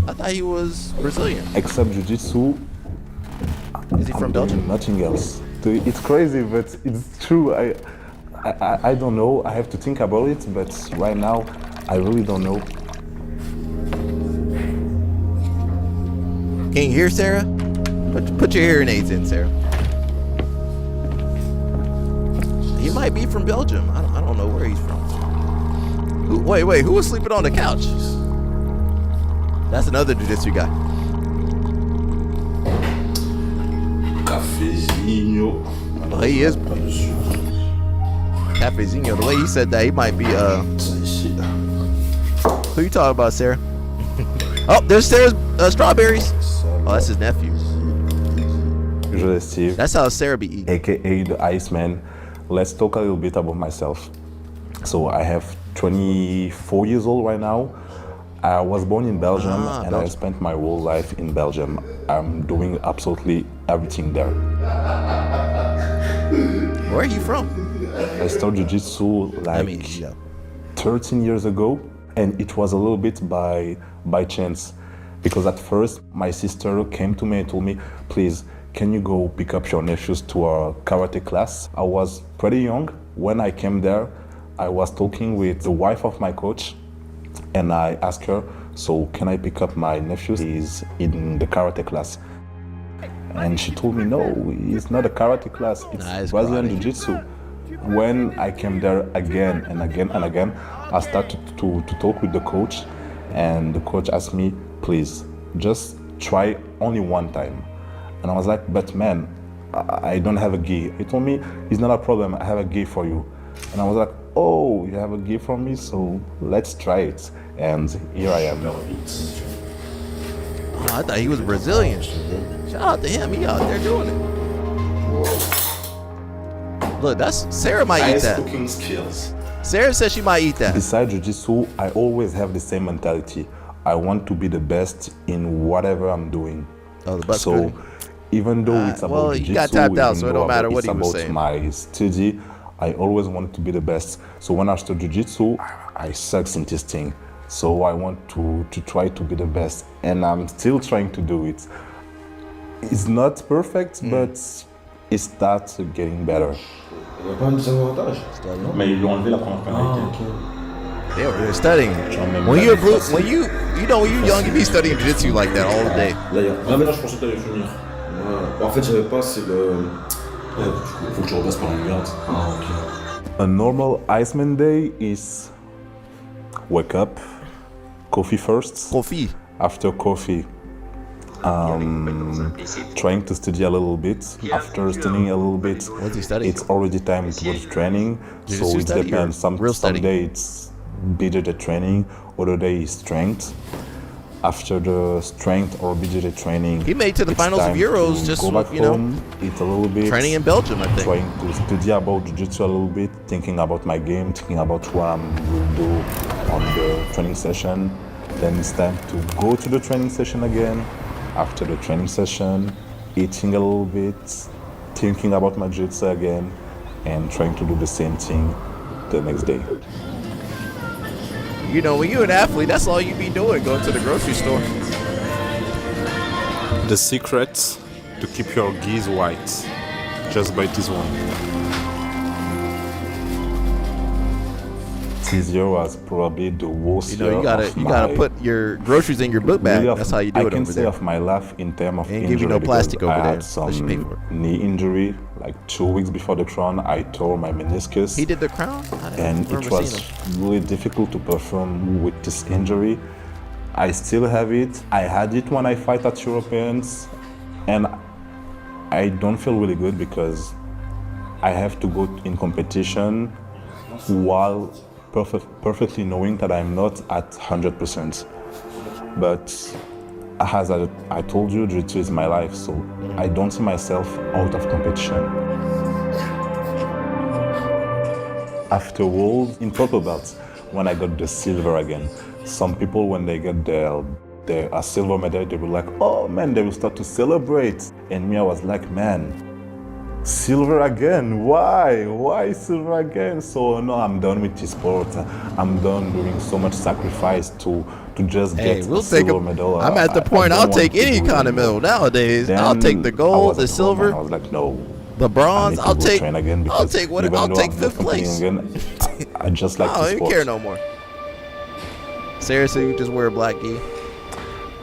I thought he was Brazilian. Except jiu-jitsu. Is he from Belgium? Nothing else. It's crazy, but it's true. I don't know. I have to think about it, but right now, I really don't know. Can you hear Sarah? Put your hearing aids in, Sarah. He might be from Belgium. I don't know where he's from. Wait, who was sleeping on the couch? That's another jiu-jitsu guy. Cafezinho. Oh, he is. Cafezinho. The way he said that, he might be. Who you talking about, Sarah? Oh, there's Sarah's strawberries. Oh, that's his nephew. Jose Steve. That's how Sarah be eating. AKA the Iceman. Let's talk a little bit about myself. So I have 24 years old right now. I was born in Belgium and I spent my whole life in Belgium. I'm doing absolutely everything there. Where are you from? I started jiu-jitsu 13 years ago, and it was a little bit by chance. Because at first, my sister came to me and told me, please, can you go pick up your nephews to our karate class? I was pretty young. When I came there, I was talking with the wife of my coach, and I asked her, so can I pick up my nephews? He's in the karate class. And she told me, no, it's not a karate class, it's Brazilian Jiu-Jitsu. When I came there again and again and again, I started to talk with the coach, and the coach asked me, please, just try only one time. And I was like, but man, I don't have a gi. He told me, it's not a problem, I have a gi for you. And I was like, oh, you have a gi for me? So let's try it. And here I am. Oh, I thought he was Brazilian. Shout out to him, he out there doing it. Look, that's Sarah might eat that. Cooking skills. Sarah says she might eat that. Besides jiu-jitsu, I always have the same mentality. I want to be the best in whatever I'm doing. Oh, the best. So even though it's about jiu-jitsu, you got tapped out, so it don't matter what he was saying. It's about my study. I always wanted to be the best. So when I started jiu-jitsu, I sucked in this thing. So I want to try to be the best, and I'm still trying to do it. It's not perfect, but it starts getting better. Il n'y a pas un désavantage. Mais ils l'ont enlevé la première pénalité. They were studying. When you're when you're young, you be studying jiu-jitsu like that all day. Là, mais là, je pensais que t'allais finir. En fait, je savais pas si le. Faut que je repasse par une garde. Ah, ok. A normal Iceman day is wake up, coffee first. Coffee. After coffee, trying to study a little bit. After studying a little bit, what's he studying? It's already time to go to training. So it depends. Some day it's bigger the training, other day is strength. after the strength or BJJ training, he made to the finals of Euros just go back home, eat a little bit, training in Belgium, I think. Trying to study about jiu-jitsu a little bit, thinking about my game, thinking about what I will do on the training session. Then it's time to go to the training session again. After the training session, eating a little bit, thinking about my jiu-jitsu again, and trying to do the same thing the next day. You know, when you're an athlete, that's all you be doing, going to the grocery store. The secret to keep your geese white, just buy this one. This year was probably the worst year. You gotta put your groceries in your book bag. That's how you do it over there. I can say of my life in terms of injury. Give you no plastic over there. I had some knee injury, like 2 weeks before the crown. I tore my meniscus. He did the crown, and it was really difficult to perform with this injury. I still have it. I had it when I fight at Europeans, and I don't feel really good because I have to go in competition while perfectly knowing that I'm not at 100%. But as I told you, jiu-jitsu is my life, so I don't see myself out of competition. After Worlds in purple belts, when I got the silver again, some people when they get their silver medal, they were like, oh man, they will start to celebrate. And me, I was like, man, silver again, why silver again? So no, I'm done with this sport. I'm done doing so much sacrifice to just get a silver medal. I'm at the point I'll take any kind of medal nowadays. I'll take the gold, the silver. I was like, no, the bronze. I'll take fifth place. Again, I just like I the don't even care no more. Seriously, you just wear a black gi.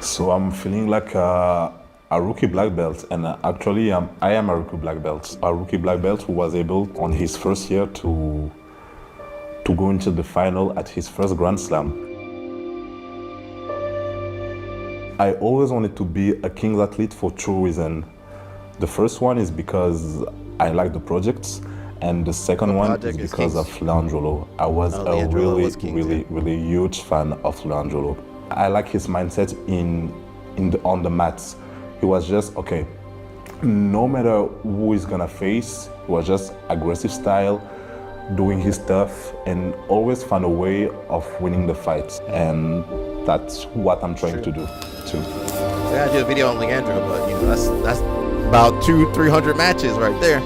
So I'm feeling like a rookie black belt, and actually I am a rookie black belt. A rookie black belt who was able on his first year to go into the final at his first Grand Slam. I always wanted to be a King's athlete for two reasons. The first one is because I like the projects, and the second one is because of Leandrolo. I was a really huge fan of Leandrolo. I like his mindset on the mats. He was just, okay, no matter who he's gonna face, he was just aggressive style, doing his stuff, and always found a way of winning the fights. And that's what I'm trying to do, too. I gotta do a video on Leandro, but you know, that's about 200-300 matches right there.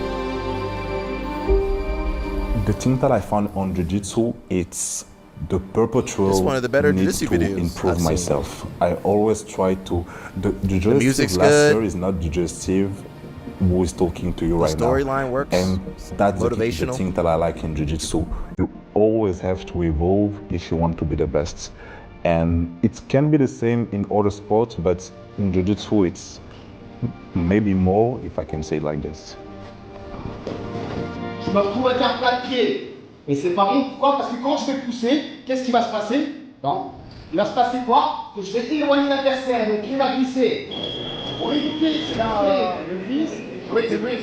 The thing that I found on Jiu-Jitsu, it's the perpetual need to improve myself. I always try to. The digestive laster is not digestive who is talking to you right now. The storyline works. And that's the thing that I like in Jiu-Jitsu. You always have to evolve if you want to be the best. And it can be the same in other sports, but in Jiu-Jitsu it's maybe more, if I can say it like this. Je me retrouve avec un plat de pied. Et c'est pas bon, pourquoi? Parce que quand je vais pousser, qu'est-ce qui va se passer? Non. Il va se passer quoi? Que je vais éloigner l'adversaire, donc il va glisser. Pour éviter, c'est là le glisse. Oui, c'est vrai.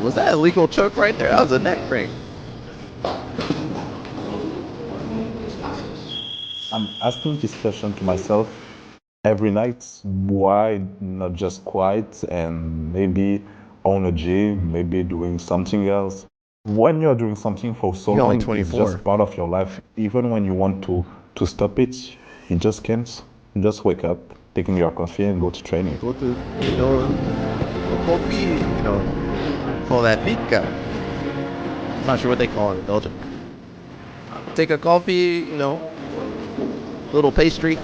Was that a legal choke right there? That was a neck break. I'm asking this question to myself every night. Why not just quiet and maybe own a gym, maybe doing something else? When you're doing something for so long, it's just part of your life. Even when you want to stop it, you just can't. You just wake up, taking your coffee and go to training. Go to, coffee, call that pica. I'm not sure what they call it in Belgium. Take a coffee, little pastry.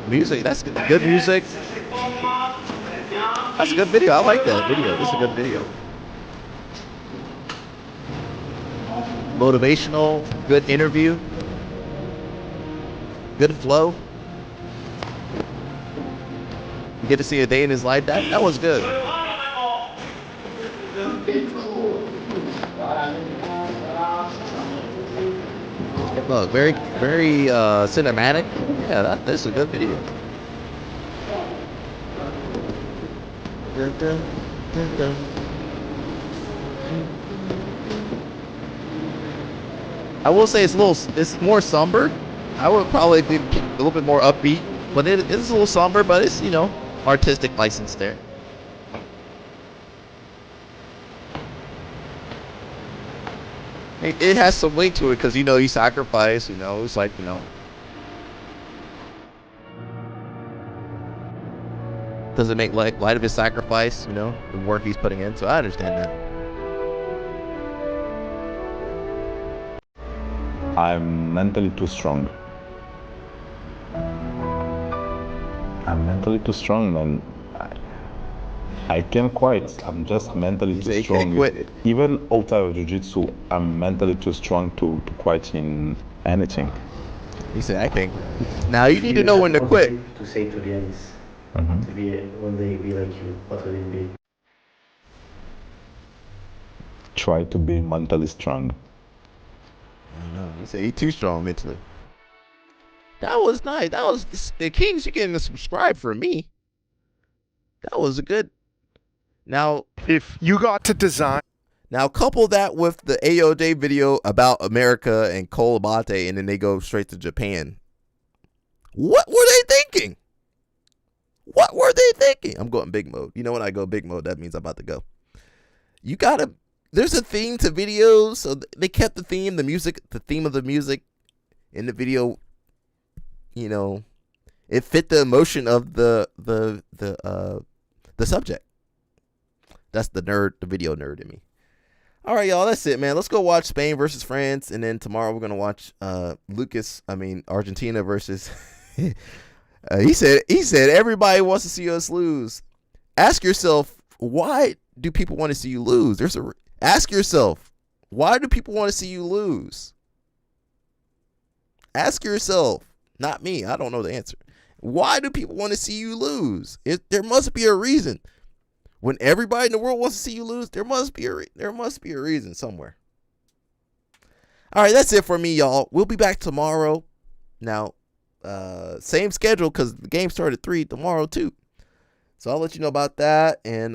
Music, that's good music. That's a good video. I like that video. This is a good video. Motivational, good interview. Good flow. You get to see a day in his life. That was good. Look, very cinematic. Yeah, this is a good video. I will say it's more somber. I would probably be a little bit more upbeat, but it is a little somber, but it's, artistic license there. It has some weight to it because, he sacrificed, it's like, doesn't make light of his sacrifice, the work he's putting in, so I understand that. I'm mentally too strong. I'm mentally too strong, man. I can't quit. I'm just mentally too strong. Even outside of jiu-jitsu, I'm mentally too strong to quit in anything. He said, I think. Now you need to know when to quit. To say to the ends, to be when they be like you, what would it be? Try to be mentally strong. I don't know. He said he's too strong mentally. That was nice. That was the Kings. You getting to subscribe for me. That was a good. Now, if you got to design. Now, couple that with the AOJ video about America and Cole Abate, and then they go straight to Japan. What were they thinking? What were they thinking? I'm going big mode. You know when I go big mode, that means I'm about to go. You gotta. There's a theme to videos, so they kept the theme, the theme of the music in the video. It fit the emotion of the subject. That's the video nerd in me. All right, y'all, that's it, man. Let's go watch Spain versus France, and then tomorrow we're gonna watch Argentina versus. He said everybody wants to see us lose. Ask yourself, why do people want to see you lose? Ask yourself, why do people want to see you lose? Ask yourself, not me. I don't know the answer. Why do people want to see you lose? There must be a reason. When everybody in the world wants to see you lose, there must be a reason somewhere. All right, that's it for me, y'all. We'll be back tomorrow. Now, same schedule because the game started at 3 tomorrow too. So I'll let you know about that, and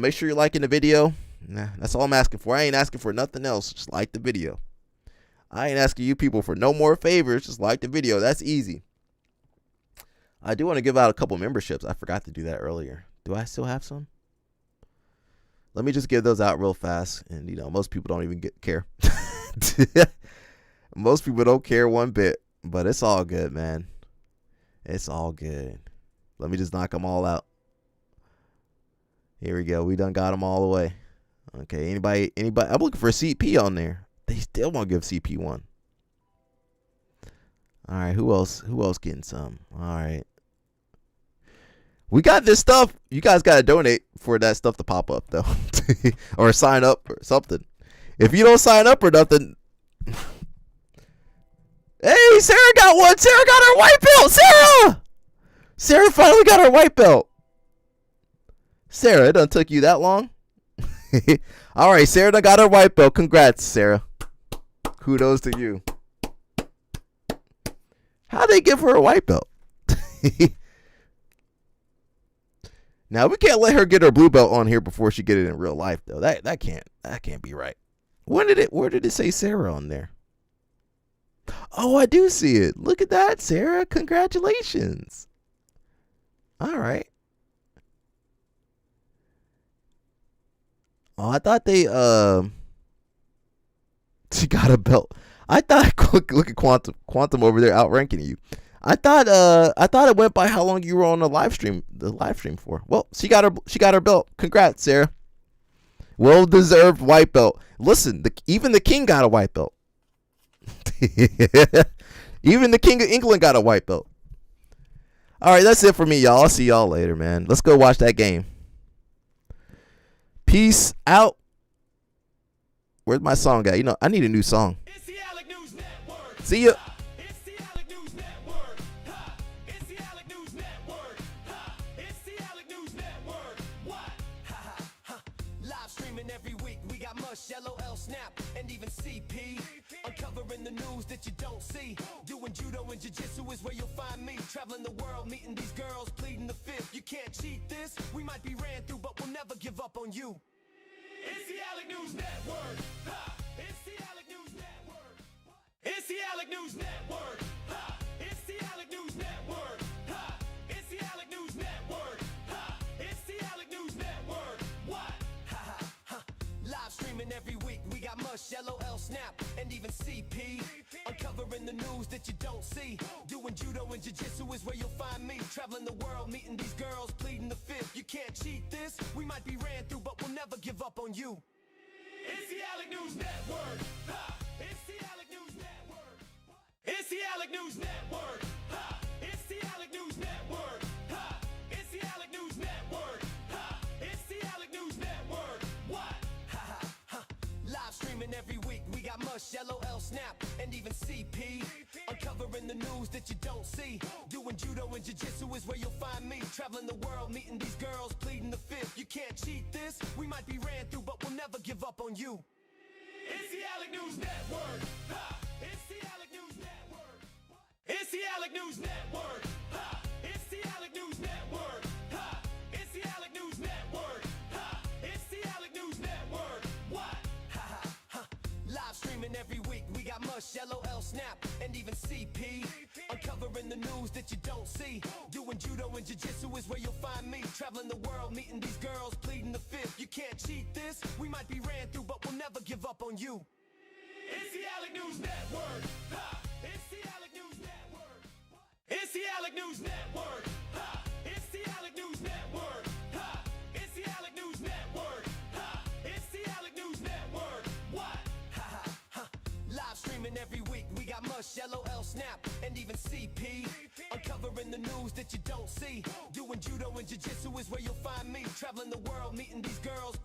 make sure you're liking the video. That's all I'm asking for. I ain't asking for nothing else. Just like the video. I ain't asking you people for no more favors. Just like the video. That's easy. I do want to give out a couple memberships. I forgot to do that earlier. Do I still have some? Let me just give those out real fast. And, most people don't even care. Most people don't care one bit. But it's all good, man. It's all good. Let me just knock them all out. Here we go. We done got them all the way. Okay, anybody? I'm looking for a CP on there. They still won't give CP one. All right, who else getting some? All right. We got this stuff. You guys got to donate for that stuff to pop up, though. Or sign up or something. If you don't sign up or nothing. Hey, Sarah got one. Sarah got her white belt. Sarah finally got her white belt. Sarah, it done took you that long? All right, Sarah done got her white belt. Congrats, Sarah. Kudos to you. How'd they give her a white belt? Now we can't let her get her blue belt on here before she get it in real life, though. That can't be right. Where did it say Sarah on there? Oh, I do see it. Look at that, Sarah. Congratulations. All right. Oh, I thought she got a belt. I thought look at Quantum over there outranking you. I thought it went by how long you were on the live stream for. Well, she got her belt. Congrats, Sarah. Well deserved white belt. Listen, even the king got a white belt. Even the king of England got a white belt. All right, that's it for me, y'all. I'll see y'all later, man. Let's go watch that game. Peace out. Where's my song at? I need a new song. See ya. Live streaming every week. We got Mush, LOL, Snap, and even CP. Uncovering Uncovering the news that you don't see. Doing judo and jiu-jitsu is where you'll find me. Traveling the world, meeting these girls, pleading the fifth. You can't cheat this. We might be ran through, but we'll never give up on you. It's the Alec News Network. Ha! It's the Alec News Network. It's the Alec News Network. Ha! It's the Alec News Network. Ha! It's the Alec News Network. Ha! It's the Alec News Network. What? Ha ha ha! Live streaming every week. We got Mush, LOL, Snap, and even CP. Uncovering the news that you don't see. Doing judo and jiu-jitsu is where you'll find me. Traveling the world, meeting these girls, pleading the fifth. You can't cheat this. We might be ran through, but we'll never give up on you. It's the Alec News Network. Ha! It's the Alec News Network. It's the Alec News Network. Ha! It's the Alec News Network. Ha! It's the Alec News Network. Ha! It's the Alec News Network. What? Ha ha ha! Live streaming every week. We got Mush, LOL, Snap, and even CP. Uncovering the news that you don't see. Doing judo and jiu-jitsu is where you'll find me. Traveling the world, meeting these girls, pleading the fifth. You can't cheat this. We might be ran through, but we'll never give up on you. It's the Alec News Network. Ha! It's the Alec News Network. It's the Alec News Network. Ha! It's the Alec News Network. Ha! It's the Alec News Network. Ha! It's the Alec News Network. What? Ha ha ha! Live streaming every week. We got Mush, LOL, Snap, and even CP. Uncovering the news that you don't see. Doing judo and jiu-jitsu is where you'll find me. Traveling the world, meeting these girls, pleading the fifth. You can't cheat this. We might be ran through, but we'll never give up on you. It's the Alec News Network. Ha! It's the Alec News Network. It's the Alec News Network. Ha! It's the Alec News Network. Ha! It's the Alec News Network. Ha! It's the Alec News Network. What? Ha ha ha! Live streaming every week. We got Mush, LOL, Snap, and even CP. Uncovering the news that you don't see. Doing judo and jiu-jitsu is where you'll find me. Traveling the world, meeting these girls,